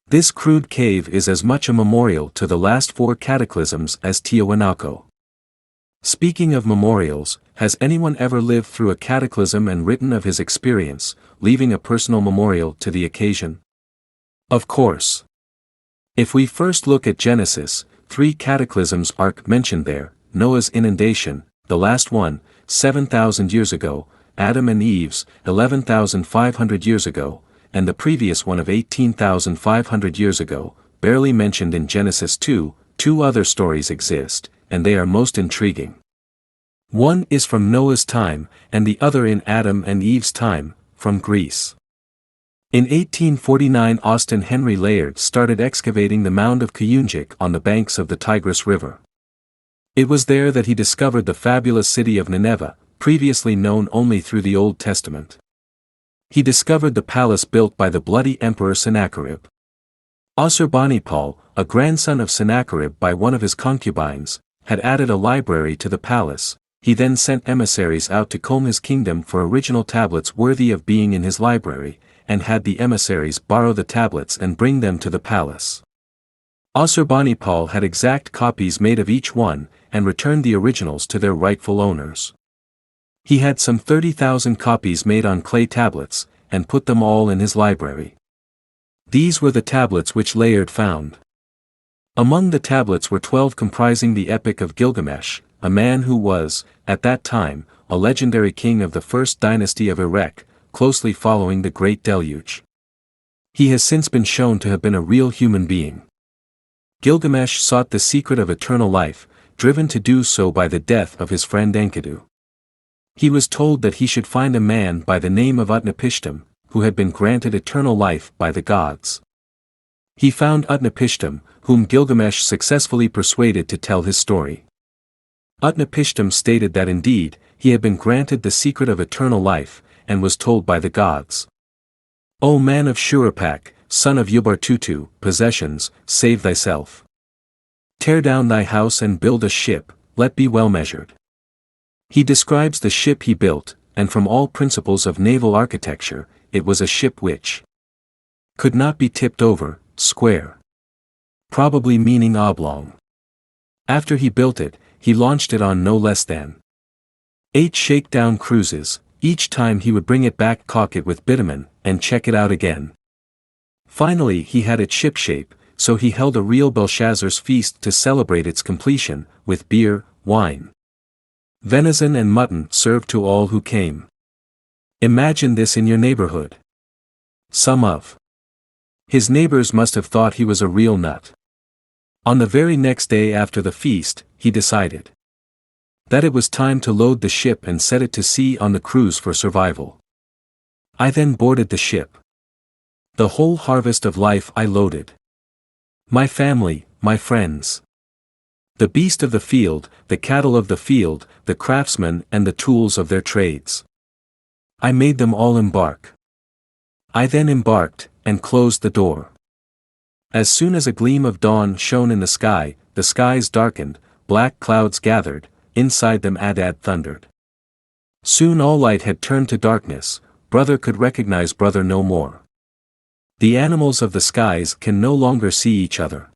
This crude cave is as much a memorial to the last four cataclysms as Tiahuanaco. Speaking of memorials, has anyone ever lived through a cataclysm and written of his experience, leaving a personal memorial to the occasion? Of course. If we first look at Genesis, 3 cataclysms are mentioned there: Noah's inundation, the last one, 7,000 years ago, Adam and Eve's, 11,500 years ago, and the previous one of 18,500 years ago, barely mentioned in Genesis 2. Two other stories exist, and they are most intriguing. One is from Noah's time, and the other in Adam and Eve's time, from Greece. In 1849 Austin Henry Layard started excavating the mound of Kuyunjik on the banks of the Tigris River. It was there that he discovered the fabulous city of Nineveh, previously known only through the Old Testament. He discovered the palace built by the bloody Emperor Sennacherib. Assurbanipal, a grandson of Sennacherib by one of his concubines, had added a library to the palace. He then sent emissaries out to comb his kingdom for original tablets worthy of being in his library, and had the emissaries borrow the tablets and bring them to the palace. Assurbanipal had exact copies made of each one, and returned the originals to their rightful owners. He had some 30,000 copies made on clay tablets, and put them all in his library. These were the tablets which Layard found. Among the tablets were 12 comprising the epic of Gilgamesh, a man who was, at that time, a legendary king of the first dynasty of Erech, closely following the Great Deluge. He has since been shown to have been a real human being. Gilgamesh sought the secret of eternal life, driven to do so by the death of his friend Enkidu. He was told that he should find a man by the name of Utnapishtim, who had been granted eternal life by the gods. He found Utnapishtim, whom Gilgamesh successfully persuaded to tell his story. Utnapishtim stated that indeed, he had been granted the secret of eternal life, and was told by the gods. O man of Shuruppak, son of Yubartutu, possessions, save thyself. Tear down thy house and build a ship, let be well measured. He describes the ship he built, and from all principles of naval architecture, it was a ship which could not be tipped over, square. Probably meaning oblong. After he built it, he launched it on no less than 8 shakedown cruises. Each time he would bring it back, caulk it with bitumen, and check it out again. Finally he had it shipshape, so he held a real Belshazzar's feast to celebrate its completion, with beer, wine, venison and mutton served to all who came. Imagine this in your neighborhood. Some of his neighbors must have thought he was a real nut. On the very next day after the feast, he decided that it was time to load the ship and set it to sea on the cruise for survival. I then boarded the ship. The whole harvest of life I loaded. My family, my friends. The beast of the field, the cattle of the field, the craftsmen and the tools of their trades. I made them all embark. I then embarked, and closed the door. As soon as a gleam of dawn shone in the skies darkened, black clouds gathered, inside them Adad thundered. Soon all light had turned to darkness, brother could recognize brother no more. The animals of the skies can no longer see each other.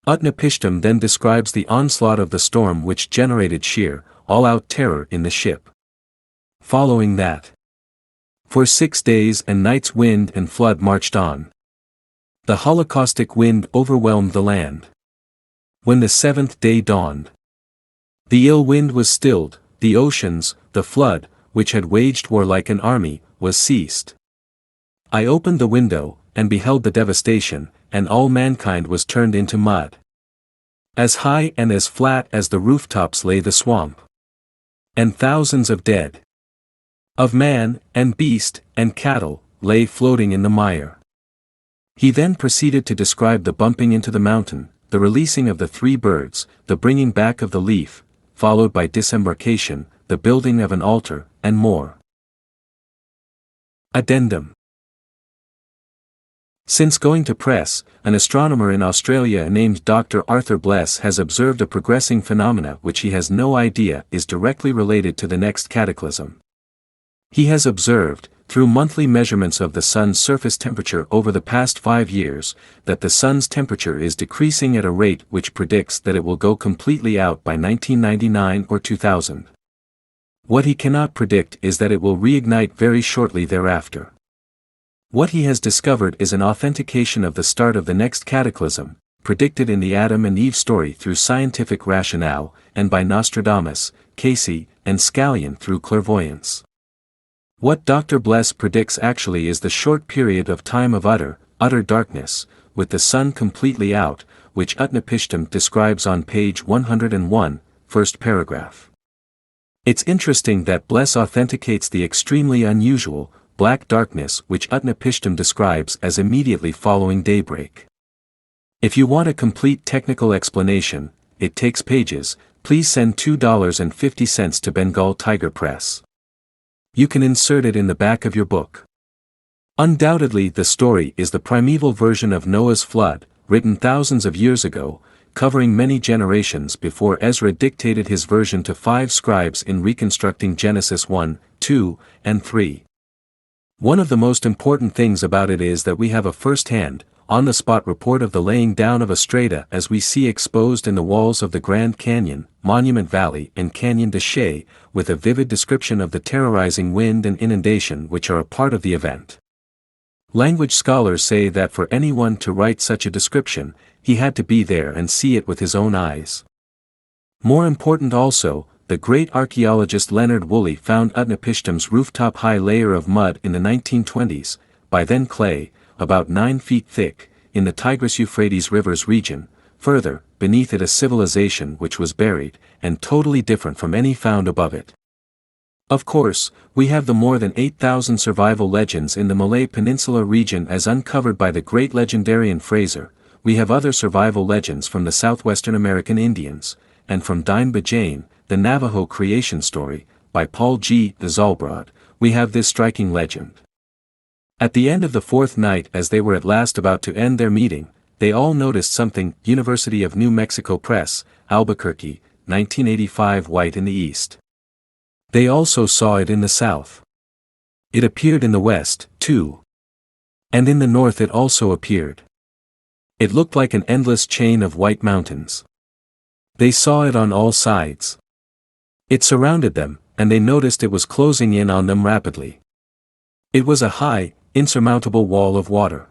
Utnapishtim then describes the onslaught of the storm which generated sheer, all-out terror in the ship. Following that, for 6 days and nights wind and flood marched on. The holocaustic wind overwhelmed the land. When the 7th day dawned, the ill wind was stilled, the oceans, the flood, which had waged war like an army, was ceased. I opened the window, and beheld the devastation, and all mankind was turned into mud. As high and as flat as the rooftops lay the swamp. And thousands of dead, of man, and beast, and cattle, lay floating in the mire. He then proceeded to describe the bumping into the mountain, the releasing of the 3 birds, the bringing back of the leaf, followed by disembarkation, the building of an altar, and more. Addendum. Since going to press, an astronomer in Australia named Dr. Arthur Bless has observed a progressing phenomena which he has no idea is directly related to the next cataclysm. He has observed, through monthly measurements of the sun's surface temperature over the past 5 years, that the sun's temperature is decreasing at a rate which predicts that it will go completely out by 1999 or 2000. What he cannot predict is that it will reignite very shortly thereafter. What he has discovered is an authentication of the start of the next cataclysm, predicted in the Adam and Eve story through scientific rationale, and by Nostradamus, Casey, and Scallion through clairvoyance. What Dr. Bless predicts actually is the short period of time of utter darkness, with the sun completely out, which Utnapishtim describes on page 101, first paragraph. It's interesting that Bless authenticates the extremely unusual, black darkness which Utnapishtim describes as immediately following daybreak. If you want a complete technical explanation, it takes pages, please send $2.50 to Bengal Tiger Press. You can insert it in the back of your book. Undoubtedly the story is the primeval version of Noah's flood, written thousands of years ago, covering many generations before Ezra dictated his version to 5 scribes in reconstructing Genesis 1, 2, and 3. One of the most important things about it is that we have a first-hand, on-the-spot report of the laying down of a strata as we see exposed in the walls of the Grand Canyon, Monument Valley and Canyon de Chelly, with a vivid description of the terrorizing wind and inundation which are a part of the event. Language scholars say that for anyone to write such a description, he had to be there and see it with his own eyes. More important also, the great archaeologist Leonard Woolley found Utnapishtim's rooftop-high layer of mud in the 1920s, by then clay, about 9 feet thick, in the Tigris-Euphrates rivers region, further, beneath it a civilization which was buried, and totally different from any found above it. Of course, we have the more than 8,000 survival legends in the Malay Peninsula region as uncovered by the great legendarian Fraser. We have other survival legends from the southwestern American Indians, and from Dine Bajane, the Navajo creation story, by Paul G. Zalbrod, we have this striking legend. At the end of the fourth night, as they were at last about to end their meeting, they all noticed something. University of New Mexico Press, Albuquerque, 1985. White in the east. They also saw it in the south. It appeared in the west, too. And in the north it also appeared. It looked like an endless chain of white mountains. They saw it on all sides. It surrounded them, and they noticed it was closing in on them rapidly. It was a high, insurmountable wall of water.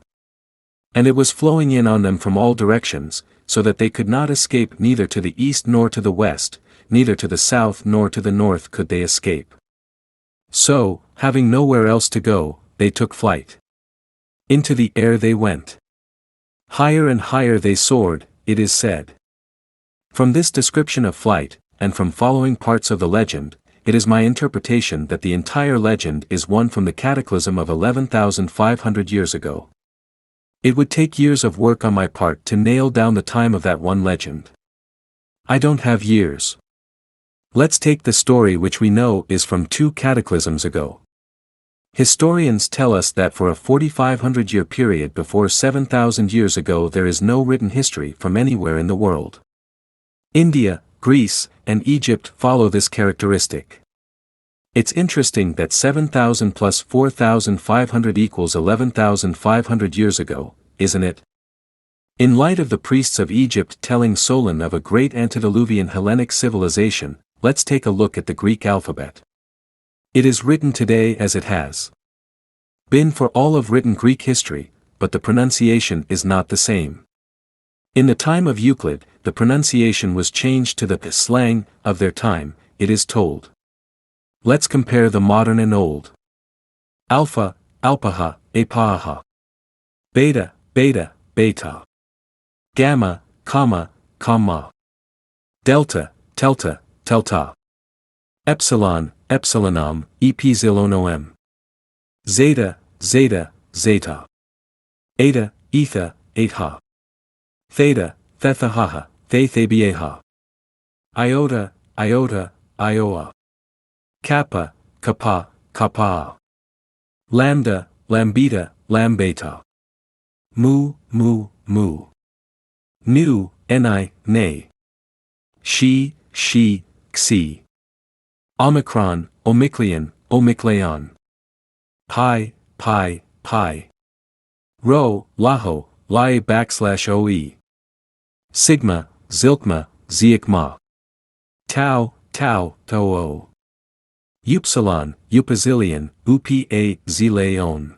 And it was flowing in on them from all directions, so that they could not escape. Neither to the east nor to the west, neither to the south nor to the north could they escape. So, having nowhere else to go, they took flight. Into the air they went. Higher and higher they soared, it is said. From this description of flight, and from following parts of the legend, it is my interpretation that the entire legend is one from the cataclysm of 11,500 years ago. It would take years of work on my part to nail down the time of that one legend. I don't have years. Let's take the story which we know is from 2 cataclysms ago. Historians tell us that for a 4,500-year period before 7,000 years ago there is no written history from anywhere in the world. India, Greece, and Egypt follow this characteristic. It's interesting that 7,000 plus 4,500 equals 11,500 years ago, isn't it? In light of the priests of Egypt telling Solon of a great antediluvian Hellenic civilization, let's take a look at the Greek alphabet. It is written today as it has been for all of written Greek history, but the pronunciation is not the same. In the time of Euclid, the pronunciation was changed to the slang of their time, it is told. Let's compare the modern and old. Alpha, alpaha, apaha. Beta, beta, beta. Gamma, comma, comma. Delta, telta, telta. Epsilon, epsilonom, epsilonom. Zeta, zeta, zeta. Eta, etha, etha. Theta, thethahaha, thethabieha. Iota, iota, ioa. Kappa, kappa, kappa. Lambda, lambeta, lambeta. Mu, mu, mu. Nu, ni, ne. She, xi. Omicron, omicleon, omicleon. Pi, pi, pi. Rho, laho, lie \oe. Sigma, zilkma, ziakma. Tau, tau, too. Upsilon, upazillion, upa, zileon.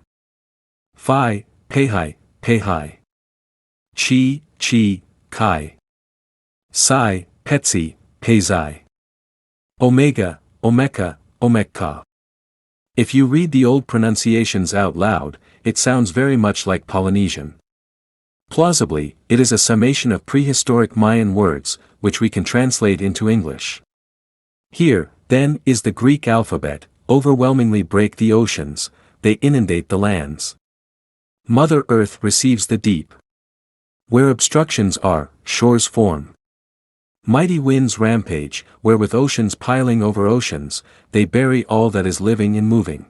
Phi, phi, phi. Chi, chi. Psi, petsy, pesi. Omega, omeka, omeka. If you read the old pronunciations out loud, it sounds very much like Polynesian. Plausibly, it is a summation of prehistoric Mayan words, which we can translate into English. Here, then, is the Greek alphabet, overwhelmingly break the oceans, they inundate the lands. Mother Earth receives the deep. Where obstructions are, shores form. Mighty winds rampage, where with oceans piling over oceans, they bury all that is living and moving.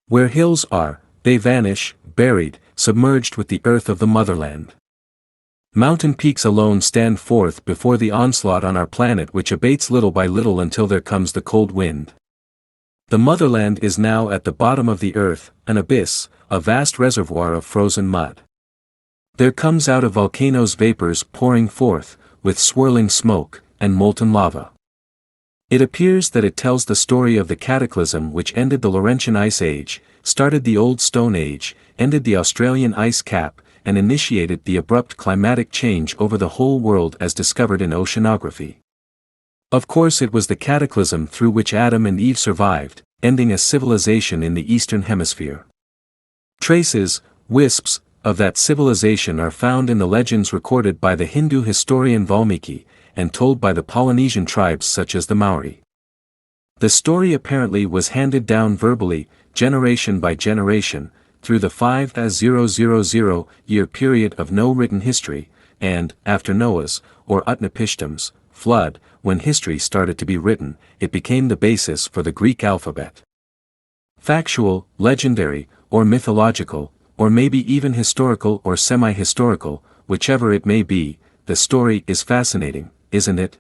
Where hills are, they vanish, buried, submerged with the earth of the motherland. Mountain peaks alone stand forth before the onslaught on our planet, which abates little by little until there comes the cold wind. The motherland is now at the bottom of the earth, an abyss, a vast reservoir of frozen mud. There comes out of volcanoes vapors pouring forth, with swirling smoke, and molten lava. It appears that it tells the story of the cataclysm which ended the Laurentian Ice Age, started the Old Stone Age, ended the Australian ice cap, and initiated the abrupt climatic change over the whole world as discovered in oceanography. Of course, it was the cataclysm through which Adam and Eve survived, ending a civilization in the Eastern Hemisphere. Traces, wisps, of that civilization are found in the legends recorded by the Hindu historian Valmiki, and told by the Polynesian tribes such as the Maori. The story apparently was handed down verbally, generation by generation, through the 5,000-year period of no written history, and, after Noah's, or Utnapishtim's, flood, when history started to be written, it became the basis for the Greek alphabet. Factual, legendary, or mythological, or maybe even historical or semi-historical, whichever it may be, the story is fascinating, isn't it?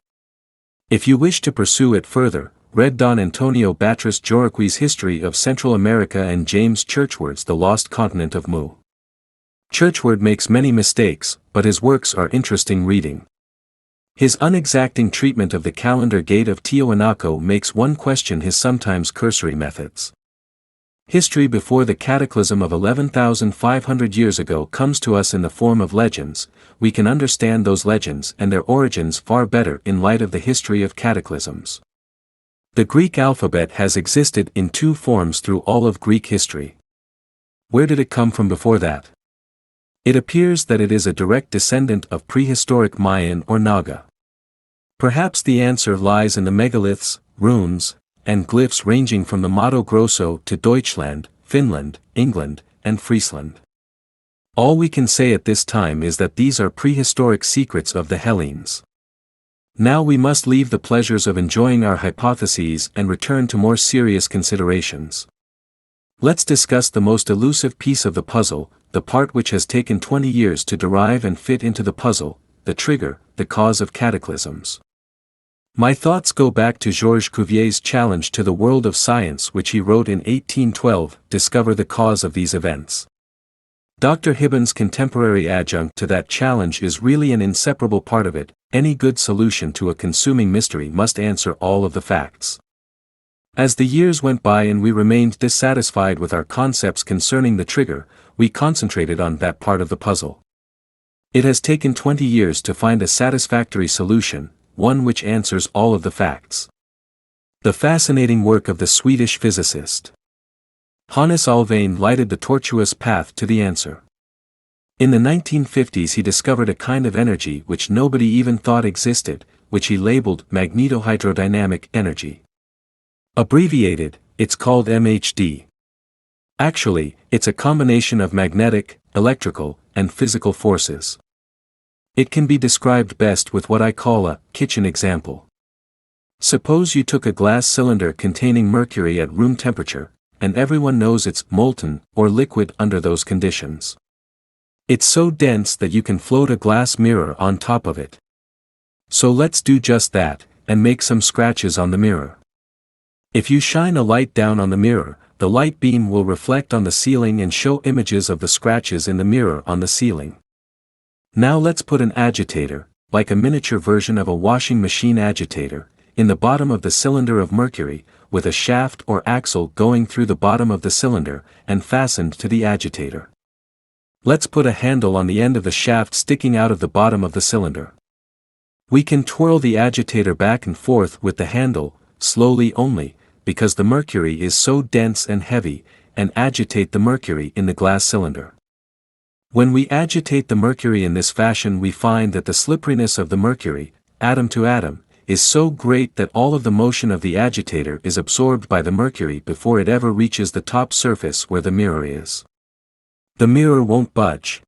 If you wish to pursue it further, read Don Antonio Batres Joroqui's History of Central America and James Churchward's The Lost Continent of Mu. Churchward makes many mistakes, but his works are interesting reading. His unexacting treatment of the calendar gate of Tiwanaku makes one question his sometimes cursory methods. History before the cataclysm of 11,500 years ago comes to us in the form of legends. We can understand those legends and their origins far better in light of the history of cataclysms. The Greek alphabet has existed in two forms through all of Greek history. Where did it come from before that? It appears that it is a direct descendant of prehistoric Mayan or Naga. Perhaps the answer lies in the megaliths, runes, and glyphs ranging from the Mato Grosso to Deutschland, Finland, England, and Friesland. All we can say at this time is that these are prehistoric secrets of the Hellenes. Now we must leave the pleasures of enjoying our hypotheses and return to more serious considerations. Let's discuss the most elusive piece of the puzzle, the part which has taken 20 years to derive and fit into the puzzle, the trigger, the cause of cataclysms. My thoughts go back to Georges Cuvier's challenge to the world of science which he wrote in 1812, discover the cause of these events. Dr. Hibben's contemporary adjunct to that challenge is really an inseparable part of it. Any good solution to a consuming mystery must answer all of the facts. As the years went by and we remained dissatisfied with our concepts concerning the trigger, we concentrated on that part of the puzzle. It has taken 20 years to find a satisfactory solution, one which answers all of the facts. The fascinating work of the Swedish physicist Hannes Alfvén lighted the tortuous path to the answer. In the 1950s he discovered a kind of energy which nobody even thought existed, which he labeled magnetohydrodynamic energy. Abbreviated, it's called MHD. Actually, it's a combination of magnetic, electrical, and physical forces. It can be described best with what I call a kitchen example. Suppose you took a glass cylinder containing mercury at room temperature, and everyone knows it's molten or liquid under those conditions. It's so dense that you can float a glass mirror on top of it. So let's do just that, and make some scratches on the mirror. If you shine a light down on the mirror, the light beam will reflect on the ceiling and show images of the scratches in the mirror on the ceiling. Now let's put an agitator, like a miniature version of a washing machine agitator, in the bottom of the cylinder of mercury, with a shaft or axle going through the bottom of the cylinder, and fastened to the agitator. Let's put a handle on the end of the shaft sticking out of the bottom of the cylinder. We can twirl the agitator back and forth with the handle, slowly only, because the mercury is so dense and heavy, and agitate the mercury in the glass cylinder. When we agitate the mercury in this fashion we find that the slipperiness of the mercury, atom to atom, is so great that all of the motion of the agitator is absorbed by the mercury before it ever reaches the top surface where the mirror is. The mirror won't budge.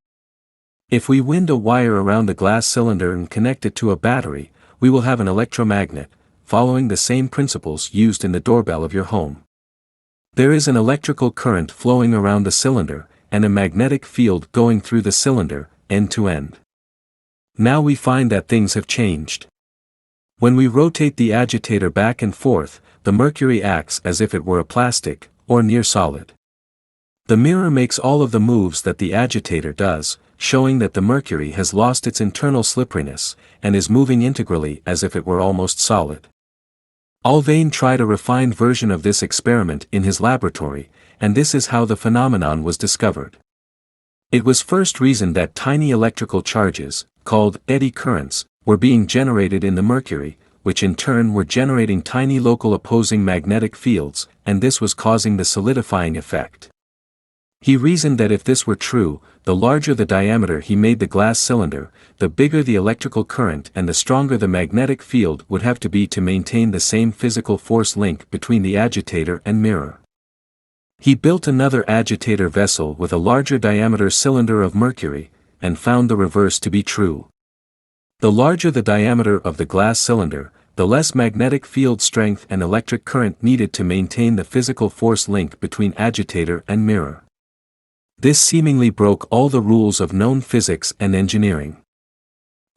If we wind a wire around the glass cylinder and connect it to a battery, we will have an electromagnet, following the same principles used in the doorbell of your home. There is an electrical current flowing around the cylinder, and a magnetic field going through the cylinder, end to end. Now we find that things have changed. When we rotate the agitator back and forth, the mercury acts as if it were a plastic, or near solid. The mirror makes all of the moves that the agitator does, showing that the mercury has lost its internal slipperiness, and is moving integrally as if it were almost solid. Alfvén tried a refined version of this experiment in his laboratory, and this is how the phenomenon was discovered. It was first reasoned that tiny electrical charges, called eddy currents, were being generated in the mercury, which in turn were generating tiny local opposing magnetic fields, and this was causing the solidifying effect. He reasoned that if this were true, the larger the diameter he made the glass cylinder, the bigger the electrical current and the stronger the magnetic field would have to be to maintain the same physical force link between the agitator and mirror. He built another agitator vessel with a larger diameter cylinder of mercury, and found the reverse to be true. The larger the diameter of the glass cylinder, the less magnetic field strength and electric current needed to maintain the physical force link between agitator and mirror. This seemingly broke all the rules of known physics and engineering.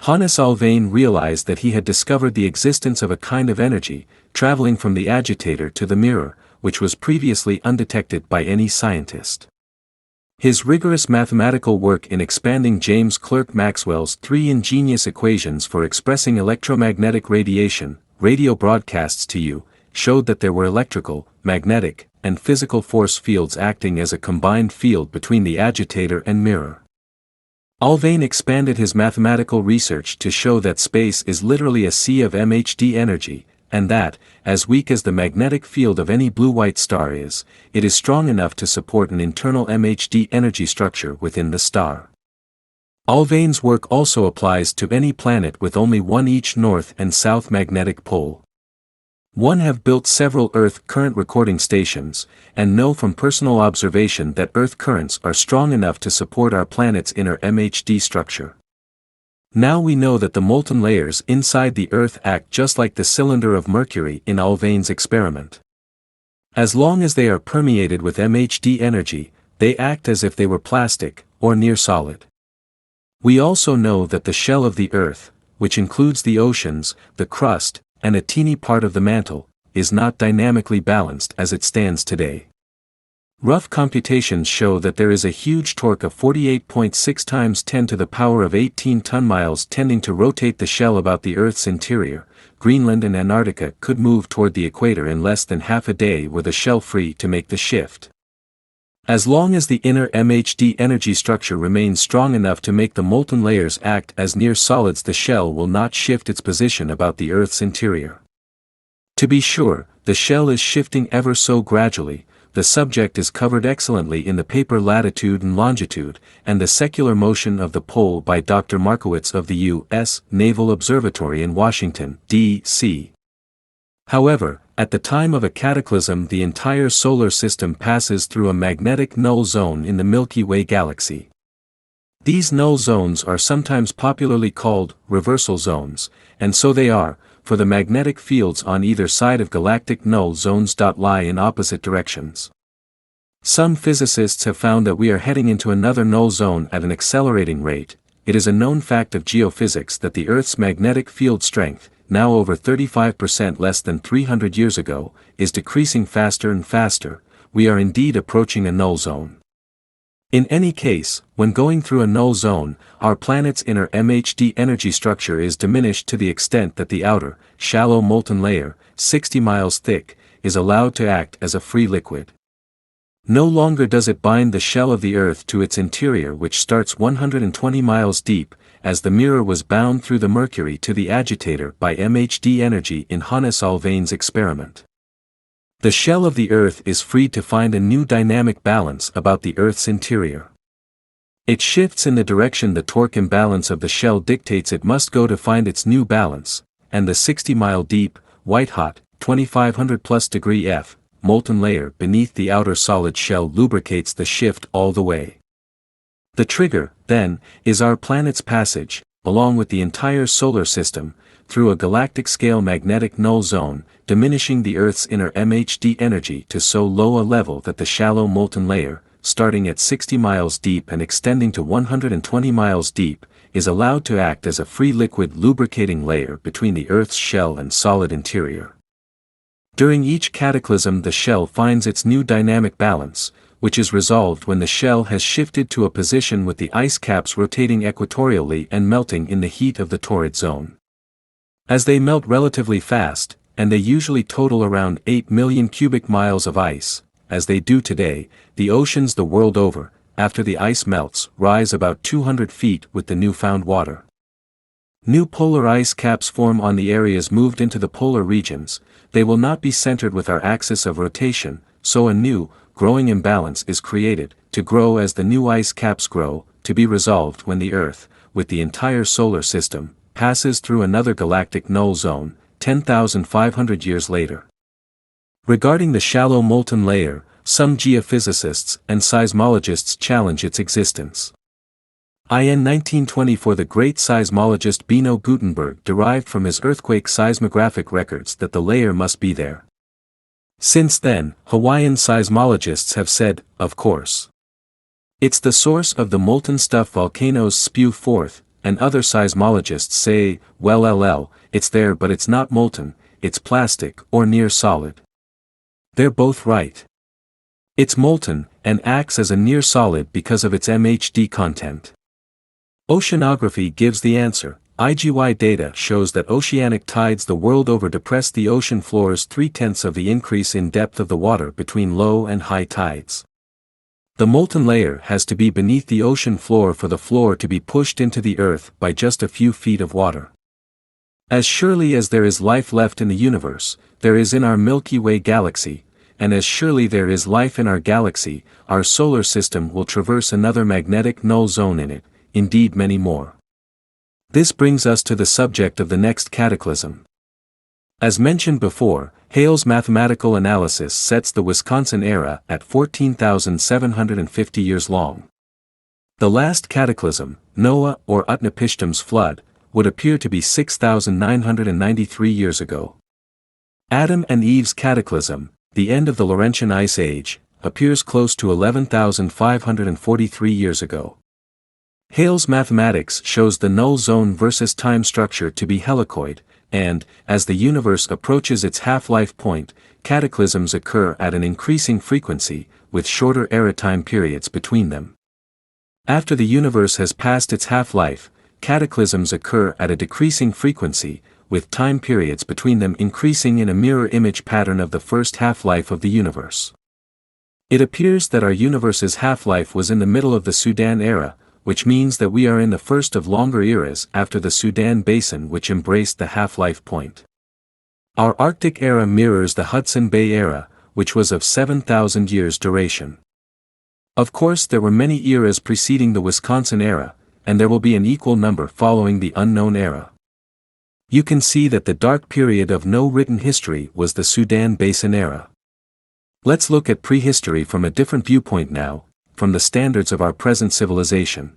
Hannes Alfvén realized that he had discovered the existence of a kind of energy, traveling from the agitator to the mirror, which was previously undetected by any scientist. His rigorous mathematical work in expanding James Clerk Maxwell's three ingenious equations for expressing electromagnetic radiation, radio broadcasts to you, showed that there were electrical, magnetic, and physical force fields acting as a combined field between the agitator and mirror. Alfvén expanded his mathematical research to show that space is literally a sea of MHD energy, and that, as weak as the magnetic field of any blue-white star is, it is strong enough to support an internal MHD energy structure within the star. Alfvén's work also applies to any planet with only one each north and south magnetic pole. One have built several Earth current recording stations, and know from personal observation that Earth currents are strong enough to support our planet's inner MHD structure. Now we know that the molten layers inside the Earth act just like the cylinder of Mercury in Alfvén's experiment. As long as they are permeated with MHD energy, they act as if they were plastic, or near solid. We also know that the shell of the Earth, which includes the oceans, the crust, and a teeny part of the mantle, is not dynamically balanced as it stands today. Rough computations show that there is a huge torque of 48.6 times 10 to the power of 18 ton-miles tending to rotate the shell about the Earth's interior. Greenland and Antarctica could move toward the equator in less than half a day were the shell free to make the shift. As long as the inner MHD energy structure remains strong enough to make the molten layers act as near solids, the shell will not shift its position about the Earth's interior. To be sure, the shell is shifting ever so gradually. The subject is covered excellently in the paper Latitude and Longitude, and the Secular Motion of the Pole by Dr. Markowitz of the U.S. Naval Observatory in Washington, D.C. However, at the time of a cataclysm the entire solar system passes through a magnetic null zone in the Milky Way galaxy. These null zones are sometimes popularly called reversal zones, and so they are, for the magnetic fields on either side of galactic null zones lie in opposite directions. Some physicists have found that we are heading into another null zone at an accelerating rate. It is a known fact of geophysics that the Earth's magnetic field strength, now over 35% less than 300 years ago, is decreasing faster and faster. We are indeed approaching a null zone. In any case, when going through a null zone, our planet's inner MHD energy structure is diminished to the extent that the outer, shallow molten layer, 60 miles thick, is allowed to act as a free liquid. No longer does it bind the shell of the Earth to its interior, which starts 120 miles deep, as the mirror was bound through the Mercury to the agitator by MHD energy in Hannes Alfvén's experiment. The shell of the Earth is free to find a new dynamic balance about the Earth's interior. It shifts in the direction the torque imbalance of the shell dictates it must go to find its new balance, and the 60-mile deep, white-hot, 2500 plus degree F, molten layer beneath the outer solid shell lubricates the shift all the way. The trigger, then, is our planet's passage, along with the entire solar system, through a galactic-scale magnetic null zone, diminishing the Earth's inner MHD energy to so low a level that the shallow molten layer, starting at 60 miles deep and extending to 120 miles deep, is allowed to act as a free liquid lubricating layer between the Earth's shell and solid interior. During each cataclysm the shell finds its new dynamic balance, which is resolved when the shell has shifted to a position with the ice caps rotating equatorially and melting in the heat of the torrid zone. As they melt relatively fast, and they usually total around 8 million cubic miles of ice, as they do today, the oceans the world over, after the ice melts, rise about 200 feet with the newfound water. New polar ice caps form on the areas moved into the polar regions. They will not be centered with our axis of rotation, so a new, growing imbalance is created, to grow as the new ice caps grow, to be resolved when the Earth, with the entire solar system, passes through another galactic null zone, 10,500 years later. Regarding the shallow molten layer, some geophysicists and seismologists challenge its existence. In 1924 the great seismologist Bino Gutenberg derived from his earthquake seismographic records that the layer must be there. Since then, Hawaiian seismologists have said, of course. It's the source of the molten stuff volcanoes spew forth, and other seismologists say, well, it's there but it's not molten, it's plastic or near solid. They're both right. It's molten, and acts as a near solid because of its MHD content. Oceanography gives the answer. IGY data shows that oceanic tides the world over depress the ocean floors 3/10 of the increase in depth of the water between low and high tides. The molten layer has to be beneath the ocean floor for the floor to be pushed into the earth by just a few feet of water. As surely as there is life left in the universe, there is in our Milky Way galaxy, and as surely there is life in our galaxy, our solar system will traverse another magnetic null zone in it, indeed many more. This brings us to the subject of the next cataclysm. As mentioned before, Hale's mathematical analysis sets the Wisconsin era at 14,750 years long. The last cataclysm, Noah or Utnapishtim's flood, would appear to be 6,993 years ago. Adam and Eve's cataclysm, the end of the Laurentian Ice Age, appears close to 11,543 years ago. Hale's mathematics shows the null zone versus time structure to be helicoid, and, as the universe approaches its half-life point, cataclysms occur at an increasing frequency, with shorter era time periods between them. After the universe has passed its half-life, cataclysms occur at a decreasing frequency, with time periods between them increasing in a mirror image pattern of the first half-life of the universe. It appears that our universe's half-life was in the middle of the Sudan era, which means that we are in the first of longer eras after the Sudan Basin which embraced the half-life point. Our Arctic era mirrors the Hudson Bay era, which was of 7,000 years duration. Of course there were many eras preceding the Wisconsin era, and there will be an equal number following the unknown era. You can see that the dark period of no written history was the Sudan Basin era. Let's look at prehistory from a different viewpoint now, from the standards of our present civilization.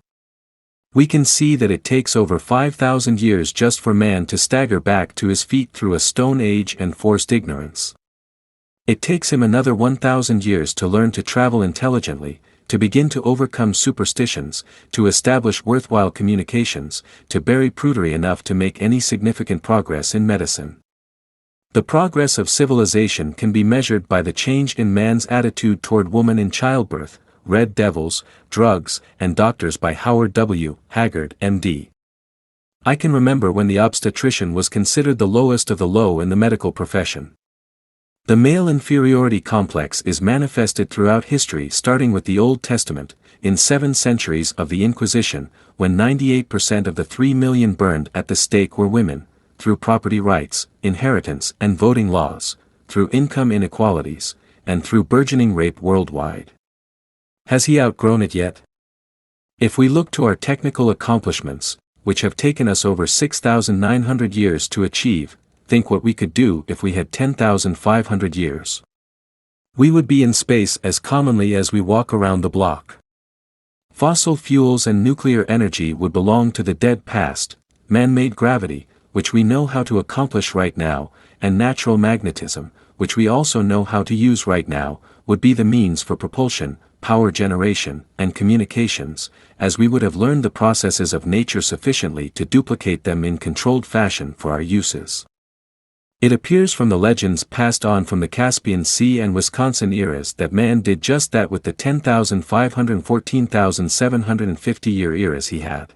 We can see that it takes over 5,000 years just for man to stagger back to his feet through a stone age and forced ignorance. It takes him another 1,000 years to learn to travel intelligently, to begin to overcome superstitions, to establish worthwhile communications, to bury prudery enough to make any significant progress in medicine. The progress of civilization can be measured by the change in man's attitude toward woman in childbirth, red devils, drugs, and doctors by Howard W. Haggard, M.D. I can remember when the obstetrician was considered the lowest of the low in the medical profession. The male inferiority complex is manifested throughout history starting with the Old Testament, in 7 centuries of the Inquisition, when 98% of the 3 million burned at the stake were women, through property rights, inheritance and voting laws, through income inequalities, and through burgeoning rape worldwide. Has he outgrown it yet? If we look to our technical accomplishments, which have taken us over 6,900 years to achieve, think what we could do if we had 10,500 years. We would be in space as commonly as we walk around the block. Fossil fuels and nuclear energy would belong to the dead past, man-made gravity, which we know how to accomplish right now, and natural magnetism, which we also know how to use right now, would be the means for propulsion, power generation, and communications, as we would have learned the processes of nature sufficiently to duplicate them in controlled fashion for our uses. It appears from the legends passed on from the Caspian Sea and Wisconsin eras that man did just that with the 10,500 and 14,750 year eras he had.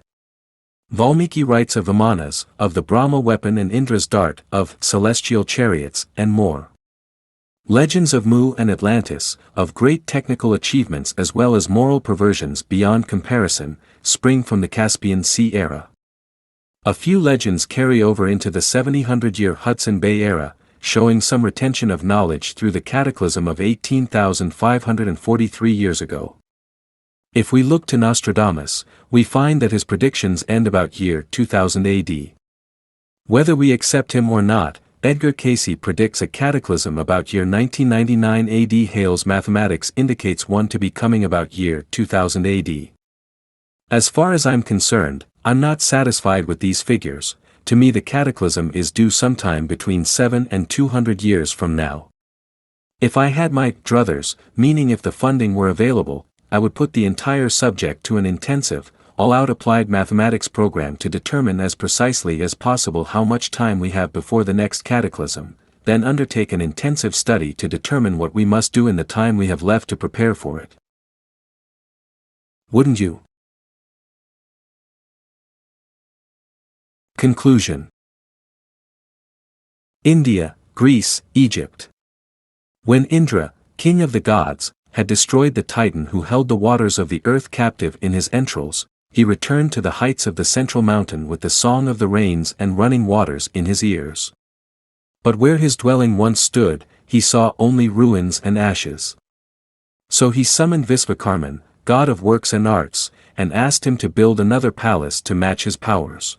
Valmiki writes of Vimanas, of the Brahma weapon and Indra's dart, of celestial chariots, and more. Legends of Mu and Atlantis, of great technical achievements as well as moral perversions beyond comparison, spring from the Caspian Sea era. A few legends carry over into the 700-year Hudson Bay era, showing some retention of knowledge through the cataclysm of 18,543 years ago. If we look to Nostradamus, we find that his predictions end about year 2000 AD. Whether we accept him or not, Edgar Cayce predicts a cataclysm about year 1999 AD. Hale's mathematics indicates one to be coming about year 2000 AD. As far as I'm concerned, I'm not satisfied with these figures. To me the cataclysm is due sometime between 7 and 200 years from now. If I had my druthers, meaning if the funding were available, I would put the entire subject to an intensive, all-out applied mathematics program to determine as precisely as possible how much time we have before the next cataclysm, then undertake an intensive study to determine what we must do in the time we have left to prepare for it. Wouldn't you? Conclusion. India, Greece, Egypt. When Indra, king of the gods, had destroyed the Titan who held the waters of the earth captive in his entrails, he returned to the heights of the central mountain with the song of the rains and running waters in his ears. But where his dwelling once stood, he saw only ruins and ashes. So he summoned Visvakarman, god of works and arts, and asked him to build another palace to match his powers.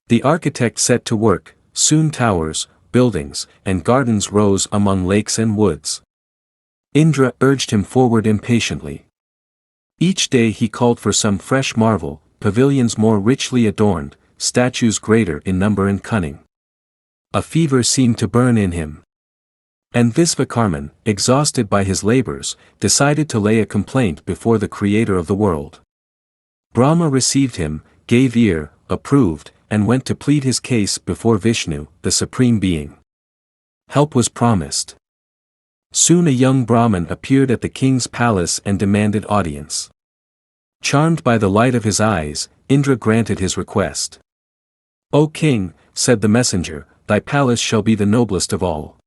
The architect set to work. Soon towers, buildings, and gardens rose among lakes and woods. Indra urged him forward impatiently. Each day he called for some fresh marvel, pavilions more richly adorned, statues greater in number and cunning. A fever seemed to burn in him. And Visvakarman, exhausted by his labors, decided to lay a complaint before the Creator of the world. Brahma received him, gave ear, approved, and went to plead his case before Vishnu, the Supreme Being. Help was promised. Soon a young Brahmin appeared at the king's palace and demanded audience. Charmed by the light of his eyes, Indra granted his request. "O king," said the messenger, "thy palace shall be the noblest of all."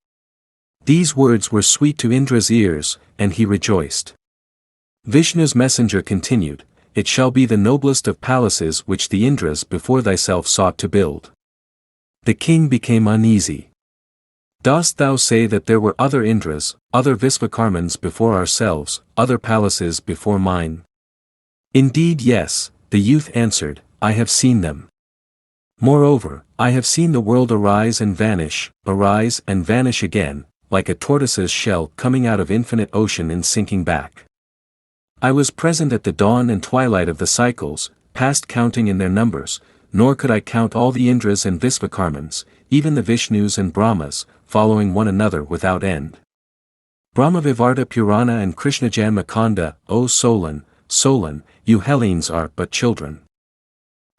These words were sweet to Indra's ears, and he rejoiced. Vishnu's messenger continued, "It shall be the noblest of palaces which the Indras before thyself sought to build." The king became uneasy. "Dost thou say that there were other Indras, other Visvakarmans before ourselves, other palaces before mine?" "Indeed yes," the youth answered, "I have seen them. Moreover, I have seen the world arise and vanish again, like a tortoise's shell coming out of infinite ocean and sinking back. I was present at the dawn and twilight of the cycles, past counting in their numbers, nor could I count all the Indras and Visvakarmans, even the Vishnus and Brahmas, following one another without end. Brahmavivarta Purana and Krishnajanmakanda, O Solon, you Hellenes are but children.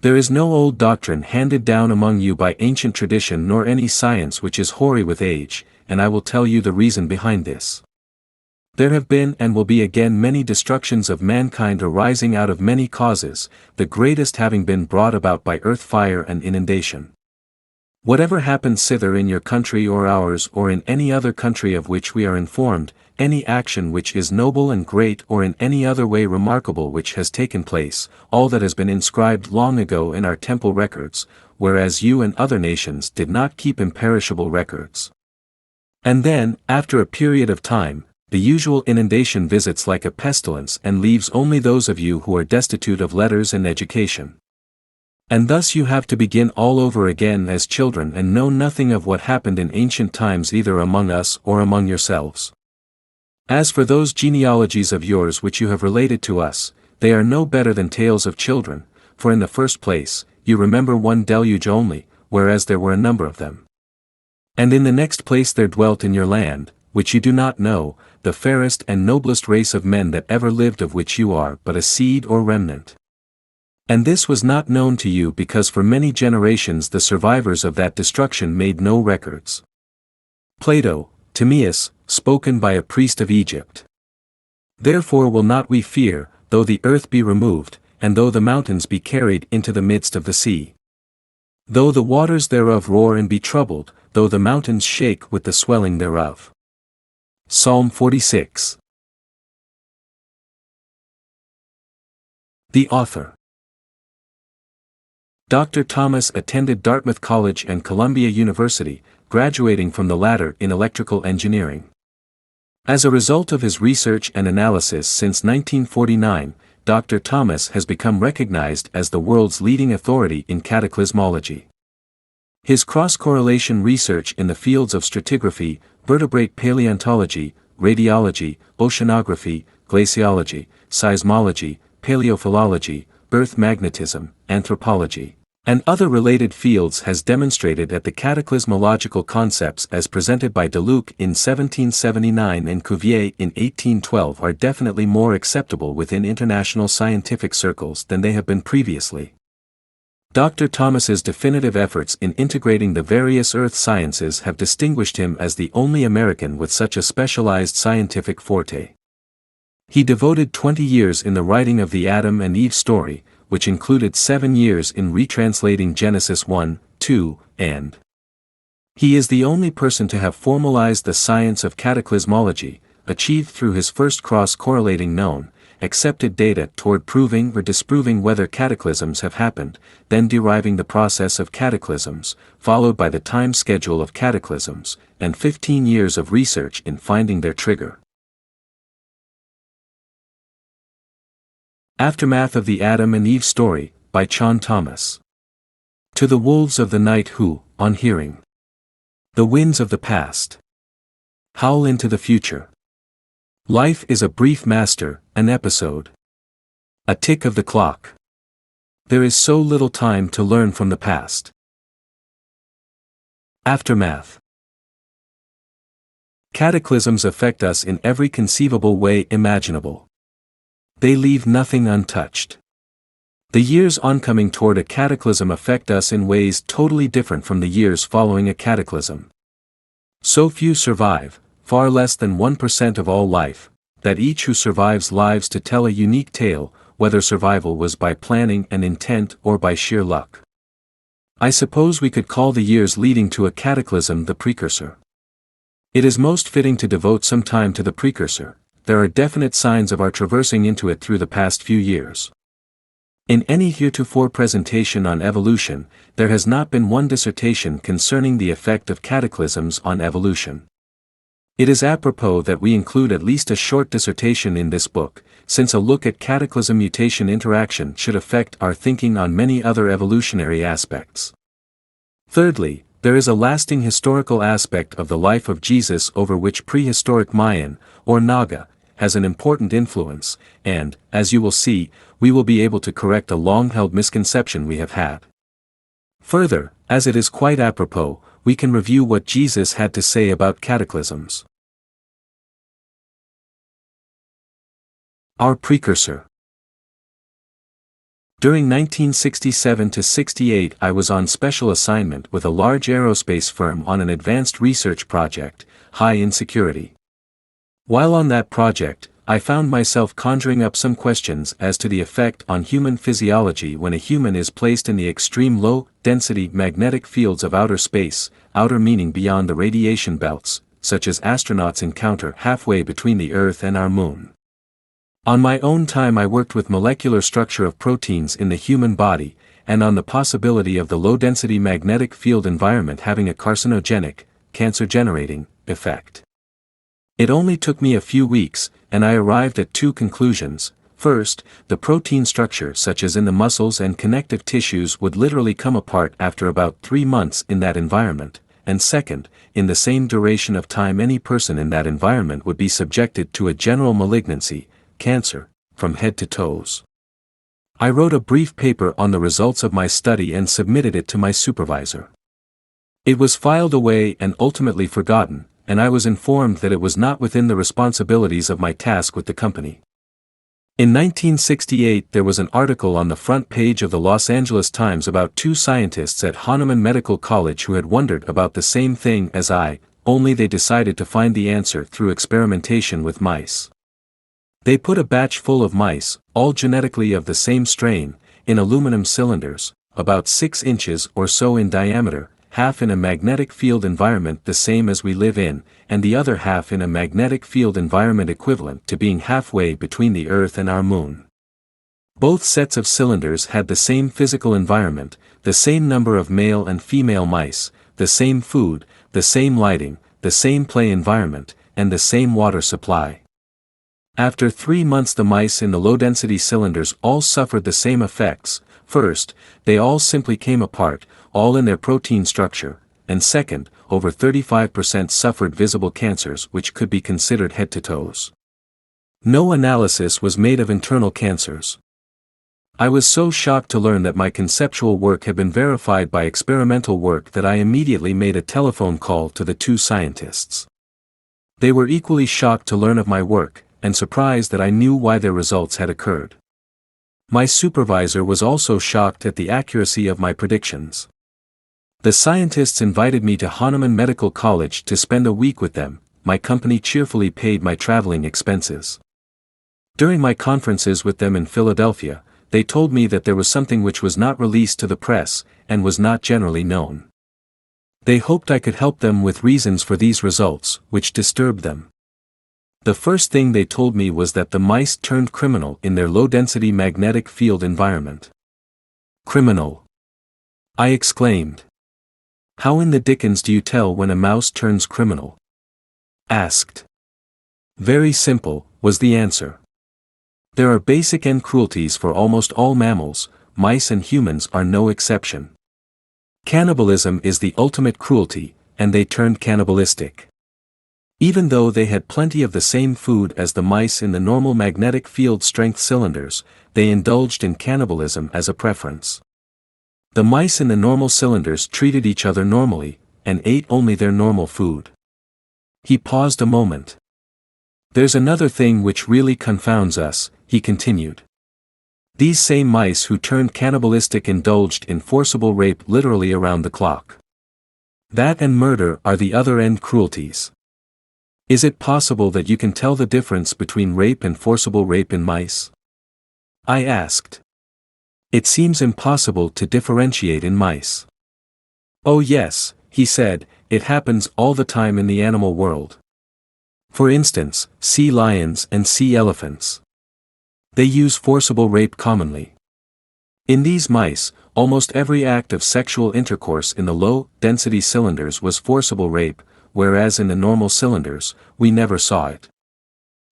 There is no old doctrine handed down among you by ancient tradition nor any science which is hoary with age, and I will tell you the reason behind this. There have been and will be again many destructions of mankind arising out of many causes, the greatest having been brought about by earth fire and inundation. Whatever happens thither in your country or ours or in any other country of which we are informed, any action which is noble and great or in any other way remarkable which has taken place, all that has been inscribed long ago in our temple records, whereas you and other nations did not keep imperishable records. And then, after a period of time, the usual inundation visits like a pestilence and leaves only those of you who are destitute of letters and education. And thus you have to begin all over again as children and know nothing of what happened in ancient times either among us or among yourselves. As for those genealogies of yours which you have related to us, they are no better than tales of children, for in the first place, you remember one deluge only, whereas there were a number of them. And in the next place there dwelt in your land, which you do not know, the fairest and noblest race of men that ever lived, of which you are but a seed or remnant. And this was not known to you because for many generations the survivors of that destruction made no records. Plato, Timaeus, spoken by a priest of Egypt. Therefore will not we fear, though the earth be removed, and though the mountains be carried into the midst of the sea. Though the waters thereof roar and be troubled, though the mountains shake with the swelling thereof. Psalm 46. The author. Dr. Thomas attended Dartmouth College and Columbia University, graduating from the latter in electrical engineering. As a result of his research and analysis since 1949, Dr. Thomas has become recognized as the world's leading authority in cataclysmology. His cross-correlation research in the fields of stratigraphy, vertebrate paleontology, radiology, oceanography, glaciology, seismology, paleophilology, earth magnetism, anthropology, and other related fields has demonstrated that the cataclysmological concepts as presented by Deluc in 1779 and Cuvier in 1812 are definitely more acceptable within international scientific circles than they have been previously. Dr. Thomas's definitive efforts in integrating the various earth sciences have distinguished him as the only American with such a specialized scientific forte. He devoted 20 years in the writing of the Adam and Eve story, which included 7 years in retranslating Genesis 1, 2, and he is the only person to have formalized the science of cataclysmology, achieved through his first cross-correlating known, accepted data toward proving or disproving whether cataclysms have happened, then deriving the process of cataclysms, followed by the time schedule of cataclysms, and 15 years of research in finding their trigger. Aftermath of the Adam and Eve Story, by John Thomas. To the wolves of the night who, on hearing the winds of the past, howl into the future. Life is a brief master, an episode, a tick of the clock. There is so little time to learn from the past. Aftermath. Cataclysms affect us in every conceivable way imaginable. They leave nothing untouched. The years oncoming toward a cataclysm affect us in ways totally different from the years following a cataclysm. So few survive, far less than 1% of all life, that each who survives lives to tell a unique tale, whether survival was by planning and intent or by sheer luck. I suppose we could call the years leading to a cataclysm the precursor. It is most fitting to devote some time to the precursor. There are definite signs of our traversing into it through the past few years. In any heretofore presentation on evolution, there has not been one dissertation concerning the effect of cataclysms on evolution. It is apropos that we include at least a short dissertation in this book, since a look at cataclysm-mutation interaction should affect our thinking on many other evolutionary aspects. Thirdly, there is a lasting historical aspect of the life of Jesus over which prehistoric Mayan, or Naga, has an important influence, and, as you will see, we will be able to correct a long-held misconception we have had. Further, as it is quite apropos, we can review what Jesus had to say about cataclysms. Our precursor. During 1967–68 I was on special assignment with a large aerospace firm on an advanced research project, high in security. While on that project, I found myself conjuring up some questions as to the effect on human physiology when a human is placed in the extreme low-density magnetic fields of outer space, outer meaning beyond the radiation belts, such as astronauts encounter halfway between the Earth and our Moon. On my own time I worked with molecular structure of proteins in the human body, and on the possibility of the low-density magnetic field environment having a carcinogenic, cancer-generating, effect. It only took me a few weeks, and I arrived at two conclusions. First, the protein structure such as in the muscles and connective tissues would literally come apart after about 3 months in that environment, and second, in the same duration of time any person in that environment would be subjected to a general malignancy, cancer, from head to toes. I wrote a brief paper on the results of my study and submitted it to my supervisor. It was filed away and ultimately forgotten, and I was informed that it was not within the responsibilities of my task with the company. In 1968 there was an article on the front page of the Los Angeles Times about 2 scientists at Hahnemann Medical College who had wondered about the same thing as I, only they decided to find the answer through experimentation with mice. They put a batch full of mice, all genetically of the same strain, in aluminum cylinders, about 6 inches or so in diameter, half in a magnetic field environment the same as we live in, and the other half in a magnetic field environment equivalent to being halfway between the Earth and our Moon. Both sets of cylinders had the same physical environment, the same number of male and female mice, the same food, the same lighting, the same play environment, and the same water supply. After 3 months the mice in the low-density cylinders all suffered the same effects. First, they all simply came apart, all in their protein structure, and second, over 35% suffered visible cancers which could be considered head to toes. No analysis was made of internal cancers. I was so shocked to learn that my conceptual work had been verified by experimental work that I immediately made a telephone call to the two scientists. They were equally shocked to learn of my work, and surprised that I knew why their results had occurred. My supervisor was also shocked at the accuracy of my predictions. The scientists invited me to Hahnemann Medical College to spend a week with them. My company cheerfully paid my traveling expenses. During my conferences with them in Philadelphia, they told me that there was something which was not released to the press, and was not generally known. They hoped I could help them with reasons for these results, which disturbed them. The first thing they told me was that the mice turned criminal in their low-density magnetic field environment. Criminal! I exclaimed. How in the dickens do you tell when a mouse turns criminal? Asked. Very simple, was the answer. There are basic end cruelties for almost all mammals, mice and humans are no exception. Cannibalism is the ultimate cruelty, and they turned cannibalistic. Even though they had plenty of the same food as the mice in the normal magnetic field strength cylinders, they indulged in cannibalism as a preference. The mice in the normal cylinders treated each other normally, and ate only their normal food. He paused a moment. There's another thing which really confounds us, he continued. These same mice who turned cannibalistic indulged in forcible rape literally around the clock. That and murder are the other end cruelties. Is it possible that you can tell the difference between rape and forcible rape in mice? I asked. It seems impossible to differentiate in mice. Oh yes, he said, it happens all the time in the animal world. For instance, sea lions and sea elephants. They use forcible rape commonly. In these mice, almost every act of sexual intercourse in the low-density cylinders was forcible rape, whereas in the normal cylinders, we never saw it.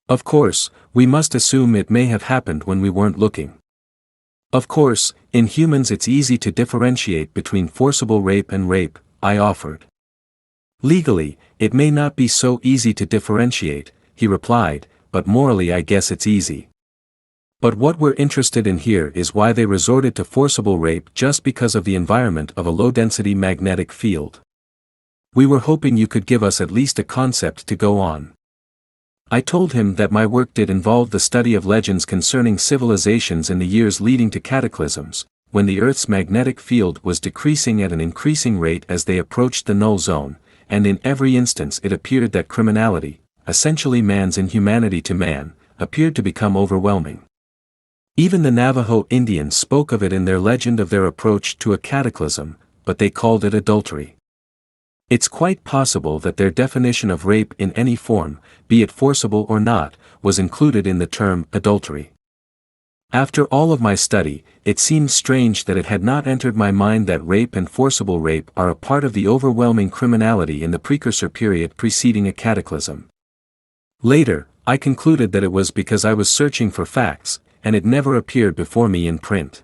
Of course, we must assume it may have happened when we weren't looking. Of course, in humans it's easy to differentiate between forcible rape and rape, I offered. Legally, it may not be so easy to differentiate, he replied, but morally I guess it's easy. But what we're interested in here is why they resorted to forcible rape just because of the environment of a low-density magnetic field. We were hoping you could give us at least a concept to go on. I told him that my work did involve the study of legends concerning civilizations in the years leading to cataclysms, when the Earth's magnetic field was decreasing at an increasing rate as they approached the null zone, and in every instance it appeared that criminality, essentially man's inhumanity to man, appeared to become overwhelming. Even the Navajo Indians spoke of it in their legend of their approach to a cataclysm, but they called it adultery. It's quite possible that their definition of rape in any form, be it forcible or not, was included in the term adultery. After all of my study, it seems strange that it had not entered my mind that rape and forcible rape are a part of the overwhelming criminality in the precursor period preceding a cataclysm. Later, I concluded that it was because I was searching for facts, and it never appeared before me in print.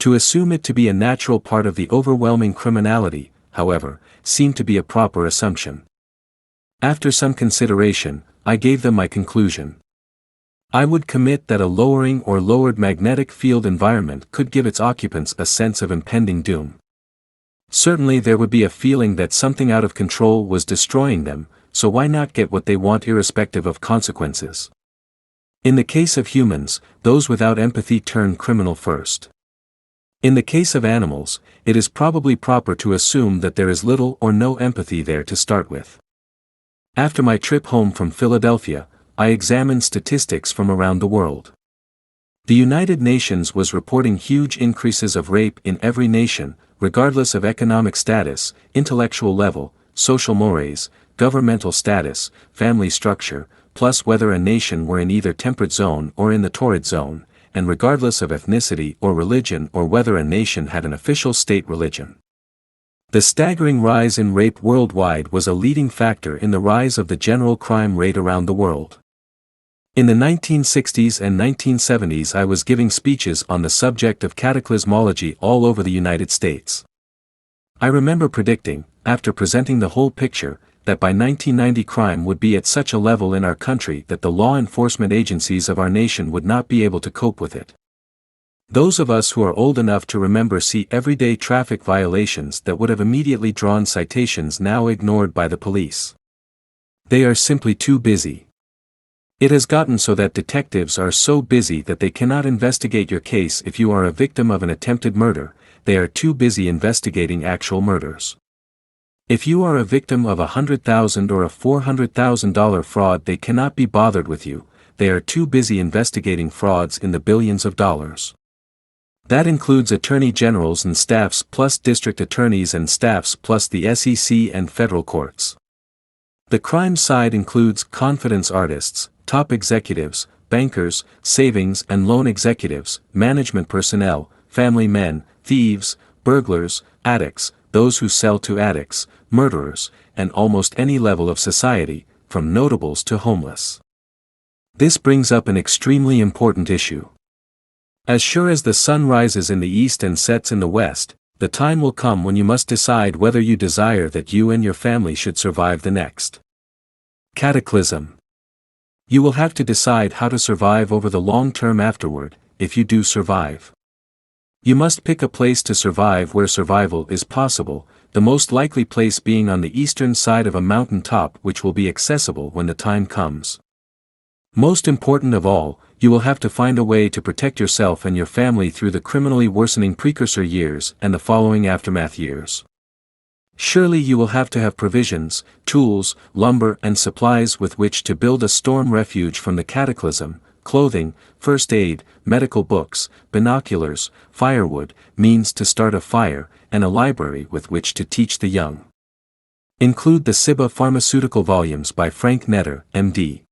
To assume it to be a natural part of the overwhelming criminality, however, seemed to be a proper assumption. After some consideration, I gave them my conclusion. I would commit that a lowering or lowered magnetic field environment could give its occupants a sense of impending doom. Certainly there would be a feeling that something out of control was destroying them, so why not get what they want irrespective of consequences? In the case of humans, those without empathy turn criminal first. In the case of animals, it is probably proper to assume that there is little or no empathy there to start with. After my trip home from Philadelphia, I examined statistics from around the world. The United Nations was reporting huge increases of rape in every nation, regardless of economic status, intellectual level, social mores, governmental status, family structure, plus whether a nation were in either temperate zone or in the torrid zone, and regardless of ethnicity or religion or whether a nation had an official state religion. The staggering rise in rape worldwide was a leading factor in the rise of the general crime rate around the world. In the 1960s and 1970s I was giving speeches on the subject of cataclysmology all over the United States. I remember predicting, after presenting the whole picture, that by 1990 crime would be at such a level in our country that the law enforcement agencies of our nation would not be able to cope with it. Those of us who are old enough to remember see everyday traffic violations that would have immediately drawn citations now ignored by the police. They are simply too busy. It has gotten so that detectives are so busy that they cannot investigate your case if you are a victim of an attempted murder. They are too busy investigating actual murders. If you are a victim of $100,000 or a $400,000 fraud, they cannot be bothered with you. They are too busy investigating frauds in the billions of dollars. That includes attorney generals and staffs plus district attorneys and staffs plus the SEC and federal courts. The crime side includes confidence artists, top executives, bankers, savings and loan executives, management personnel, family men, thieves, burglars, addicts, those who sell to addicts, murderers, and almost any level of society, from notables to homeless. This brings up an extremely important issue. As sure as the sun rises in the east and sets in the west, the time will come when you must decide whether you desire that you and your family should survive the next cataclysm. You will have to decide how to survive over the long term afterward, if you do survive. You must pick a place to survive where survival is possible, the most likely place being on the eastern side of a mountain top which will be accessible when the time comes. Most important of all, you will have to find a way to protect yourself and your family through the criminally worsening precursor years and the following aftermath years. Surely you will have to have provisions, tools, lumber and supplies with which to build a storm refuge from the cataclysm, clothing, first aid, medical books, binoculars, firewood, means to start a fire, and a library with which to teach the young. Include the Ciba pharmaceutical volumes by Frank Netter, M.D.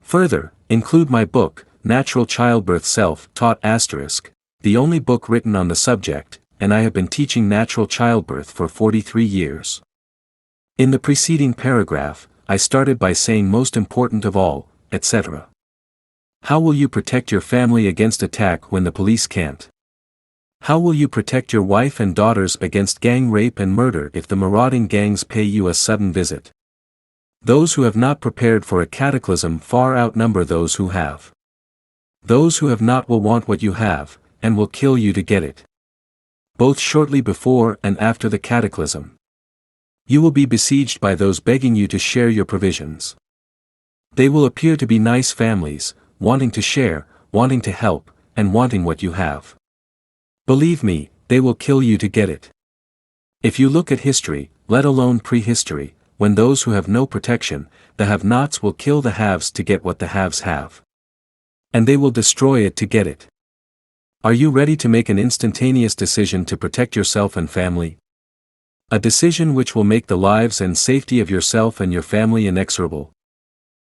Further, include my book, Natural Childbirth Self-Taught *, the only book written on the subject, and I have been teaching natural childbirth for 43 years. In the preceding paragraph, I started by saying most important of all, etc. How will you protect your family against attack when the police can't? How will you protect your wife and daughters against gang rape and murder if the marauding gangs pay you a sudden visit? Those who have not prepared for a cataclysm far outnumber those who have. Those who have not will want what you have, and will kill you to get it. Both shortly before and after the cataclysm. You will be besieged by those begging you to share your provisions. They will appear to be nice families, wanting to share, wanting to help, and wanting what you have. Believe me, they will kill you to get it. If you look at history, let alone prehistory, when those who have no protection, the have-nots will kill the haves to get what the haves have. And they will destroy it to get it. Are you ready to make an instantaneous decision to protect yourself and family? A decision which will make the lives and safety of yourself and your family inexorable.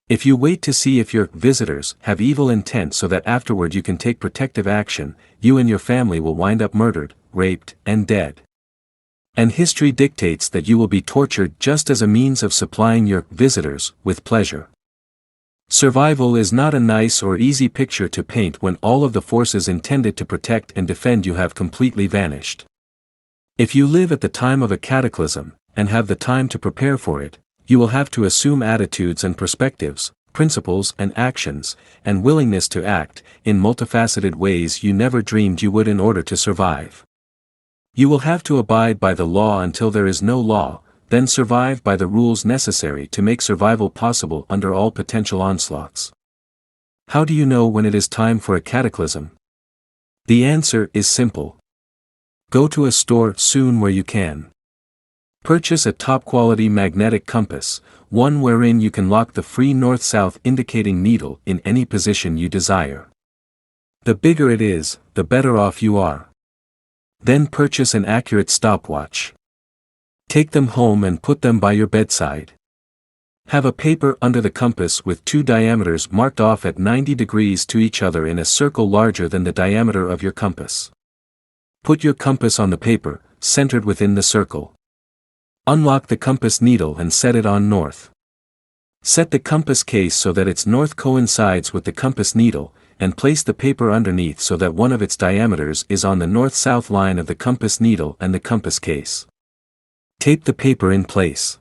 If you wait to see if your visitors have evil intent so that afterward you can take protective action, you and your family will wind up murdered, raped, and dead. And history dictates that you will be tortured just as a means of supplying your visitors with pleasure. Survival is not a nice or easy picture to paint when all of the forces intended to protect and defend you have completely vanished. If you live at the time of a cataclysm, and have the time to prepare for it, you will have to assume attitudes and perspectives, principles and actions, and willingness to act, in multifaceted ways you never dreamed you would in order to survive. You will have to abide by the law until there is no law, then survive by the rules necessary to make survival possible under all potential onslaughts. How do you know when it is time for a cataclysm? The answer is simple. Go to a store soon where you can. Purchase a top-quality magnetic compass, one wherein you can lock the free north-south indicating needle in any position you desire. The bigger it is, the better off you are. Then purchase an accurate stopwatch. Take them home and put them by your bedside. Have a paper under the compass with two diameters marked off at 90 degrees to each other in a circle larger than the diameter of your compass. Put your compass on the paper, centered within the circle. Unlock the compass needle and set it on north. Set the compass case so that its north coincides with the compass needle, and place the paper underneath so that one of its diameters is on the north-south line of the compass needle and the compass case. Tape the paper in place.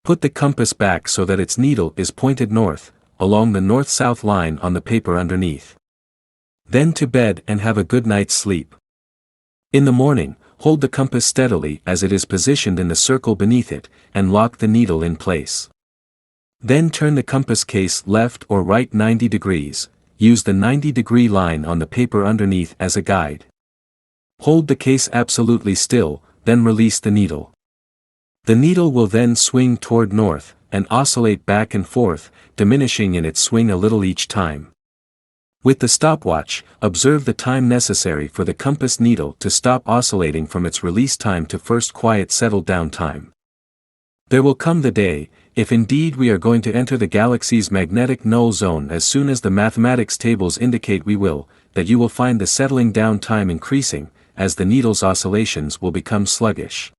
Put the compass back so that its needle is pointed north, along the north-south line on the paper underneath. Then to bed and have a good night's sleep. In the morning, hold the compass steadily as it is positioned in the circle beneath it, and lock the needle in place. Then turn the compass case left or right 90 degrees, use the 90-degree line on the paper underneath as a guide. Hold the case absolutely still, then release the needle. The needle will then swing toward north, and oscillate back and forth, diminishing in its swing a little each time. With the stopwatch, observe the time necessary for the compass needle to stop oscillating from its release time to first quiet settled down time. There will come the day, if indeed we are going to enter the galaxy's magnetic null zone as soon as the mathematics tables indicate we will, that you will find the settling down time increasing, as the needle's oscillations will become sluggish.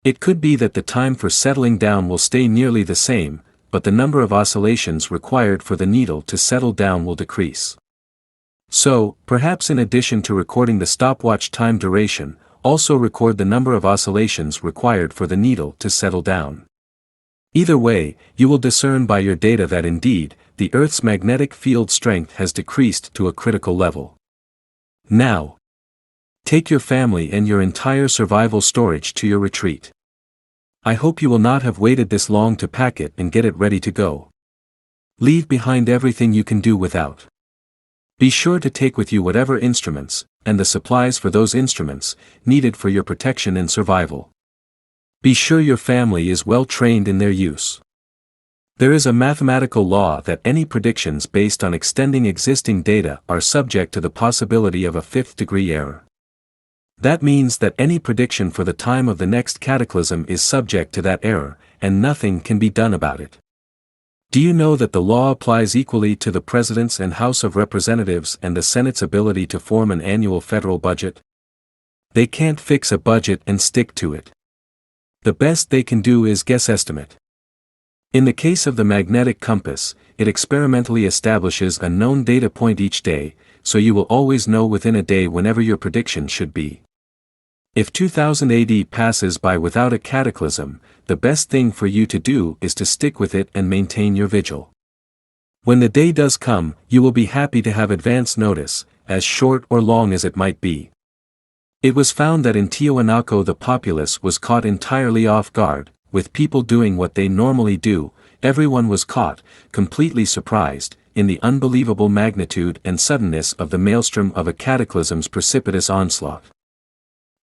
It could be that the time for settling down will stay nearly the same, but the number of oscillations required for the needle to settle down will decrease. So, perhaps in addition to recording the stopwatch time duration, also record the number of oscillations required for the needle to settle down. Either way, you will discern by your data that indeed, the Earth's magnetic field strength has decreased to a critical level. Now, take your family and your entire survival storage to your retreat. I hope you will not have waited this long to pack it and get it ready to go. Leave behind everything you can do without. Be sure to take with you whatever instruments, and the supplies for those instruments, needed for your protection and survival. Be sure your family is well trained in their use. There is a mathematical law that any predictions based on extending existing data are subject to the possibility of a fifth-degree error. That means that any prediction for the time of the next cataclysm is subject to that error, and nothing can be done about it. Do you know that the law applies equally to the President's and House of Representatives and the Senate's ability to form an annual federal budget? They can't fix a budget and stick to it. The best they can do is guess estimate. In the case of the magnetic compass, it experimentally establishes a known data point each day, so you will always know within a day whenever your prediction should be. If 2000 AD passes by without a cataclysm, the best thing for you to do is to stick with it and maintain your vigil. When the day does come, you will be happy to have advance notice, as short or long as it might be. It was found that in Tiwanaku the populace was caught entirely off guard, with people doing what they normally do. Everyone was caught, completely surprised, in the unbelievable magnitude and suddenness of the maelstrom of a cataclysm's precipitous onslaught.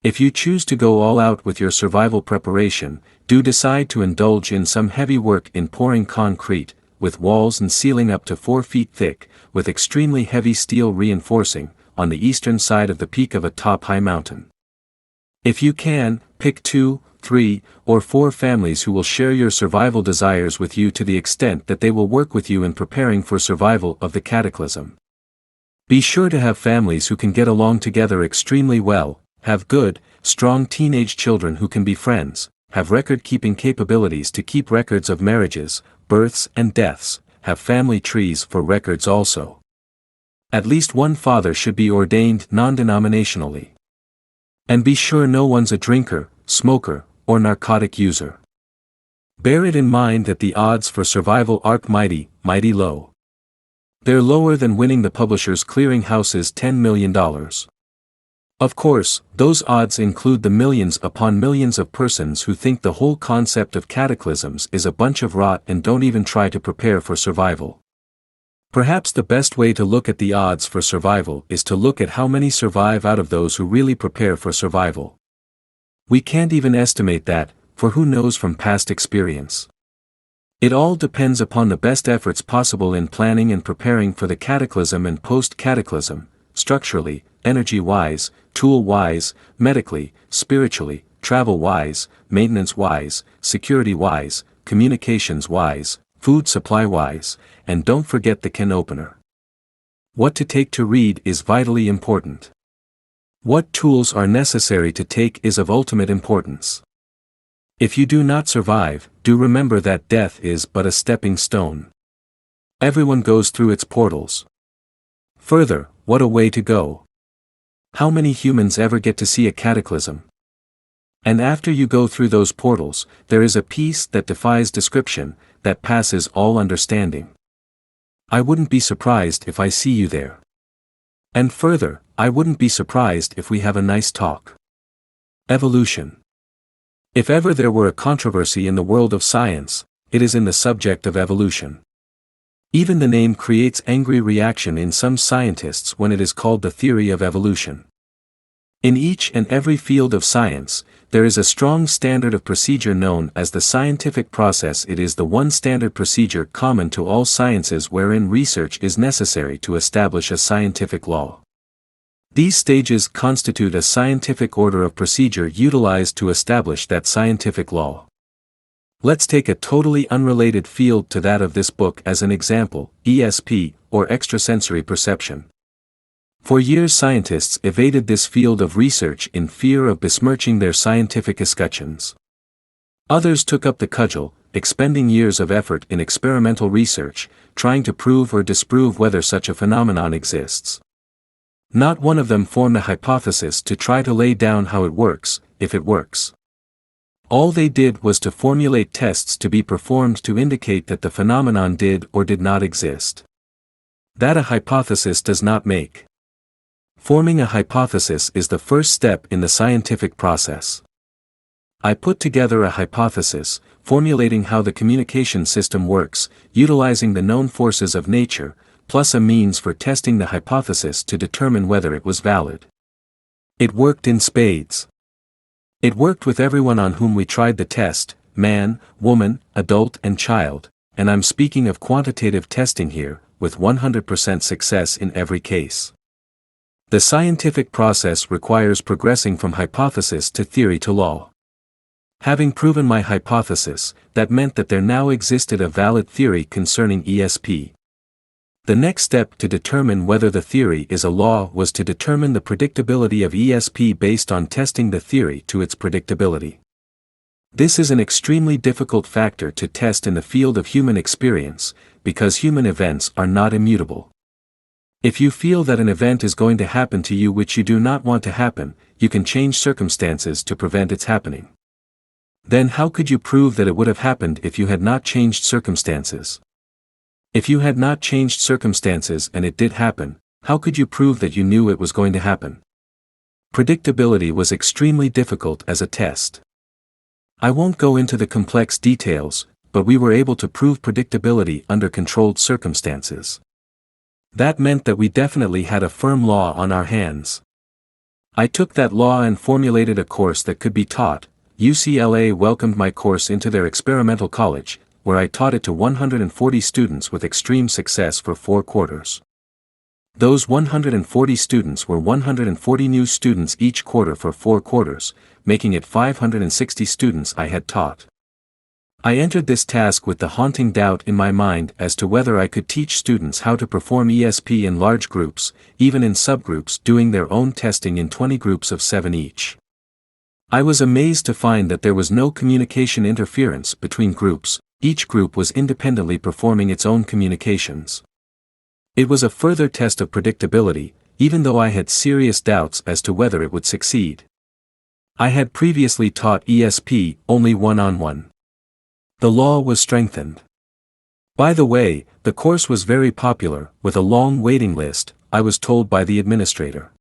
If you choose to go all out with your survival preparation, do decide to indulge in some heavy work in pouring concrete, with walls and ceiling up to 4 feet thick, with extremely heavy steel reinforcing, on the eastern side of the peak of a top-high mountain. If you can, pick 2, 3, or 4 families who will share your survival desires with you to the extent that they will work with you in preparing for survival of the cataclysm. Be sure to have families who can get along together extremely well, have good, strong teenage children who can be friends, have record-keeping capabilities to keep records of marriages, births and deaths, have family trees for records also. At least one father should be ordained non-denominationally. And be sure no one's a drinker, smoker, or narcotic user. Bear it in mind that the odds for survival are mighty, mighty low. They're lower than winning the Publishers Clearing House's $10 million. Of course, those odds include the millions upon millions of persons who think the whole concept of cataclysms is a bunch of rot and don't even try to prepare for survival. Perhaps the best way to look at the odds for survival is to look at how many survive out of those who really prepare for survival. We can't even estimate that, for who knows from past experience. It all depends upon the best efforts possible in planning and preparing for the cataclysm and post-cataclysm, structurally, energy-wise, tool-wise, medically, spiritually, travel-wise, maintenance-wise, security-wise, communications-wise, food supply-wise, and don't forget the can opener. What to take to read is vitally important. What tools are necessary to take is of ultimate importance. If you do not survive, do remember that death is but a stepping stone. Everyone goes through its portals. Further, what a way to go. How many humans ever get to see a cataclysm? And after you go through those portals, there is a peace that defies description, that passes all understanding. I wouldn't be surprised if I see you there. And further, I wouldn't be surprised if we have a nice talk. Evolution. If ever there were a controversy in the world of science, it is in the subject of evolution. Even the name creates angry reaction in some scientists when it is called the theory of evolution. In each and every field of science, there is a strong standard of procedure known as the scientific process. It is the one standard procedure common to all sciences wherein research is necessary to establish a scientific law. These stages constitute a scientific order of procedure utilized to establish that scientific law. Let's take a totally unrelated field to that of this book as an example, ESP, or extrasensory perception. For years scientists evaded this field of research in fear of besmirching their scientific escutcheons. Others took up the cudgel, expending years of effort in experimental research, trying to prove or disprove whether such a phenomenon exists. Not one of them formed a hypothesis to try to lay down how it works, if it works. All they did was to formulate tests to be performed to indicate that the phenomenon did or did not exist. That a hypothesis does not make. Forming a hypothesis is the first step in the scientific process. I put together a hypothesis, formulating how the communication system works, utilizing the known forces of nature, plus a means for testing the hypothesis to determine whether it was valid. It worked in spades. It worked with everyone on whom we tried the test, man, woman, adult and child, and I'm speaking of quantitative testing here, with 100% success in every case. The scientific process requires progressing from hypothesis to theory to law. Having proven my hypothesis, that meant that there now existed a valid theory concerning ESP. The next step to determine whether the theory is a law was to determine the predictability of ESP based on testing the theory to its predictability. This is an extremely difficult factor to test in the field of human experience, because human events are not immutable. If you feel that an event is going to happen to you which you do not want to happen, you can change circumstances to prevent its happening. Then how could you prove that it would have happened if you had not changed circumstances? If you had not changed circumstances and it did happen, how could you prove that you knew it was going to happen? Predictability was extremely difficult as a test. I won't go into the complex details, but we were able to prove predictability under controlled circumstances. That meant that we definitely had a firm law on our hands. I took that law and formulated a course that could be taught. UCLA welcomed my course into their experimental college, where I taught it to 140 students with extreme success for 4 quarters. Those 140 students were 140 new students each quarter for 4 quarters, making it 560 students I had taught. I entered this task with the haunting doubt in my mind as to whether I could teach students how to perform ESP in large groups, even in subgroups doing their own testing in 20 groups of 7 each. I was amazed to find that there was no communication interference between groups, each group was independently performing its own communications. It was a further test of predictability, even though I had serious doubts as to whether it would succeed. I had previously taught ESP only one-on-one. The law was strengthened. By the way, the course was very popular, with a long waiting list, I was told by the administrator.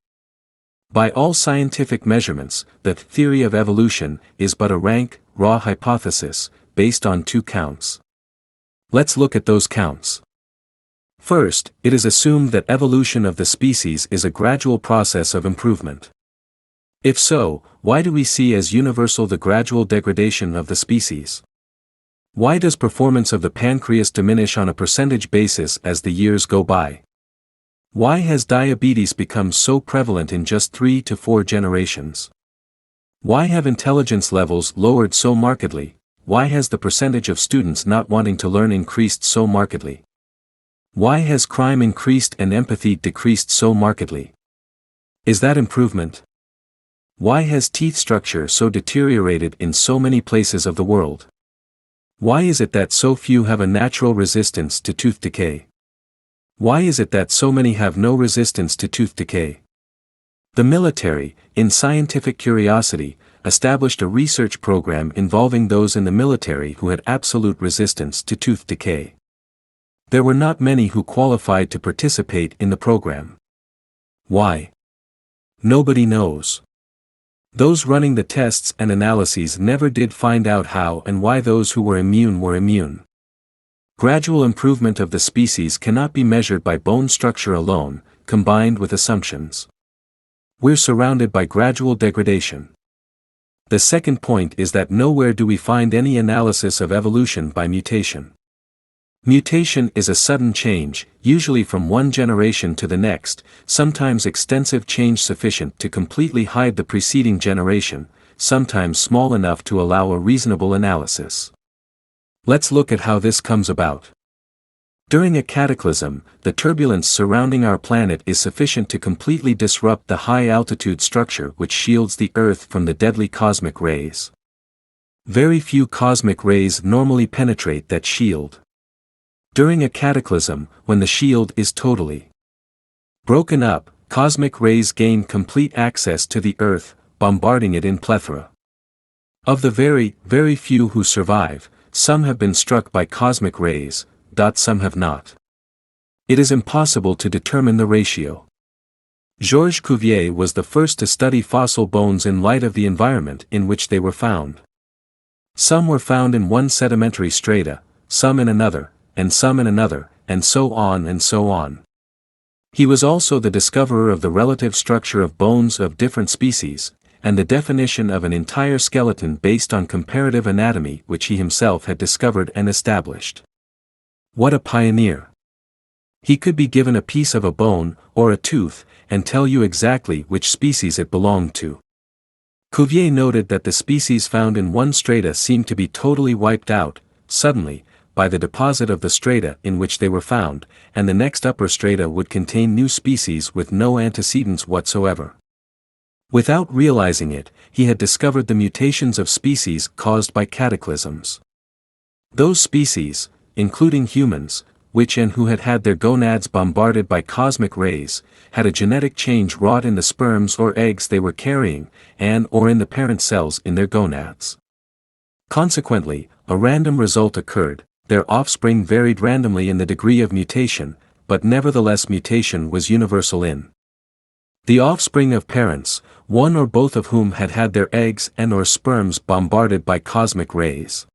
By all scientific measurements, the theory of evolution is but a rank, raw hypothesis, based on 2 counts. Let's look at those counts. First, it is assumed that evolution of the species is a gradual process of improvement. If so, why do we see as universal the gradual degradation of the species? Why does performance of the pancreas diminish on a percentage basis as the years go by? Why has diabetes become so prevalent in just 3 to 4 generations? Why have intelligence levels lowered so markedly? Why has the percentage of students not wanting to learn increased so markedly? Why has crime increased and empathy decreased so markedly? Is that improvement? Why has teeth structure so deteriorated in so many places of the world? Why is it that so few have a natural resistance to tooth decay? Why is it that so many have no resistance to tooth decay? The military, in scientific curiosity, established a research program involving those in the military who had absolute resistance to tooth decay. There were not many who qualified to participate in the program. Why? Nobody knows. Those running the tests and analyses never did find out how and why those who were immune were immune. Gradual improvement of the species cannot be measured by bone structure alone, combined with assumptions. We're surrounded by gradual degradation. The second point is that nowhere do we find any analysis of evolution by mutation. Mutation is a sudden change, usually from one generation to the next, sometimes extensive change sufficient to completely hide the preceding generation, sometimes small enough to allow a reasonable analysis. Let's look at how this comes about. During a cataclysm, the turbulence surrounding our planet is sufficient to completely disrupt the high-altitude structure which shields the Earth from the deadly cosmic rays. Very few cosmic rays normally penetrate that shield. During a cataclysm, when the shield is totally broken up, cosmic rays gain complete access to the Earth, bombarding it in plethora. Of the very, very few who survive, some have been struck by cosmic rays, some have not. It is impossible to determine the ratio. Georges Cuvier was the first to study fossil bones in light of the environment in which they were found. Some were found in one sedimentary strata, some in another, and some in another, and so on and so on. He was also the discoverer of the relative structure of bones of different species, and the definition of an entire skeleton based on comparative anatomy which he himself had discovered and established. What a pioneer! He could be given a piece of a bone, or a tooth, and tell you exactly which species it belonged to. Cuvier noted that the species found in one strata seemed to be totally wiped out, suddenly, by the deposit of the strata in which they were found, and the next upper strata would contain new species with no antecedents whatsoever. Without realizing it, he had discovered the mutations of species caused by cataclysms. Those species, including humans, which and who had had their gonads bombarded by cosmic rays, had a genetic change wrought in the sperms or eggs they were carrying, and or in the parent cells in their gonads. Consequently, a random result occurred, their offspring varied randomly in the degree of mutation, but nevertheless mutation was universal in the offspring of parents, one or both of whom had had their eggs and or sperms bombarded by cosmic rays.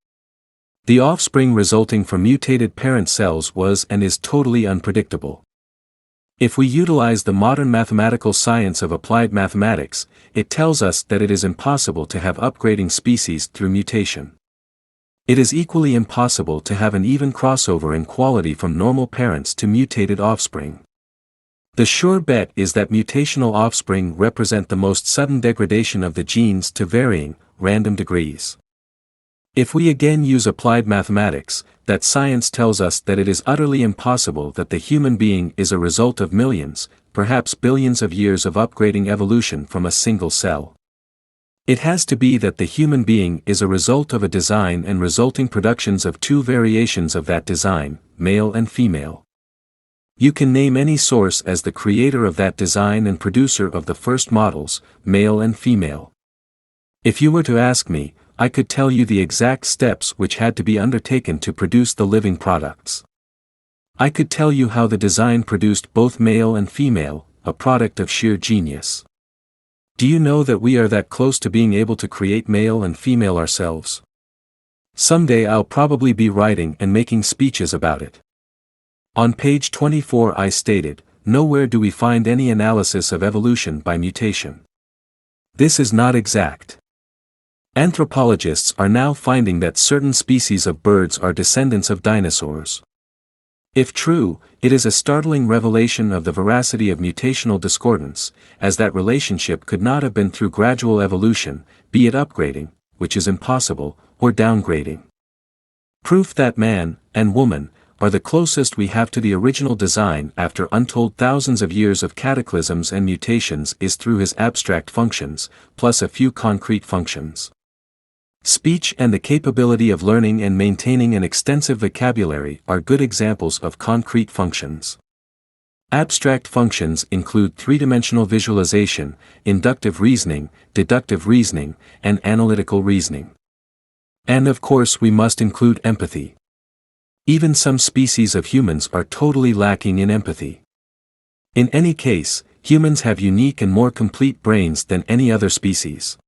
The offspring resulting from mutated parent cells was and is totally unpredictable. If we utilize the modern mathematical science of applied mathematics, it tells us that it is impossible to have upgrading species through mutation. It is equally impossible to have an even crossover in quality from normal parents to mutated offspring. The sure bet is that mutational offspring represent the most sudden degradation of the genes to varying, random degrees. If we again use applied mathematics, that science tells us that it is utterly impossible that the human being is a result of millions, perhaps billions of years of upgrading evolution from a single cell. It has to be that the human being is a result of a design and resulting productions of two variations of that design, male and female. You can name any source as the creator of that design and producer of the first models, male and female. If you were to ask me, I could tell you the exact steps which had to be undertaken to produce the living products. I could tell you how the design produced both male and female, a product of sheer genius. Do you know that we are that close to being able to create male and female ourselves? Someday I'll probably be writing and making speeches about it. On page 24 I stated, nowhere do we find any analysis of evolution by mutation. This is not exact. Anthropologists are now finding that certain species of birds are descendants of dinosaurs. If true, it is a startling revelation of the veracity of mutational discordance, as that relationship could not have been through gradual evolution, be it upgrading, which is impossible, or downgrading. Proof that man, and woman, are the closest we have to the original design after untold thousands of years of cataclysms and mutations is through his abstract functions, plus a few concrete functions. Speech and the capability of learning and maintaining an extensive vocabulary are good examples of concrete functions. Abstract functions include three-dimensional visualization, inductive reasoning, deductive reasoning, and analytical reasoning. And of course we must include empathy. Even some species of humans are totally lacking in empathy. In any case, humans have unique and more complete brains than any other species.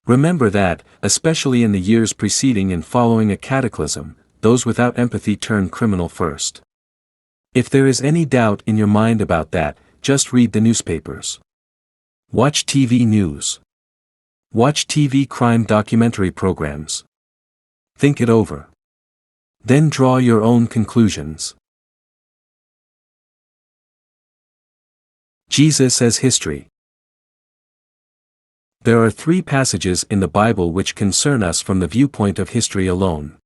Remember that, especially in the years preceding and following a cataclysm, those without empathy turn criminal first. If there is any doubt in your mind about that, just read the newspapers. Watch TV news. Watch TV crime documentary programs. Think it over. Then draw your own conclusions. Jesus as history. There are 3 passages in the Bible which concern us from the viewpoint of history alone.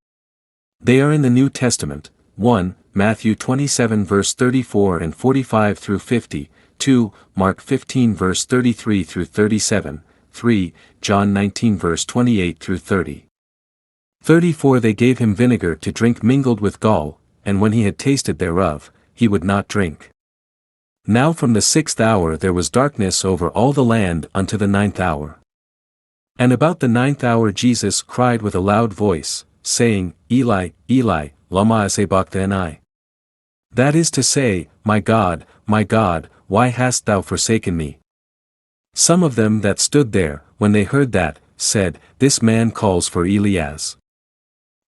They are in the New Testament: 1. Matthew 27 verse 34 and 45 through 50, 2. Mark 15 verse 33 through 37, 3. John 19 verse 28 through 30. 34 They gave him vinegar to drink mingled with gall, and when he had tasted thereof, he would not drink. Now from the 6th hour there was darkness over all the land unto the 9th hour. And about the 9th hour Jesus cried with a loud voice, saying, Eli, Eli, lama sabachthani? That is to say, my God, why hast thou forsaken me? Some of them that stood there, when they heard that, said, This man calls for Elias.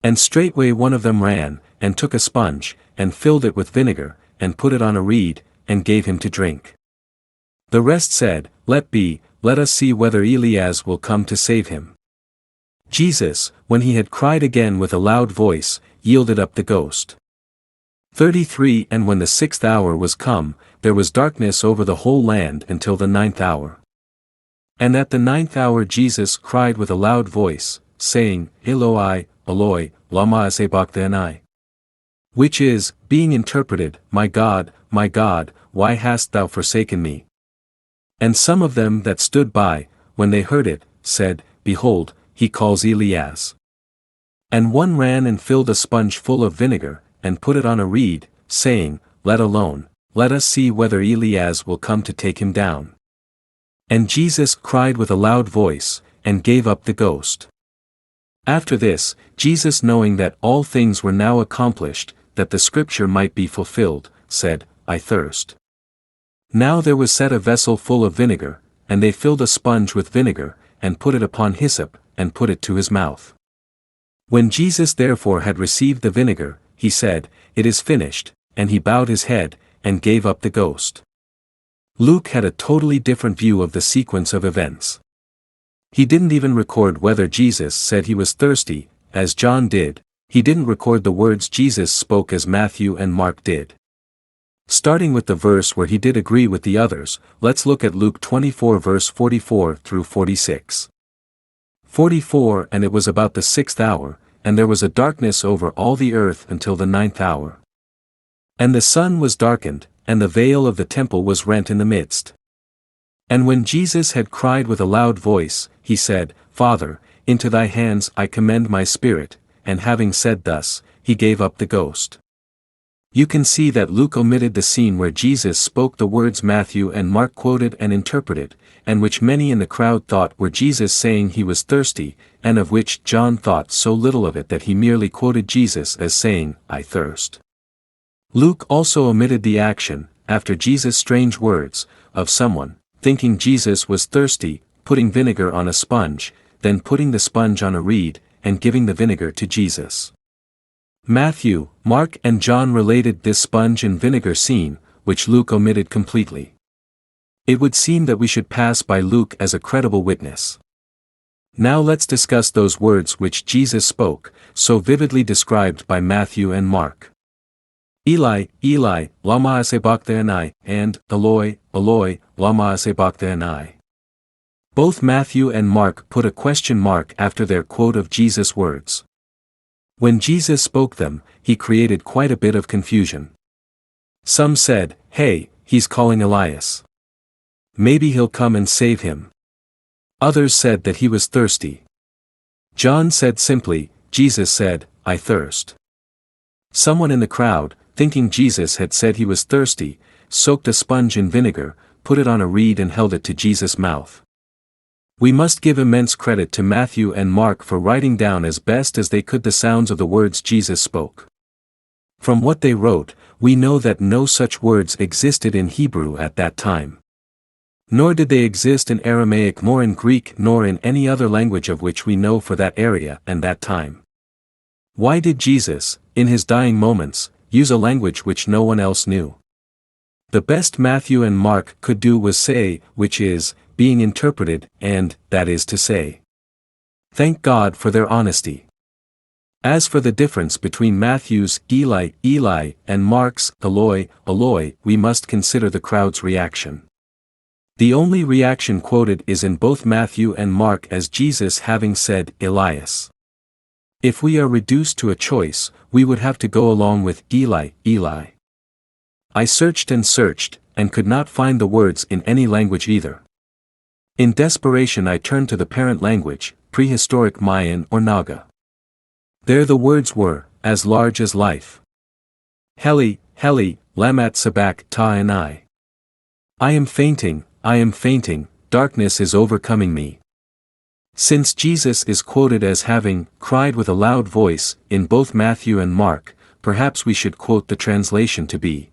And straightway one of them ran, and took a sponge, and filled it with vinegar, and put it on a reed, and gave him to drink. The rest said, Let be, let us see whether Elias will come to save him. Jesus, when he had cried again with a loud voice, yielded up the ghost. 33 And when the 6th hour was come, there was darkness over the whole land until the 9th hour. And at the 9th hour Jesus cried with a loud voice, saying, Eloi, Eloi, lama sabachthani? Which is, being interpreted, my God, why hast thou forsaken me? And some of them that stood by, when they heard it, said, Behold, he calls Elias. And one ran and filled a sponge full of vinegar, and put it on a reed, saying, Let alone, let us see whether Elias will come to take him down. And Jesus cried with a loud voice, and gave up the ghost. After this, Jesus, knowing that all things were now accomplished, that the scripture might be fulfilled, said, I thirst. Now there was set a vessel full of vinegar, and they filled a sponge with vinegar, and put it upon hyssop, and put it to his mouth. When Jesus therefore had received the vinegar, he said, It is finished, and he bowed his head, and gave up the ghost. Luke had a totally different view of the sequence of events. He didn't even record whether Jesus said he was thirsty, as John did. He didn't record the words Jesus spoke as Matthew and Mark did. Starting with the verse where he did agree with the others, let's look at Luke 24 verse 44 through 46. 44 And it was about the 6th hour, and there was a darkness over all the earth until the 9th hour. And the sun was darkened, and the veil of the temple was rent in the midst. And when Jesus had cried with a loud voice, he said, Father, into thy hands I commend my spirit, and having said thus, he gave up the ghost. You can see that Luke omitted the scene where Jesus spoke the words Matthew and Mark quoted and interpreted, and which many in the crowd thought were Jesus saying he was thirsty, and of which John thought so little of it that he merely quoted Jesus as saying, I thirst. Luke also omitted the action, after Jesus' strange words, of someone, thinking Jesus was thirsty, putting vinegar on a sponge, then putting the sponge on a reed, and giving the vinegar to Jesus. Matthew, Mark and John related this sponge and vinegar scene, which Luke omitted completely. It would seem that we should pass by Luke as a credible witness. Now let's discuss those words which Jesus spoke, so vividly described by Matthew and Mark. Eli, Eli, lama sabachthani, and Eloi, Eloi, lama sabachthani. Both Matthew and Mark put a question mark after their quote of Jesus' words. When Jesus spoke them, he created quite a bit of confusion. Some said, Hey, he's calling Elias. Maybe he'll come and save him. Others said that he was thirsty. John said simply, Jesus said, I thirst. Someone in the crowd, thinking Jesus had said he was thirsty, soaked a sponge in vinegar, put it on a reed and held it to Jesus' mouth. We must give immense credit to Matthew and Mark for writing down as best as they could the sounds of the words Jesus spoke. From what they wrote, we know that no such words existed in Hebrew at that time. Nor did they exist in Aramaic nor in Greek nor in any other language of which we know for that area and that time. Why did Jesus, in his dying moments, use a language which no one else knew? The best Matthew and Mark could do was say, which is, being interpreted, and, that is to say. Thank God for their honesty. As for the difference between Matthew's Eli, Eli, and Mark's Eloi, Eloi, we must consider the crowd's reaction. The only reaction quoted is in both Matthew and Mark as Jesus having said, Elias. If we are reduced to a choice, we would have to go along with Eli, Eli. I searched and could not find the words in any language either. In desperation I turned to the parent language, prehistoric Mayan or Naga. There the words were, as large as life. Heli, Heli, Lamat Sabak Ta and I am fainting, darkness is overcoming me. Since Jesus is quoted as having cried with a loud voice in both Matthew and Mark, perhaps we should quote the translation to be,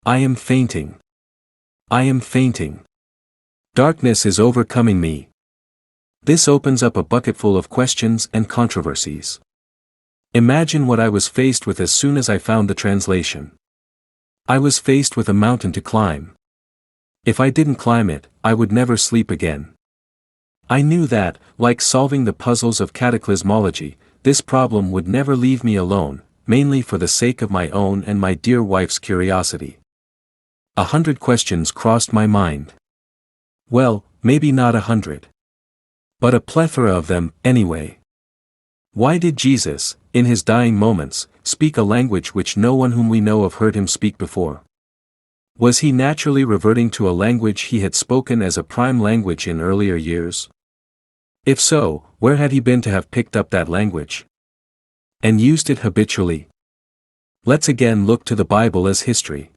I am fainting. Darkness is overcoming me. This opens up a bucketful of questions and controversies. Imagine what I was faced with as soon as I found the translation. I was faced with a mountain to climb. If I didn't climb it, I would never sleep again. I knew that, like solving the puzzles of cataclysmology, this problem would never leave me alone, mainly for the sake of my own and my dear wife's curiosity. 100 questions crossed my mind. Well, maybe not 100. But a plethora of them, anyway. Why did Jesus, in his dying moments, speak a language which no one whom we know of heard him speak before? Was he naturally reverting to a language he had spoken as a prime language in earlier years? If so, where had he been to have picked up that language? And used it habitually? Let's again look to the Bible as history.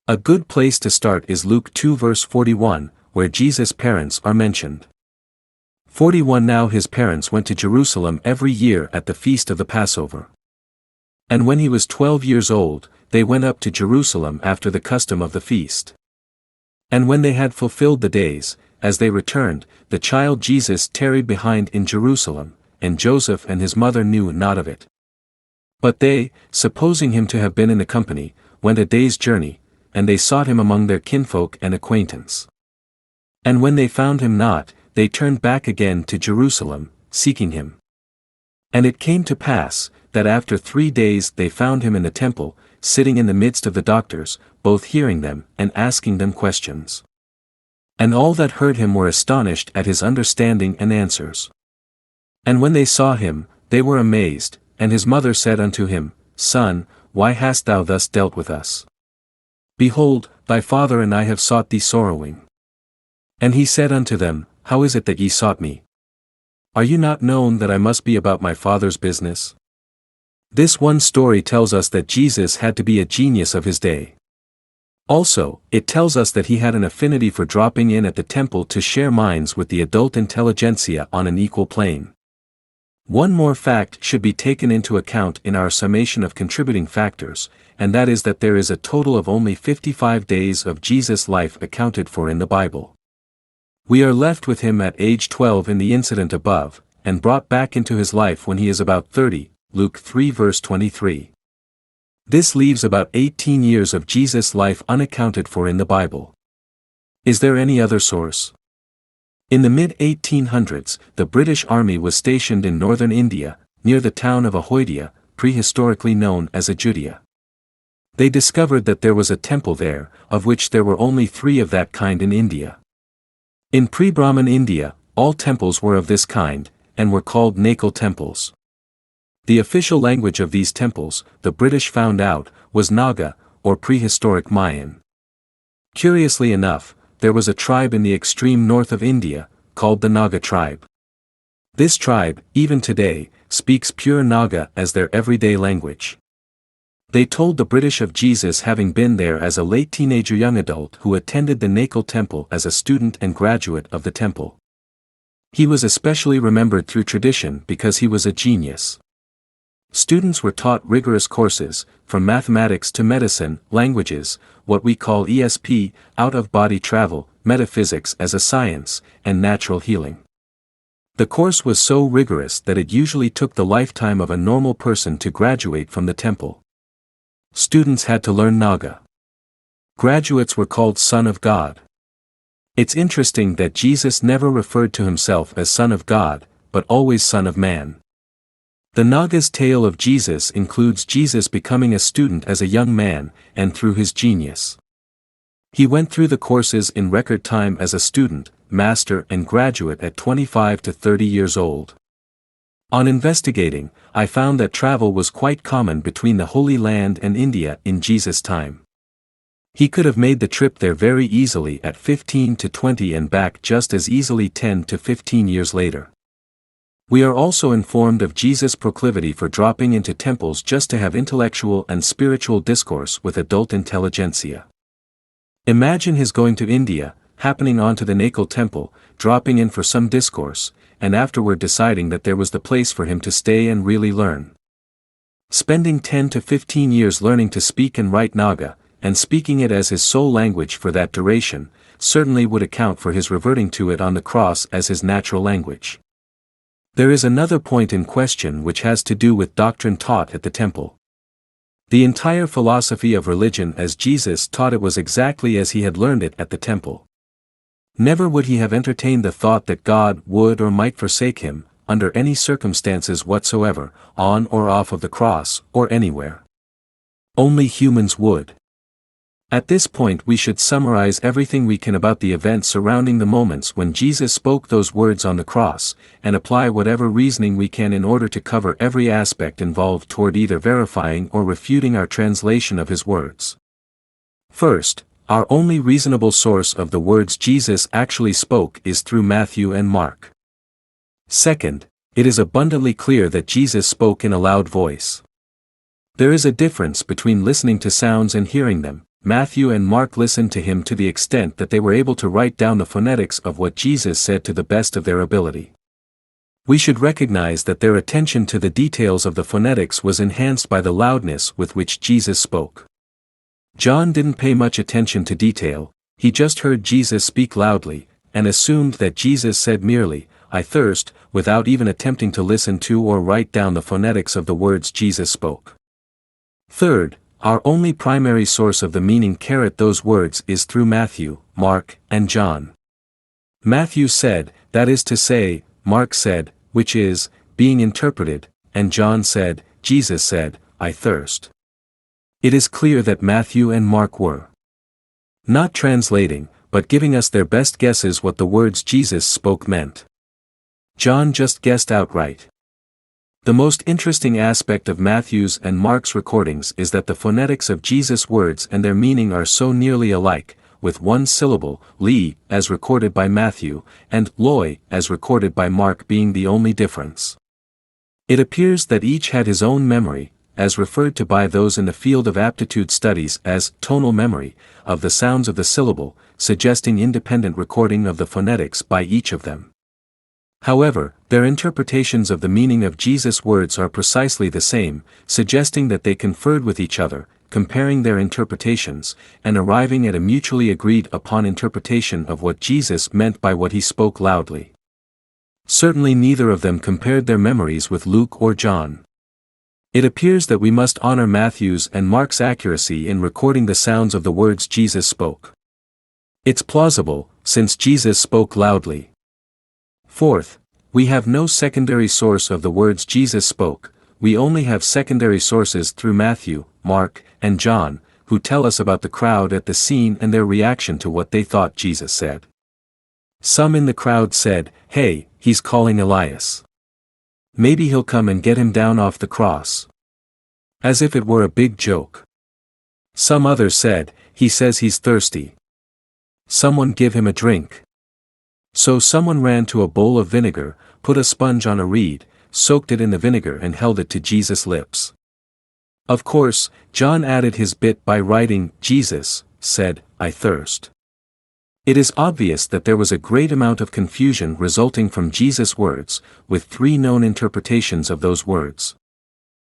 A good place to start is Luke 2 verse 41, where Jesus' parents are mentioned. 41 Now his parents went to Jerusalem every year at the feast of the Passover. And when he was 12 years old, they went up to Jerusalem after the custom of the feast. And when they had fulfilled the days, as they returned, the child Jesus tarried behind in Jerusalem, and Joseph and his mother knew not of it. But they, supposing him to have been in the company, went a day's journey, and they sought him among their kinfolk and acquaintance. And when they found him not, they turned back again to Jerusalem, seeking him. And it came to pass, that after 3 days they found him in the temple, sitting in the midst of the doctors, both hearing them and asking them questions. And all that heard him were astonished at his understanding and answers. And when they saw him, they were amazed, and his mother said unto him, Son, why hast thou thus dealt with us? Behold, thy father and I have sought thee sorrowing. And he said unto them, How is it that ye sought me? Are you not known that I must be about my Father's business? This one story tells us that Jesus had to be a genius of his day. Also, it tells us that he had an affinity for dropping in at the temple to share minds with the adult intelligentsia on an equal plane. One more fact should be taken into account in our summation of contributing factors, and that is that there is a total of only 55 days of Jesus' life accounted for in the Bible. We are left with him at age 12 in the incident above, and brought back into his life when he is about 30, Luke 3 verse 23. This leaves about 18 years of Jesus' life unaccounted for in the Bible. Is there any other source? In the mid-1800s, the British Army was stationed in northern India, near the town of Ayodhya, prehistorically known as Ajudhya. They discovered that there was a temple there, of which there were only 3 of that kind in India. In pre-Brahman India, all temples were of this kind, and were called Nakal temples. The official language of these temples, the British found out, was Naga, or prehistoric Mayan. Curiously enough, there was a tribe in the extreme north of India, called the Naga tribe. This tribe, even today, speaks pure Naga as their everyday language. They told the British of Jesus having been there as a late teenager young adult who attended the Nakal temple as a student and graduate of the temple. He was especially remembered through tradition because he was a genius. Students were taught rigorous courses, from mathematics to medicine, languages, what we call ESP, out-of-body travel, metaphysics as a science, and natural healing. The course was so rigorous that it usually took the lifetime of a normal person to graduate from the temple. Students had to learn Naga. Graduates were called Son of God. It's interesting that Jesus never referred to himself as Son of God, but always Son of Man. The Naga's tale of Jesus includes Jesus becoming a student as a young man, and through his genius. He went through the courses in record time as a student, master and graduate at 25 to 30 years old. On investigating, I found that travel was quite common between the Holy Land and India in Jesus' time. He could have made the trip there very easily at 15 to 20 and back just as easily 10 to 15 years later. We are also informed of Jesus' proclivity for dropping into temples just to have intellectual and spiritual discourse with adult intelligentsia. Imagine his going to India, happening onto the Nakul temple, dropping in for some discourse, and afterward deciding that there was the place for him to stay and really learn. Spending 10 to 15 years learning to speak and write Naga, and speaking it as his sole language for that duration, certainly would account for his reverting to it on the cross as his natural language. There is another point in question which has to do with doctrine taught at the temple. The entire philosophy of religion as Jesus taught it was exactly as he had learned it at the temple. Never would he have entertained the thought that God would or might forsake him, under any circumstances whatsoever, on or off of the cross, or anywhere. Only humans would. At this point we should summarize everything we can about the events surrounding the moments when Jesus spoke those words on the cross, and apply whatever reasoning we can in order to cover every aspect involved toward either verifying or refuting our translation of his words. First, our only reasonable source of the words Jesus actually spoke is through Matthew and Mark. Second, it is abundantly clear that Jesus spoke in a loud voice. There is a difference between listening to sounds and hearing them. Matthew and Mark listened to him to the extent that they were able to write down the phonetics of what Jesus said to the best of their ability. We should recognize that their attention to the details of the phonetics was enhanced by the loudness with which Jesus spoke. John didn't pay much attention to detail, he just heard Jesus speak loudly, and assumed that Jesus said merely, "I thirst," without even attempting to listen to or write down the phonetics of the words Jesus spoke. Third, our only primary source of the meaning those words is through Matthew, Mark, and John. Matthew said, that is to say, Mark said, which is, being interpreted, and John said, Jesus said, "I thirst." It is clear that Matthew and Mark were not translating, but giving us their best guesses what the words Jesus spoke meant. John just guessed outright. The most interesting aspect of Matthew's and Mark's recordings is that the phonetics of Jesus' words and their meaning are so nearly alike, with one syllable, li, as recorded by Matthew, and loi, as recorded by Mark being the only difference. It appears that each had his own memory, as referred to by those in the field of aptitude studies as tonal memory, of the sounds of the syllable, suggesting independent recording of the phonetics by each of them. However, their interpretations of the meaning of Jesus' words are precisely the same, suggesting that they conferred with each other, comparing their interpretations, and arriving at a mutually agreed upon interpretation of what Jesus meant by what he spoke loudly. Certainly neither of them compared their memories with Luke or John. It appears that we must honor Matthew's and Mark's accuracy in recording the sounds of the words Jesus spoke. It's plausible, since Jesus spoke loudly. Fourth, we have no secondary source of the words Jesus spoke, we only have secondary sources through Matthew, Mark, and John, who tell us about the crowd at the scene and their reaction to what they thought Jesus said. Some in the crowd said, "Hey, he's calling Elias. Maybe he'll come and get him down off the cross." As if it were a big joke. Some others said, "He says he's thirsty. Someone give him a drink." So someone ran to a bowl of vinegar, put a sponge on a reed, soaked it in the vinegar and held it to Jesus' lips. Of course, John added his bit by writing, Jesus said, "I thirst." It is obvious that there was a great amount of confusion resulting from Jesus' words, with three known interpretations of those words.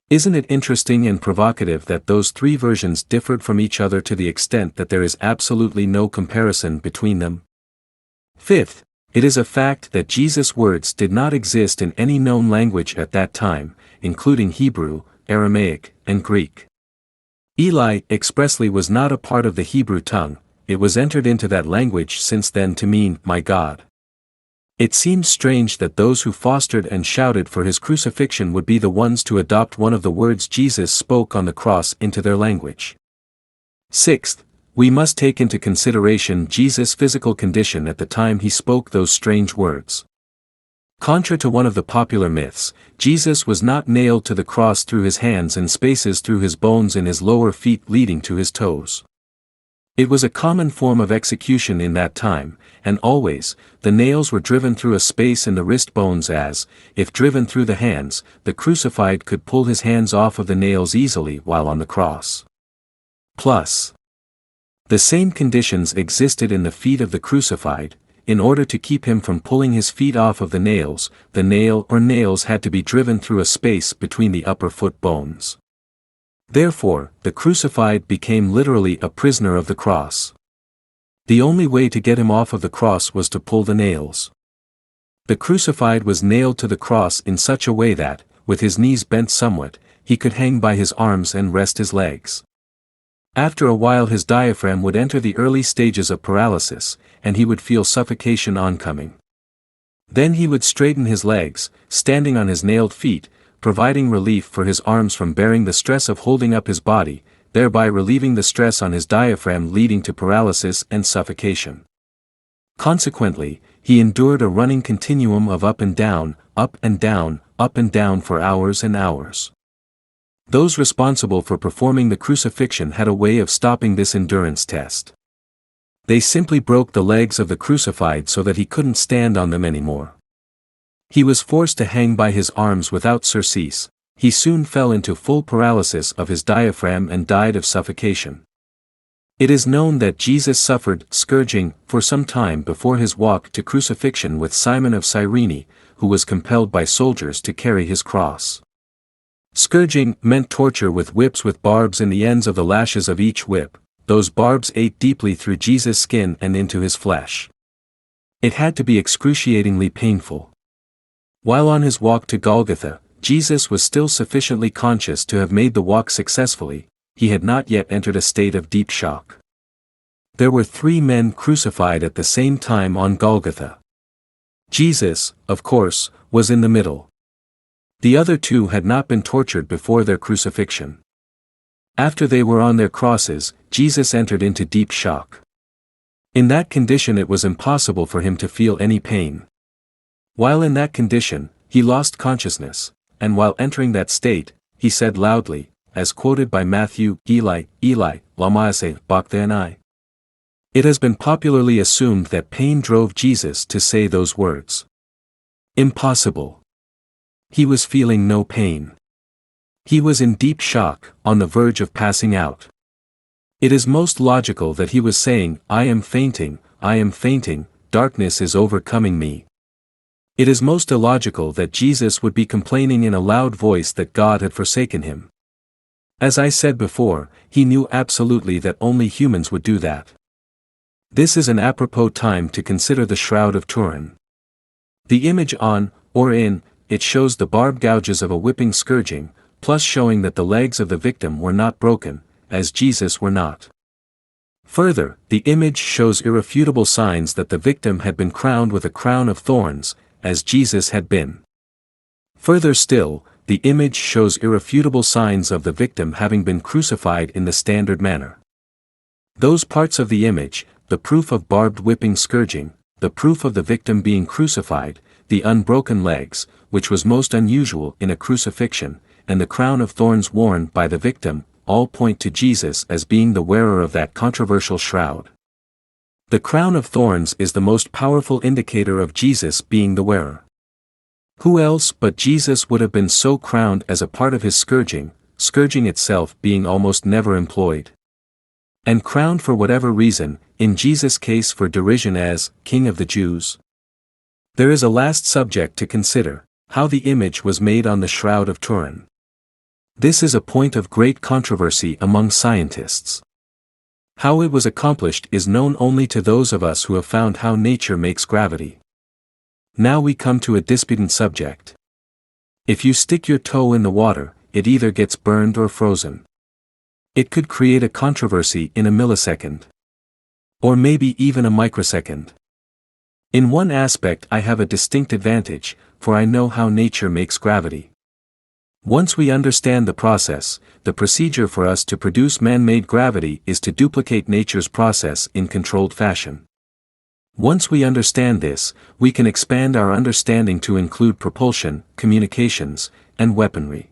Isn't it interesting and provocative that those three versions differed from each other to the extent that there is absolutely no comparison between them? Fifth, it is a fact that Jesus' words did not exist in any known language at that time, including Hebrew, Aramaic, and Greek. Eli expressly was not a part of the Hebrew tongue, it was entered into that language since then to mean, my God. It seems strange that those who fostered and shouted for his crucifixion would be the ones to adopt one of the words Jesus spoke on the cross into their language. Sixth, we must take into consideration Jesus' physical condition at the time he spoke those strange words. Contra to one of the popular myths, Jesus was not nailed to the cross through his hands and spaces through his bones in his lower feet leading to his toes. It was a common form of execution in that time, and always, the nails were driven through a space in the wrist bones as, if driven through the hands, the crucified could pull his hands off of the nails easily while on the cross. Plus, the same conditions existed in the feet of the crucified. In order to keep him from pulling his feet off of the nails, the nail or nails had to be driven through a space between the upper foot bones. Therefore, the crucified became literally a prisoner of the cross. The only way to get him off of the cross was to pull the nails. The crucified was nailed to the cross in such a way that, with his knees bent somewhat, he could hang by his arms and rest his legs. After a while his diaphragm would enter the early stages of paralysis, and he would feel suffocation oncoming. Then he would straighten his legs, standing on his nailed feet, providing relief for his arms from bearing the stress of holding up his body, thereby relieving the stress on his diaphragm leading to paralysis and suffocation. Consequently, he endured a running continuum of up and down, up and down, up and down for hours and hours. Those responsible for performing the crucifixion had a way of stopping this endurance test. They simply broke the legs of the crucified so that he couldn't stand on them anymore. He was forced to hang by his arms without surcease. He soon fell into full paralysis of his diaphragm and died of suffocation. It is known that Jesus suffered scourging for some time before his walk to crucifixion with Simon of Cyrene, who was compelled by soldiers to carry his cross. Scourging meant torture with whips with barbs in the ends of the lashes of each whip. Those barbs ate deeply through Jesus' skin and into his flesh. It had to be excruciatingly painful. While on his walk to Golgotha, Jesus was still sufficiently conscious to have made the walk successfully. He had not yet entered a state of deep shock. There were 3 men crucified at the same time on Golgotha. Jesus, of course, was in the middle. The other 2 had not been tortured before their crucifixion. After they were on their crosses, Jesus entered into deep shock. In that condition it was impossible for him to feel any pain. While in that condition, he lost consciousness, and while entering that state, he said loudly, as quoted by Matthew, Eli, Eli, lama sabachthani. It has been popularly assumed that pain drove Jesus to say those words. Impossible. He was feeling no pain. He was in deep shock, on the verge of passing out. It is most logical that he was saying, I am fainting, darkness is overcoming me. It is most illogical that Jesus would be complaining in a loud voice that God had forsaken him. As I said before, he knew absolutely that only humans would do that. This is an apropos time to consider the Shroud of Turin. The image on, or in, it shows the barb gouges of a whipping scourging, plus showing that the legs of the victim were not broken, as Jesus were not. Further, the image shows irrefutable signs that the victim had been crowned with a crown of thorns, as Jesus had been. Further still, the image shows irrefutable signs of the victim having been crucified in the standard manner. Those parts of the image, the proof of barbed whipping scourging, the proof of the victim being crucified, the unbroken legs, which was most unusual in a crucifixion, and the crown of thorns worn by the victim, all point to Jesus as being the wearer of that controversial shroud. The crown of thorns is the most powerful indicator of Jesus being the wearer. Who else but Jesus would have been so crowned as a part of his scourging itself being almost never employed? And crowned for whatever reason, in Jesus' case for derision as King of the Jews. There is a last subject to consider, how the image was made on the Shroud of Turin. This is a point of great controversy among scientists. How it was accomplished is known only to those of us who have found how nature makes gravity. Now we come to a disputant subject. If you stick your toe in the water, it either gets burned or frozen. It could create a controversy in a millisecond. Or maybe even a microsecond. In one aspect I have a distinct advantage, for I know how nature makes gravity. Once we understand the process, the procedure for us to produce man-made gravity is to duplicate nature's process in controlled fashion. Once we understand this, we can expand our understanding to include propulsion, communications, and weaponry.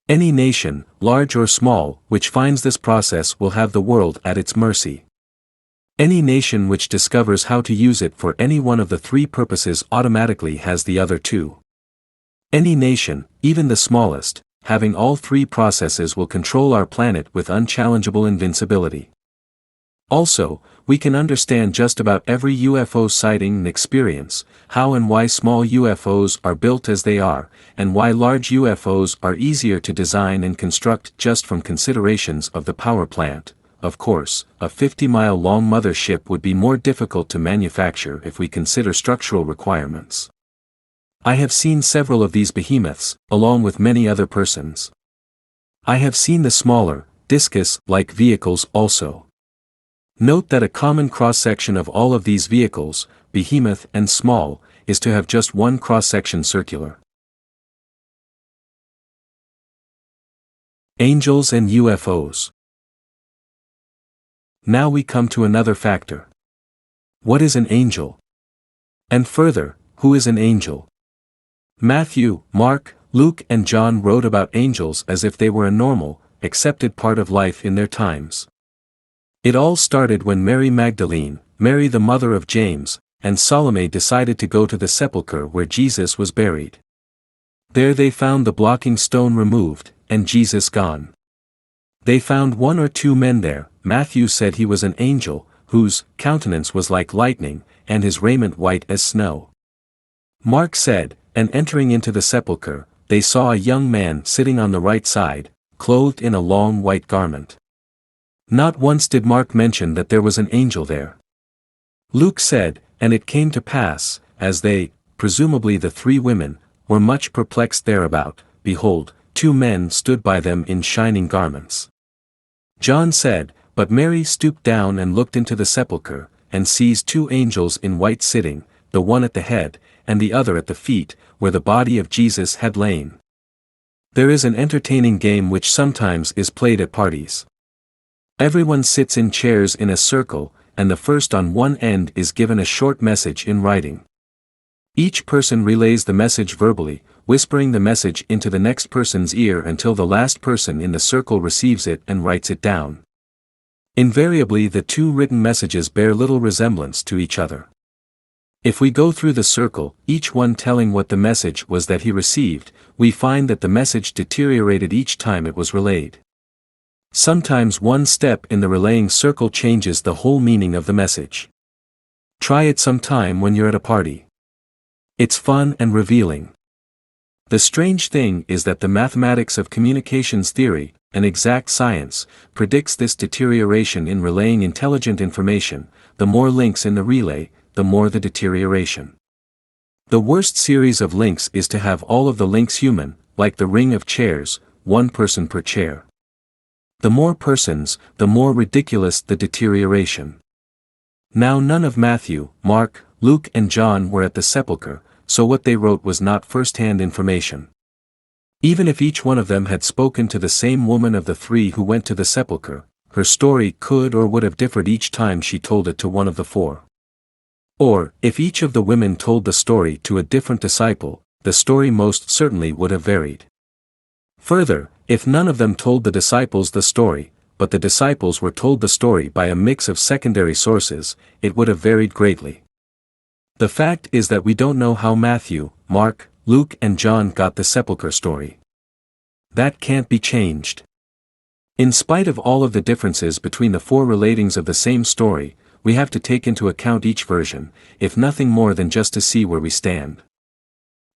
Any nation, large or small, which finds this process will have the world at its mercy. Any nation which discovers how to use it for any one of the three purposes automatically has the other two. Any nation, even the smallest, having all three processes will control our planet with unchallengeable invincibility. Also, we can understand just about every UFO sighting and experience, how and why small UFOs are built as they are, and why large UFOs are easier to design and construct just from considerations of the power plant. Of course, a 50-mile-long mothership would be more difficult to manufacture if we consider structural requirements. I have seen several of these behemoths, along with many other persons. I have seen the smaller, discus-like vehicles also. Note that a common cross-section of all of these vehicles, behemoth and small, is to have just one cross-section circular. Angels and UFOs. Now we come to another factor. What is an angel? And further, who is an angel? Matthew, Mark, Luke and John wrote about angels as if they were a normal, accepted part of life in their times. It all started when Mary Magdalene, Mary the mother of James, and Salome decided to go to the sepulchre where Jesus was buried. There they found the blocking stone removed, and Jesus gone. They found one or two men there. Matthew said he was an angel, whose countenance was like lightning, and his raiment white as snow. Mark said, and entering into the sepulchre, they saw a young man sitting on the right side, clothed in a long white garment. Not once did Mark mention that there was an angel there. Luke said, and it came to pass, as they, presumably the three women, were much perplexed thereabout, behold, two men stood by them in shining garments. John said, but Mary stooped down and looked into the sepulchre, and sees two angels in white sitting, the one at the head, and the other at the feet, where the body of Jesus had lain. There is an entertaining game which sometimes is played at parties. Everyone sits in chairs in a circle, and the first on one end is given a short message in writing. Each person relays the message verbally, whispering the message into the next person's ear until the last person in the circle receives it and writes it down. Invariably the two written messages bear little resemblance to each other. If we go through the circle, each one telling what the message was that he received, we find that the message deteriorated each time it was relayed. Sometimes one step in the relaying circle changes the whole meaning of the message. Try it sometime when you're at a party. It's fun and revealing. The strange thing is that the mathematics of communications theory, an exact science, predicts this deterioration in relaying intelligent information. The more links in the relay, the more the deterioration. The worst series of links is to have all of the links human, like the ring of chairs, one person per chair. The more persons, the more ridiculous the deterioration. Now none of Matthew, Mark, Luke and John were at the sepulchre, so what they wrote was not first-hand information. Even if each one of them had spoken to the same woman of the three who went to the sepulchre, her story could or would have differed each time she told it to one of the four. Or, if each of the women told the story to a different disciple, the story most certainly would have varied. Further, if none of them told the disciples the story, but the disciples were told the story by a mix of secondary sources, it would have varied greatly. The fact is that we don't know how Matthew, Mark, Luke and John got the sepulchre story. That can't be changed. In spite of all of the differences between the four relatings of the same story, we have to take into account each version, if nothing more than just to see where we stand.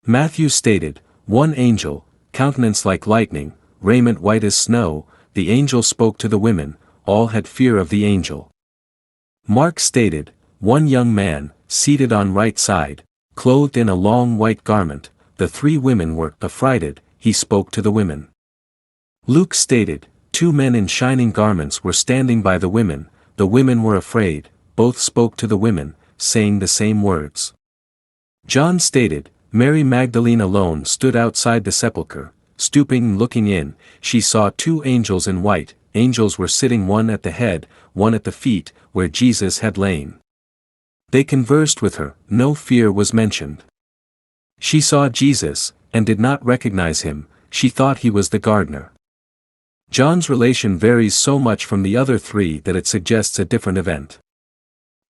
Matthew stated, one angel, countenance like lightning, raiment white as snow. The angel spoke to the women, all had fear of the angel. Mark stated, one young man, seated on right side, clothed in a long white garment. The three women were affrighted, he spoke to the women. Luke stated, two men in shining garments were standing by the women were afraid, both spoke to the women, saying the same words. John stated, Mary Magdalene alone stood outside the sepulchre, stooping and looking in, she saw two angels in white, angels were sitting one at the head, one at the feet, where Jesus had lain. They conversed with her, no fear was mentioned. She saw Jesus, and did not recognize him, she thought he was the gardener. John's relation varies so much from the other three that it suggests a different event.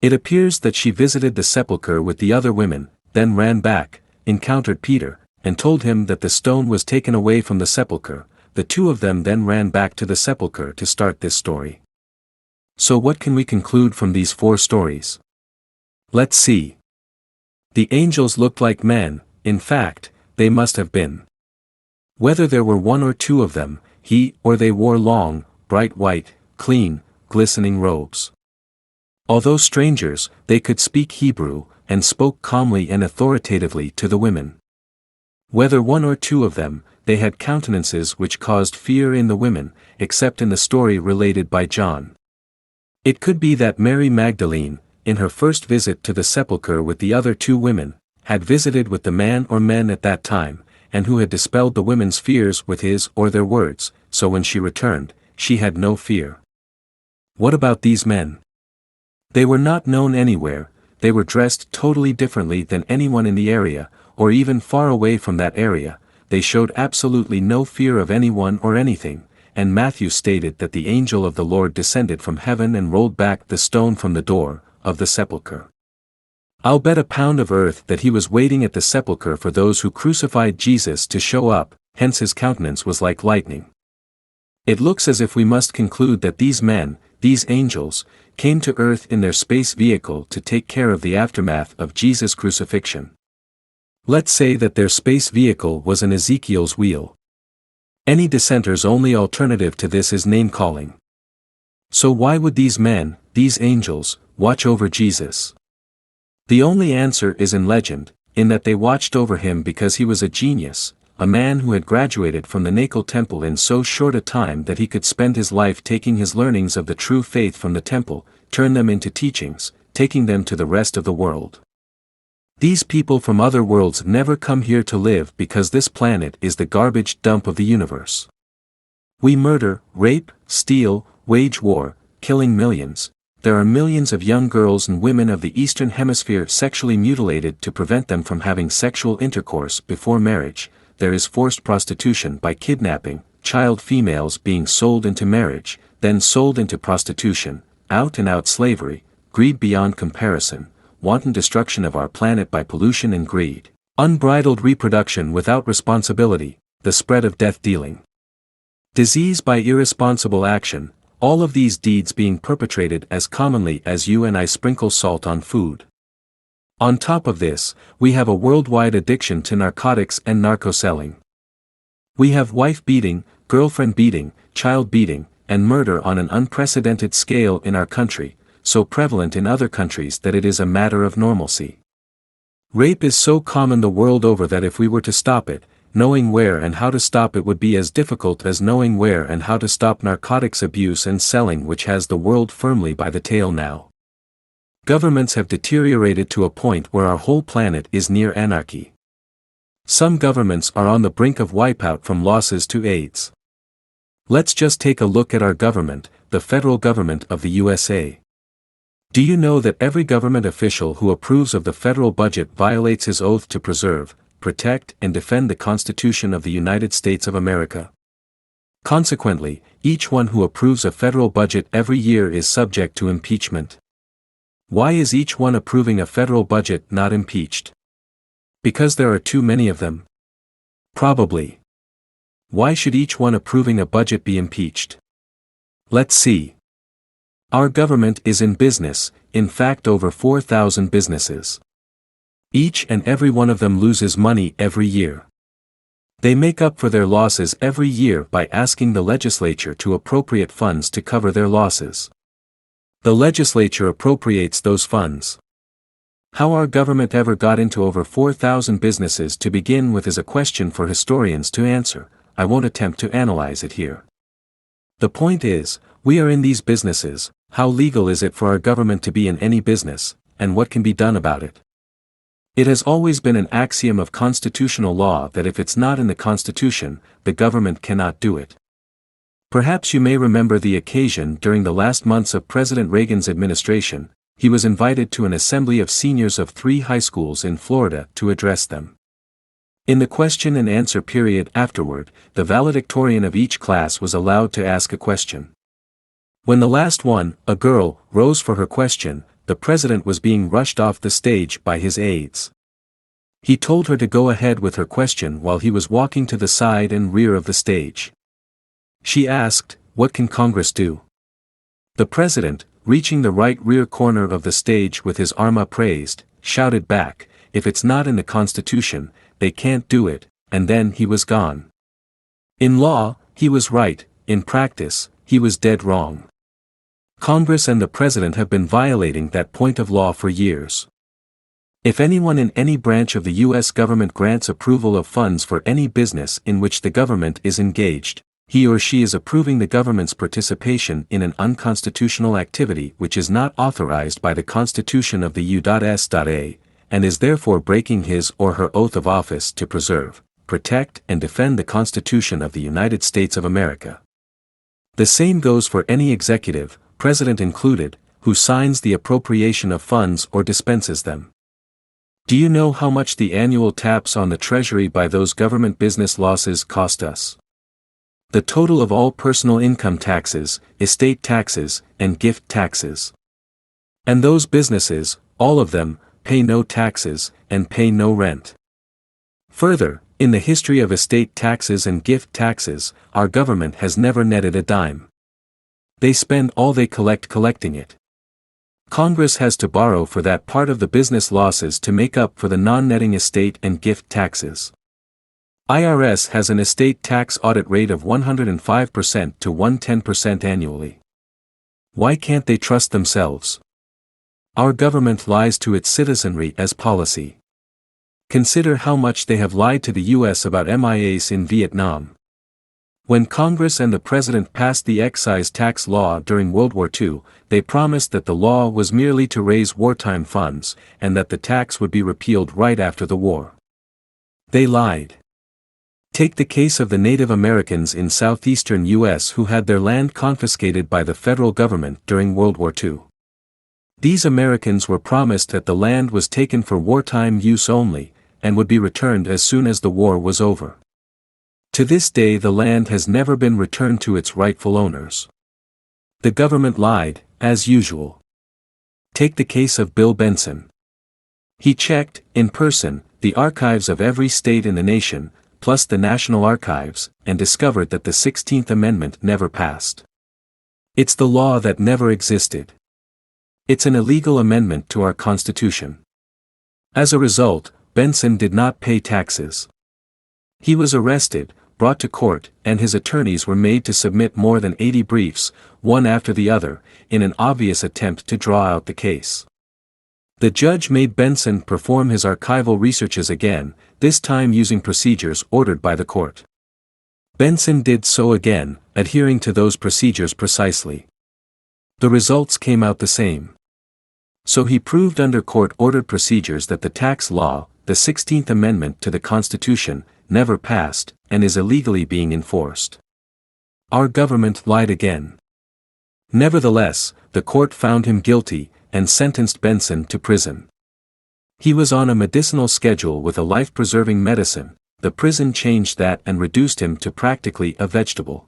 It appears that she visited the sepulchre with the other women, then ran back, encountered Peter, and told him that the stone was taken away from the sepulchre. The two of them then ran back to the sepulchre to start this story. So what can we conclude from these four stories? Let's see. The angels looked like men, in fact, they must have been. Whether there were one or two of them, he or they wore long, bright white, clean, glistening robes. Although strangers, they could speak Hebrew, and spoke calmly and authoritatively to the women. Whether one or two of them, they had countenances which caused fear in the women, except in the story related by John. It could be that Mary Magdalene, in her first visit to the sepulchre with the other two women, had visited with the man or men at that time, and who had dispelled the women's fears with his or their words, so when she returned, she had no fear. What about these men? They were not known anywhere, they were dressed totally differently than anyone in the area, or even far away from that area. They showed absolutely no fear of anyone or anything, and Matthew stated that the angel of the Lord descended from heaven and rolled back the stone from the door of the sepulchre. I'll bet £1 of earth that he was waiting at the sepulchre for those who crucified Jesus to show up, hence his countenance was like lightning. It looks as if we must conclude that these men, these angels, came to earth in their space vehicle to take care of the aftermath of Jesus' crucifixion. Let's say that their space vehicle was an Ezekiel's wheel. Any dissenter's only alternative to this is name-calling. So why would these men, these angels, watch over Jesus? The only answer is in legend, in that they watched over him because he was a genius, a man who had graduated from the Nacl temple in so short a time that he could spend his life taking his learnings of the true faith from the temple, turn them into teachings, taking them to the rest of the world. These people from other worlds never come here to live because this planet is the garbage dump of the universe. We murder, rape, steal, wage war, killing millions. There are millions of young girls and women of the Eastern Hemisphere sexually mutilated to prevent them from having sexual intercourse before marriage. There is forced prostitution by kidnapping, child females being sold into marriage, then sold into prostitution, out-and-out slavery, greed beyond comparison, wanton destruction of our planet by pollution and greed, unbridled reproduction without responsibility, the spread of death-dealing, disease by irresponsible action, all of these deeds being perpetrated as commonly as you and I sprinkle salt on food. On top of this, we have a worldwide addiction to narcotics and narco-selling. We have wife beating, girlfriend beating, child beating, and murder on an unprecedented scale in our country, so prevalent in other countries that it is a matter of normalcy. Rape is so common the world over that if we were to stop it, knowing where and how to stop it would be as difficult as knowing where and how to stop narcotics abuse and selling, which has the world firmly by the tail now. Governments have deteriorated to a point where our whole planet is near anarchy. Some governments are on the brink of wipeout from losses to AIDS. Let's just take a look at our government, the federal government of the USA. Do you know that every government official who approves of the federal budget violates his oath to preserve, protect, and defend the Constitution of the United States of America? Consequently, each one who approves a federal budget every year is subject to impeachment. Why is each one approving a federal budget not impeached? Because there are too many of them? Probably. Why should each one approving a budget be impeached? Let's see. Our government is in business, in fact over 4,000 businesses. Each and every one of them loses money every year. They make up for their losses every year by asking the legislature to appropriate funds to cover their losses. The legislature appropriates those funds. How our government ever got into over 4,000 businesses to begin with is a question for historians to answer. I won't attempt to analyze it here. The point is, we are in these businesses. How legal is it for our government to be in any business, and what can be done about it? It has always been an axiom of constitutional law that if it's not in the Constitution, the government cannot do it. Perhaps you may remember the occasion during the last months of President Reagan's administration. He was invited to an assembly of seniors of 3 high schools in Florida to address them. In the question and answer period afterward, the valedictorian of each class was allowed to ask a question. When the last one, a girl, rose for her question, the president was being rushed off the stage by his aides. He told her to go ahead with her question while he was walking to the side and rear of the stage. She asked, "What can Congress do?" The president, reaching the right rear corner of the stage with his arm upraised, shouted back, "If it's not in the Constitution, they can't do it," and then he was gone. In law, he was right; in practice, he was dead wrong. Congress and the president have been violating that point of law for years. If anyone in any branch of the U.S. government grants approval of funds for any business in which the government is engaged, he or she is approving the government's participation in an unconstitutional activity which is not authorized by the Constitution of the U.S.A., and is therefore breaking his or her oath of office to preserve, protect, and defend the Constitution of the United States of America. The same goes for any executive, president included, who signs the appropriation of funds or dispenses them. Do you know how much the annual taps on the Treasury by those government business losses cost us? The total of all personal income taxes, estate taxes, and gift taxes. And those businesses, all of them, pay no taxes, and pay no rent. Further, in the history of estate taxes and gift taxes, our government has never netted a dime. They spend all they collect collecting it. Congress has to borrow for that part of the business losses to make up for the non-netting estate and gift taxes. IRS has an estate tax audit rate of 105% to 110% annually. Why can't they trust themselves? Our government lies to its citizenry as policy. Consider how much they have lied to the U.S. about MIAs in Vietnam. When Congress and the President passed the excise tax law during World War II, they promised that the law was merely to raise wartime funds, and that the tax would be repealed right after the war. They lied. Take the case of the Native Americans in southeastern U.S. who had their land confiscated by the federal government during World War II. These Americans were promised that the land was taken for wartime use only, and would be returned as soon as the war was over. To this day the land has never been returned to its rightful owners. The government lied, as usual. Take the case of Bill Benson. He checked, in person, the archives of every state in the nation, plus the National Archives, and discovered that the 16th Amendment never passed. It's the law that never existed. It's an illegal amendment to our Constitution. As a result, Benson did not pay taxes. He was arrested, brought to court, and his attorneys were made to submit more than 80 briefs, one after the other, in an obvious attempt to draw out the case. The judge made Benson perform his archival researches again, this time using procedures ordered by the court. Benson did so again, adhering to those procedures precisely. The results came out the same. So he proved under court-ordered procedures that the tax law, the 16th Amendment to the Constitution, never passed, and is illegally being enforced. Our government lied again. Nevertheless, the court found him guilty, and sentenced Benson to prison. He was on a medicinal schedule with a life-preserving medicine. The prison changed that and reduced him to practically a vegetable.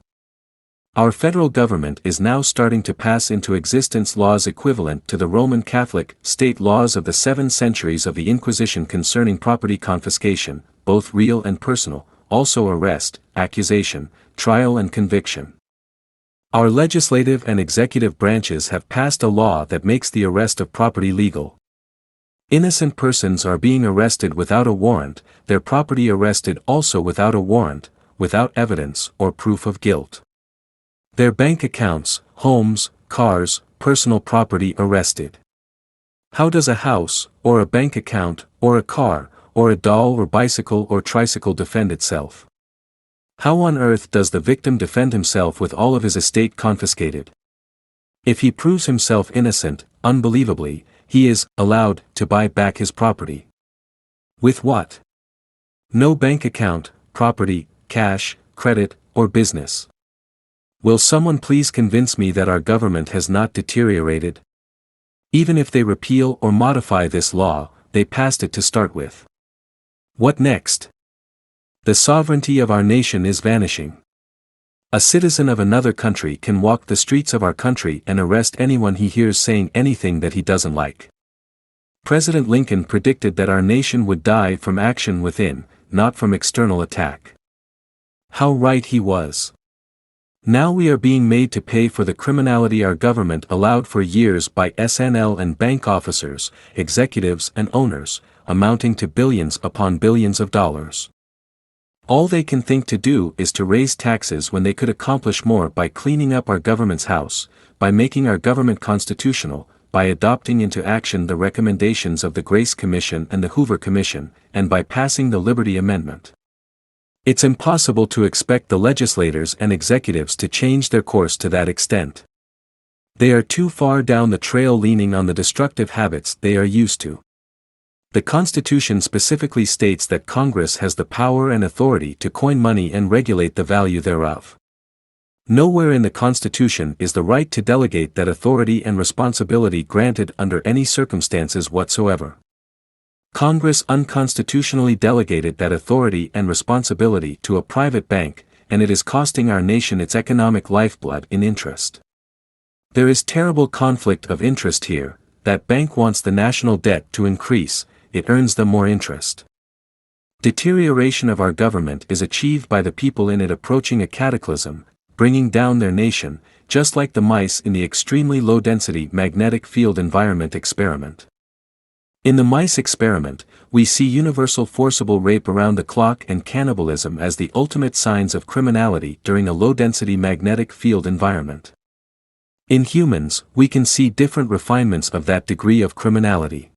Our federal government is now starting to pass into existence laws equivalent to the Roman Catholic state laws of the 7 centuries of the Inquisition concerning property confiscation, both real and personal, also arrest, accusation, trial and conviction. Our legislative and executive branches have passed a law that makes the arrest of property legal. Innocent persons are being arrested without a warrant, their property arrested also without a warrant, without evidence or proof of guilt. Their bank accounts, homes, cars, personal property arrested. How does a house, or a bank account, or a car, or a doll or bicycle or tricycle defend itself? How on earth does the victim defend himself with all of his estate confiscated? If he proves himself innocent, unbelievably, he is allowed to buy back his property. With what? No bank account, property, cash, credit, or business. Will someone please convince me that our government has not deteriorated? Even if they repeal or modify this law, they passed it to start with. What next? The sovereignty of our nation is vanishing. A citizen of another country can walk the streets of our country and arrest anyone he hears saying anything that he doesn't like. President Lincoln predicted that our nation would die from action within, not from external attack. How right he was. Now we are being made to pay for the criminality our government allowed for years by SNL and bank officers, executives and owners, amounting to billions upon billions of dollars. All they can think to do is to raise taxes when they could accomplish more by cleaning up our government's house, by making our government constitutional, by adopting into action the recommendations of the Grace Commission and the Hoover Commission, and by passing the Liberty Amendment. It's impossible to expect the legislators and executives to change their course to that extent. They are too far down the trail leaning on the destructive habits they are used to. The Constitution specifically states that Congress has the power and authority to coin money and regulate the value thereof. Nowhere in the Constitution is the right to delegate that authority and responsibility granted under any circumstances whatsoever. Congress unconstitutionally delegated that authority and responsibility to a private bank, and it is costing our nation its economic lifeblood in interest. There is terrible conflict of interest here. That bank wants the national debt to increase, it earns them more interest. Deterioration of our government is achieved by the people in it approaching a cataclysm, bringing down their nation, just like the mice in the extremely low-density magnetic field environment experiment. In the mice experiment, we see universal forcible rape around the clock and cannibalism as the ultimate signs of criminality during a low-density magnetic field environment. In humans, we can see different refinements of that degree of criminality.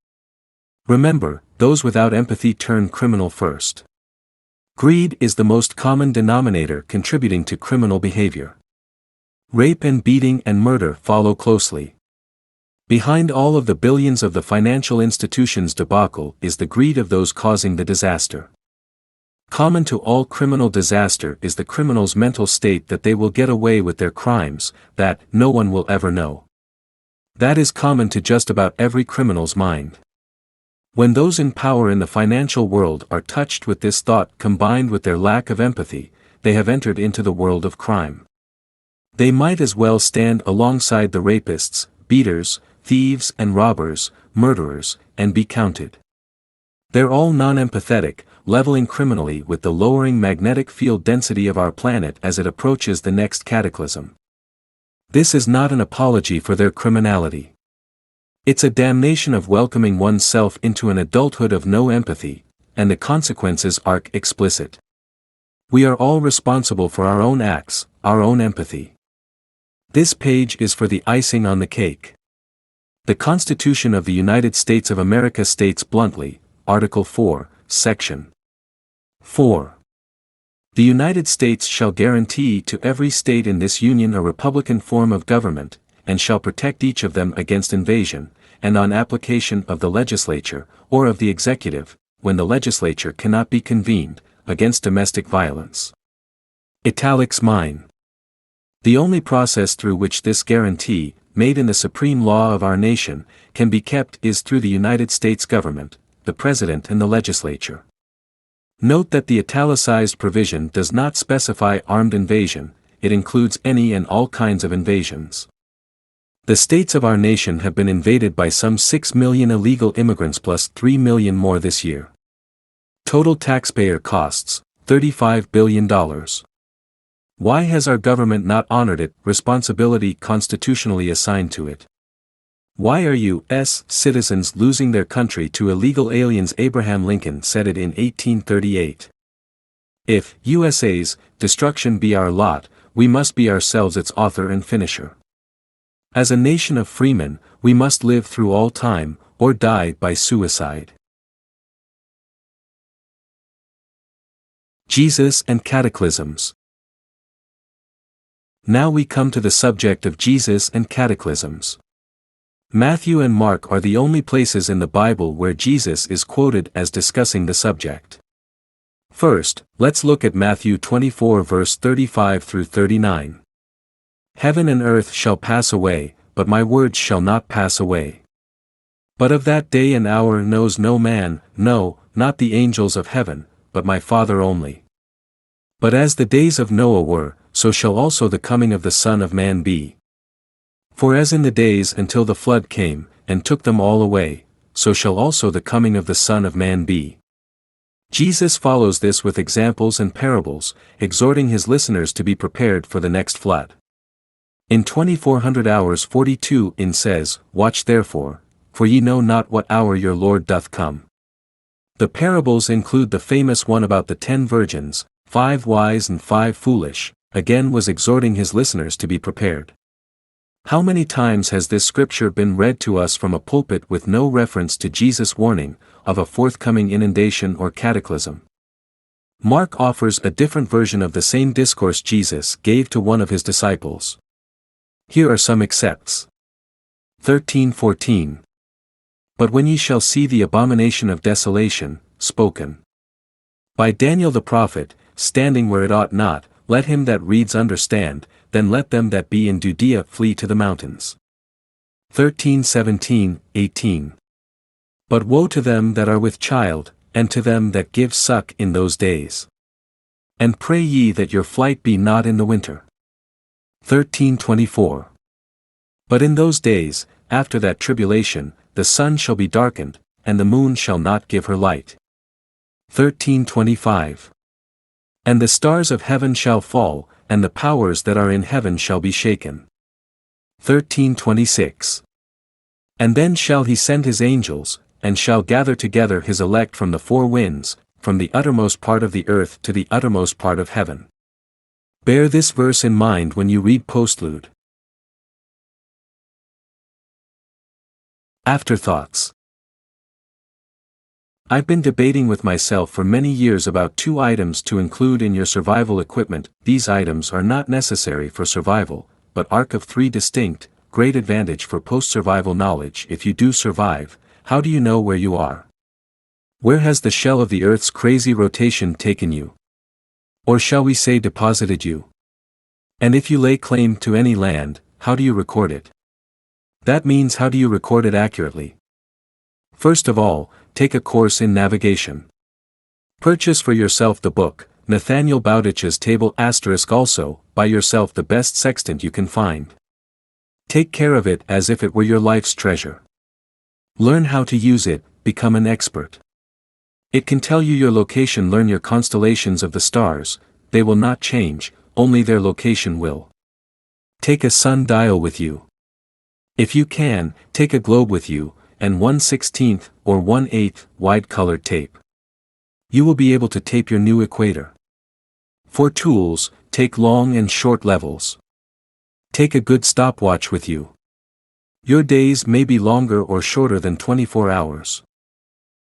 Remember, those without empathy turn criminal first. Greed is the most common denominator contributing to criminal behavior. Rape and beating and murder follow closely. Behind all of the billions of the financial institutions debacle is the greed of those causing the disaster. Common to all criminal disaster is the criminal's mental state that they will get away with their crimes, that no one will ever know. That is common to just about every criminal's mind. When those in power in the financial world are touched with this thought combined with their lack of empathy, they have entered into the world of crime. They might as well stand alongside the rapists, beaters, thieves and robbers, murderers, and be counted. They're all non-empathetic, leveling criminally with the lowering magnetic field density of our planet as it approaches the next cataclysm. This is not an apology for their criminality. It's a damnation of welcoming oneself into an adulthood of no empathy, and the consequences are explicit. We are all responsible for our own acts, our own empathy. This page is for the icing on the cake. The Constitution of the United States of America states bluntly, Article 4, Section 4. The United States shall guarantee to every state in this Union a republican form of government, and shall protect each of them against invasion, and on application of the legislature, or of the executive, when the legislature cannot be convened, against domestic violence. Italics mine. The only process through which this guarantee, made in the supreme law of our nation, can be kept is through the United States government, the President and the legislature. Note that the italicized provision does not specify armed invasion, it includes any and all kinds of invasions. The states of our nation have been invaded by some 6 million illegal immigrants plus 3 million more this year. Total taxpayer costs, $35 billion. Why has our government not honored its responsibility constitutionally assigned to it? Why are U.S. citizens losing their country to illegal aliens? Abraham Lincoln said it in 1838. If USA's destruction be our lot, we must be ourselves its author and finisher. As a nation of freemen, we must live through all time, or die by suicide. Jesus and cataclysms. Now we come to the subject of Jesus and cataclysms. Matthew and Mark are the only places in the Bible where Jesus is quoted as discussing the subject. First, let's look at Matthew 24 verse 35 through 39. Heaven and earth shall pass away, but my words shall not pass away. But of that day and hour knows no man, no, not the angels of heaven, but my Father only. But as the days of Noah were, so shall also the coming of the Son of Man be. For as in the days until the flood came, and took them all away, so shall also the coming of the Son of Man be. Jesus follows this with examples and parables, exhorting his listeners to be prepared for the next flood. In 2400 hours 42 in says, Watch therefore, for ye know not what hour your Lord doth come. The parables include the famous one about the 10 virgins, 5 wise and 5 foolish, again was exhorting his listeners to be prepared. How many times has this scripture been read to us from a pulpit with no reference to Jesus' warning of a forthcoming inundation or cataclysm? Mark offers a different version of the same discourse Jesus gave to one of his disciples. Here are some excepts. 13:14. But when ye shall see the abomination of desolation, spoken by Daniel the prophet, standing where it ought not, let him that reads understand, then let them that be in Judea flee to the mountains. 13:17, 18. But woe to them that are with child, and to them that give suck in those days. And pray ye that your flight be not in the winter. 13:24. But in those days, after that tribulation, the sun shall be darkened, and the moon shall not give her light. 13:25. And the stars of heaven shall fall, and the powers that are in heaven shall be shaken. 13:26. And then shall he send his angels, and shall gather together his elect from the 4 winds, from the uttermost part of the earth to the uttermost part of heaven. Bear this verse in mind when you read postlude. Afterthoughts. I've been debating with myself for many years about 2 items to include in your survival equipment. These items are not necessary for survival, but are of 3 distinct, great advantage for post-survival knowledge. If you do survive, how do you know where you are? Where has the shell of the Earth's crazy rotation taken you? Or shall we say deposited you? And if you lay claim to any land, how do you record it? That means, how do you record it accurately? First of all, take a course in navigation. Purchase for yourself the book, Nathaniel Bowditch's Table *. Also, buy yourself the best sextant you can find. Take care of it as if it were your life's treasure. Learn how to use it, become an expert. It can tell you your location. Learn your constellations of the stars, they will not change, only their location will. Take a sundial with you. If you can, take a globe with you, and 1/16 or 1/8 wide colored tape. You will be able to tape your new equator. For tools, take long and short levels. Take a good stopwatch with you. Your days may be longer or shorter than 24 hours.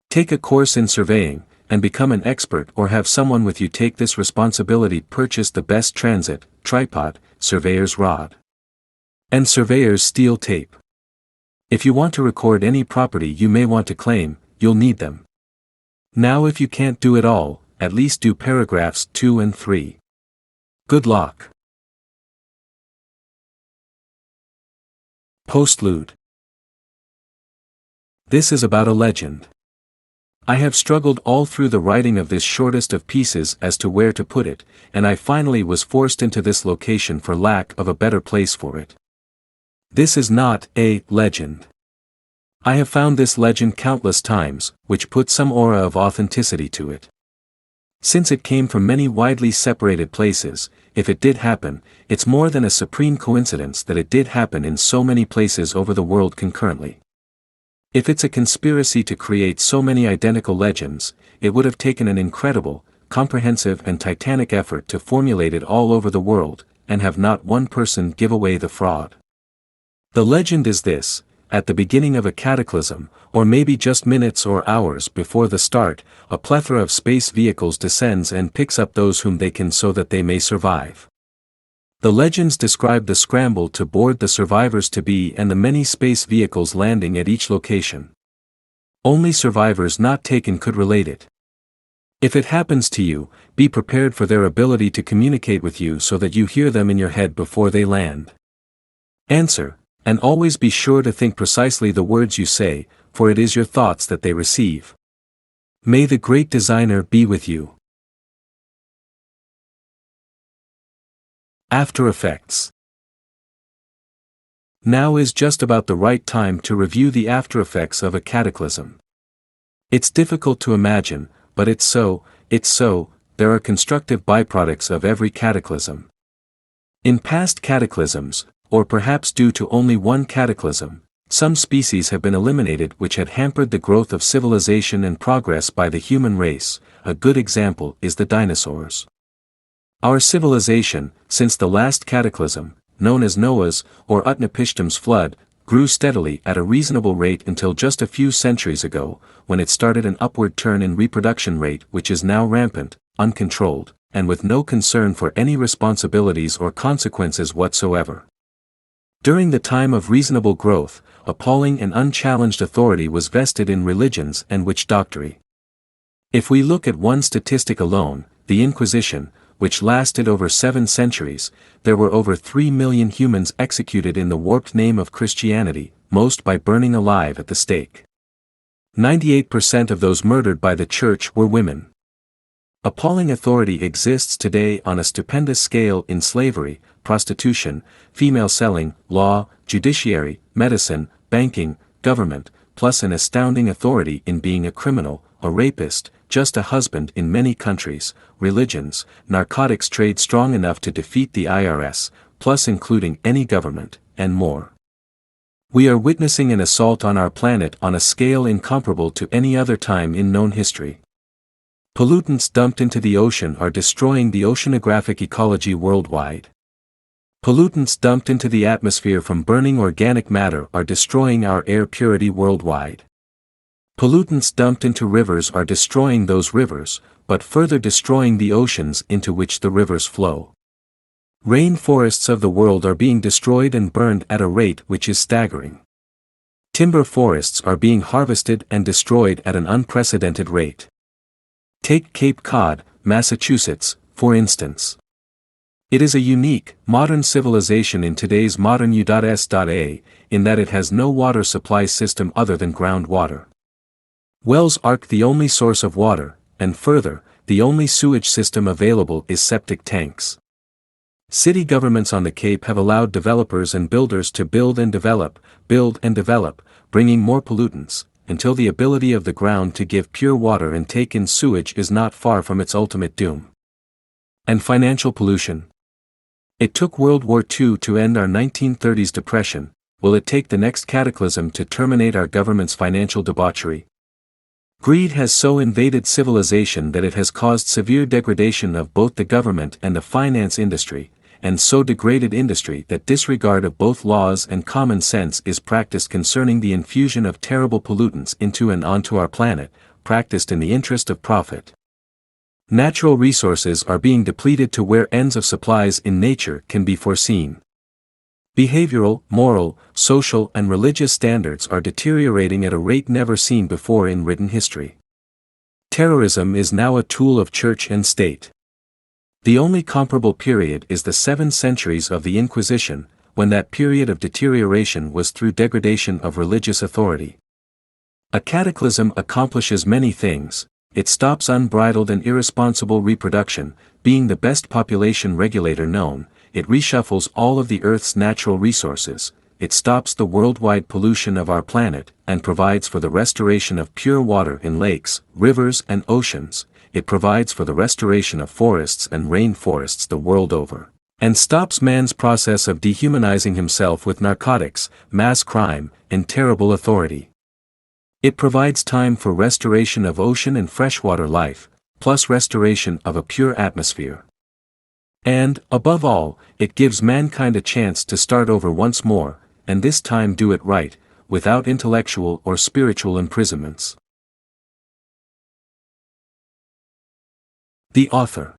Take a course in surveying, and become an expert, or have someone with you take this responsibility. Purchase the best transit, tripod, surveyor's rod, and surveyor's steel tape. If you want to record any property you may want to claim, you'll need them. Now if you can't do it all, at least do paragraphs 2 and 3. Good luck. Postlude. This is about a legend. I have struggled all through the writing of this shortest of pieces as to where to put it, and I finally was forced into this location for lack of a better place for it. This is not a legend. I have found this legend countless times, which put some aura of authenticity to it. Since it came from many widely separated places, if it did happen, it's more than a supreme coincidence that it did happen in so many places over the world concurrently. If it's a conspiracy to create so many identical legends, it would have taken an incredible, comprehensive and titanic effort to formulate it all over the world, and have not one person give away the fraud. The legend is this: at the beginning of a cataclysm, or maybe just minutes or hours before the start, a plethora of space vehicles descends and picks up those whom they can so that they may survive. The legends describe the scramble to board the survivors-to-be and the many space vehicles landing at each location. Only survivors not taken could relate it. If it happens to you, be prepared for their ability to communicate with you so that you hear them in your head before they land. Answer: and always be sure to think precisely the words you say, for it is your thoughts that they receive. May the great designer be with you. After Effects. Now is just about the right time to review the after effects of a cataclysm. It's difficult to imagine, but it's so, there are constructive byproducts of every cataclysm. In past cataclysms, or perhaps due to only one cataclysm, some species have been eliminated which had hampered the growth of civilization and progress by the human race. A good example is the dinosaurs. Our civilization, since the last cataclysm, known as Noah's or Utnapishtim's flood, grew steadily at a reasonable rate until just a few centuries ago, when it started an upward turn in reproduction rate which is now rampant, uncontrolled, and with no concern for any responsibilities or consequences whatsoever. During the time of reasonable growth, appalling and unchallenged authority was vested in religions and witch doctory. If we look at one statistic alone, the Inquisition, which lasted over 7 centuries, there were over 3 million humans executed in the warped name of Christianity, most by burning alive at the stake. 98% of those murdered by the Church were women. Appalling authority exists today on a stupendous scale in slavery, prostitution, female selling, law, judiciary, medicine, banking, government, plus an astounding authority in being a criminal, a rapist, just a husband in many countries, religions, narcotics trade strong enough to defeat the IRS, plus including any government, and more. We are witnessing an assault on our planet on a scale incomparable to any other time in known history. Pollutants dumped into the ocean are destroying the oceanographic ecology worldwide. Pollutants dumped into the atmosphere from burning organic matter are destroying our air purity worldwide. Pollutants dumped into rivers are destroying those rivers, but further destroying the oceans into which the rivers flow. Rainforests of the world are being destroyed and burned at a rate which is staggering. Timber forests are being harvested and destroyed at an unprecedented rate. Take Cape Cod, Massachusetts, for instance. It is a unique, modern civilization in today's modern U.S.A., in that it has no water supply system other than groundwater. Wells aren't the only source of water, and further, the only sewage system available is septic tanks. City governments on the Cape have allowed developers and builders to build and develop, bringing more pollutants, until the ability of the ground to give pure water and take in sewage is not far from its ultimate doom. And financial pollution. It took World War II to end our 1930s depression. Will it take the next cataclysm to terminate our government's financial debauchery? Greed has so invaded civilization that it has caused severe degradation of both the government and the finance industry, and so degraded industry that disregard of both laws and common sense is practiced concerning the infusion of terrible pollutants into and onto our planet, practiced in the interest of profit. Natural resources are being depleted to where ends of supplies in nature can be foreseen. Behavioral, moral, social and religious standards are deteriorating at a rate never seen before in written history. Terrorism is now a tool of church and state. The only comparable period is the 7 centuries of the Inquisition, when that period of deterioration was through degradation of religious authority. A cataclysm accomplishes many things. It stops unbridled and irresponsible reproduction, being the best population regulator known. It reshuffles all of the Earth's natural resources, it stops the worldwide pollution of our planet, and provides for the restoration of pure water in lakes, rivers and oceans. It provides for the restoration of forests and rainforests the world over, and stops man's process of dehumanizing himself with narcotics, mass crime, and terrible authority. It provides time for restoration of ocean and freshwater life, plus restoration of a pure atmosphere. And, above all, it gives mankind a chance to start over once more, and this time do it right, without intellectual or spiritual imprisonments. The author.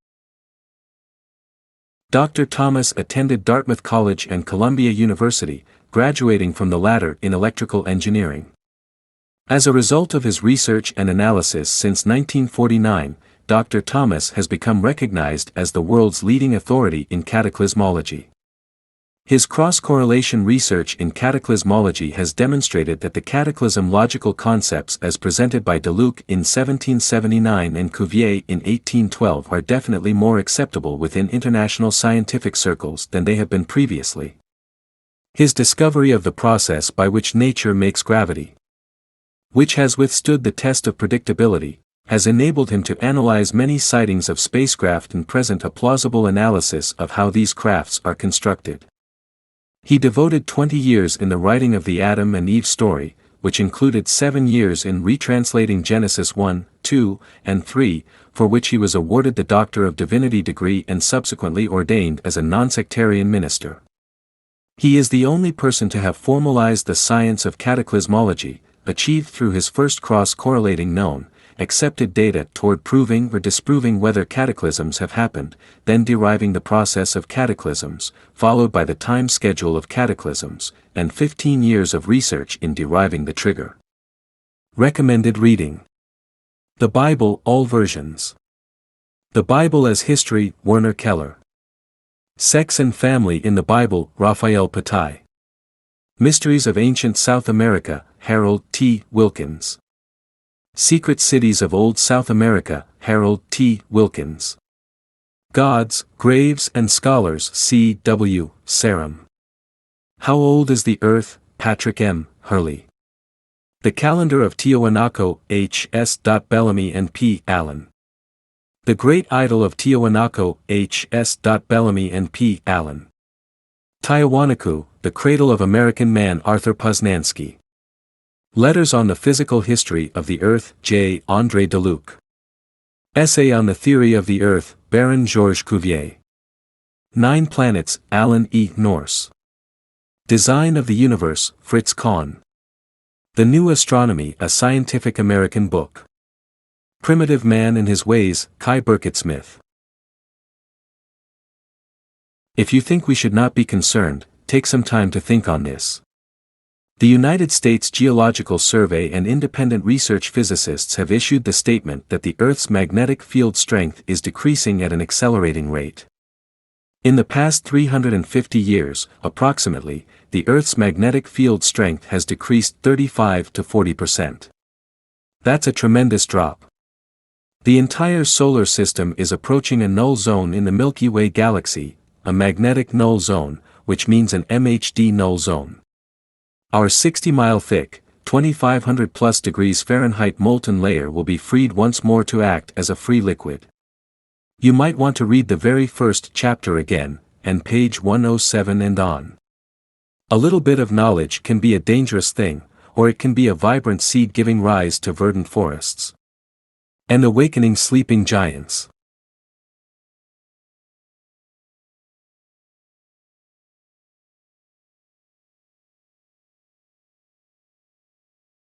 Dr. Thomas attended Dartmouth College and Columbia University, graduating from the latter in electrical engineering. As a result of his research and analysis since 1949, Dr. Thomas has become recognized as the world's leading authority in cataclysmology. His cross-correlation research in cataclysmology has demonstrated that the cataclysm logical concepts as presented by Deluc in 1779 and Cuvier in 1812 are definitely more acceptable within international scientific circles than they have been previously. His discovery of the process by which nature makes gravity, which has withstood the test of predictability, has enabled him to analyze many sightings of spacecraft and present a plausible analysis of how these crafts are constructed. He devoted 20 years in the writing of the Adam and Eve story, which included 7 years in retranslating Genesis 1, 2, and 3, for which he was awarded the Doctor of Divinity degree and subsequently ordained as a non-sectarian minister. He is the only person to have formalized the science of cataclysmology, achieved through his first cross-correlating known, accepted data toward proving or disproving whether cataclysms have happened, then deriving the process of cataclysms, followed by the time schedule of cataclysms, and 15 years of research in deriving the trigger. Recommended reading: The Bible, all versions. The Bible as History, Werner Keller. Sex and Family in the Bible, Raphael Patai. Mysteries of Ancient South America, Harold T. Wilkins. Secret Cities of Old South America, Harold T. Wilkins. Gods, Graves and Scholars, C. W. Sarum. How Old is the Earth, Patrick M. Hurley. The Calendar of Tiahuanaco, H. S. Bellamy and P. Allen. The Great Idol of Tiahuanaco, H. S. Bellamy and P. Allen. Tiahuanacu, the Cradle of American Man, Arthur Poznansky. Letters on the Physical History of the Earth, J. André Deluc. Essay on the Theory of the Earth, Baron Georges Cuvier. 9 Planets, Alan E. Norse. Design of the Universe, Fritz Kahn. The New Astronomy, a Scientific American book. Primitive Man and His Ways, Kai Burkitt Smith. If you think we should not be concerned, take some time to think on this. The United States Geological Survey and independent research physicists have issued the statement that the Earth's magnetic field strength is decreasing at an accelerating rate. In the past 350 years, approximately, the Earth's magnetic field strength has decreased 35 to 40%. That's a tremendous drop. The entire solar system is approaching a null zone in the Milky Way galaxy, a magnetic null zone, which means an MHD null zone. Our 60-mile thick, 2,500 plus degrees Fahrenheit molten layer will be freed once more to act as a free liquid. You might want to read the very first chapter again, and page 107 and on. A little bit of knowledge can be a dangerous thing, or it can be a vibrant seed giving rise to verdant forests and awakening sleeping giants.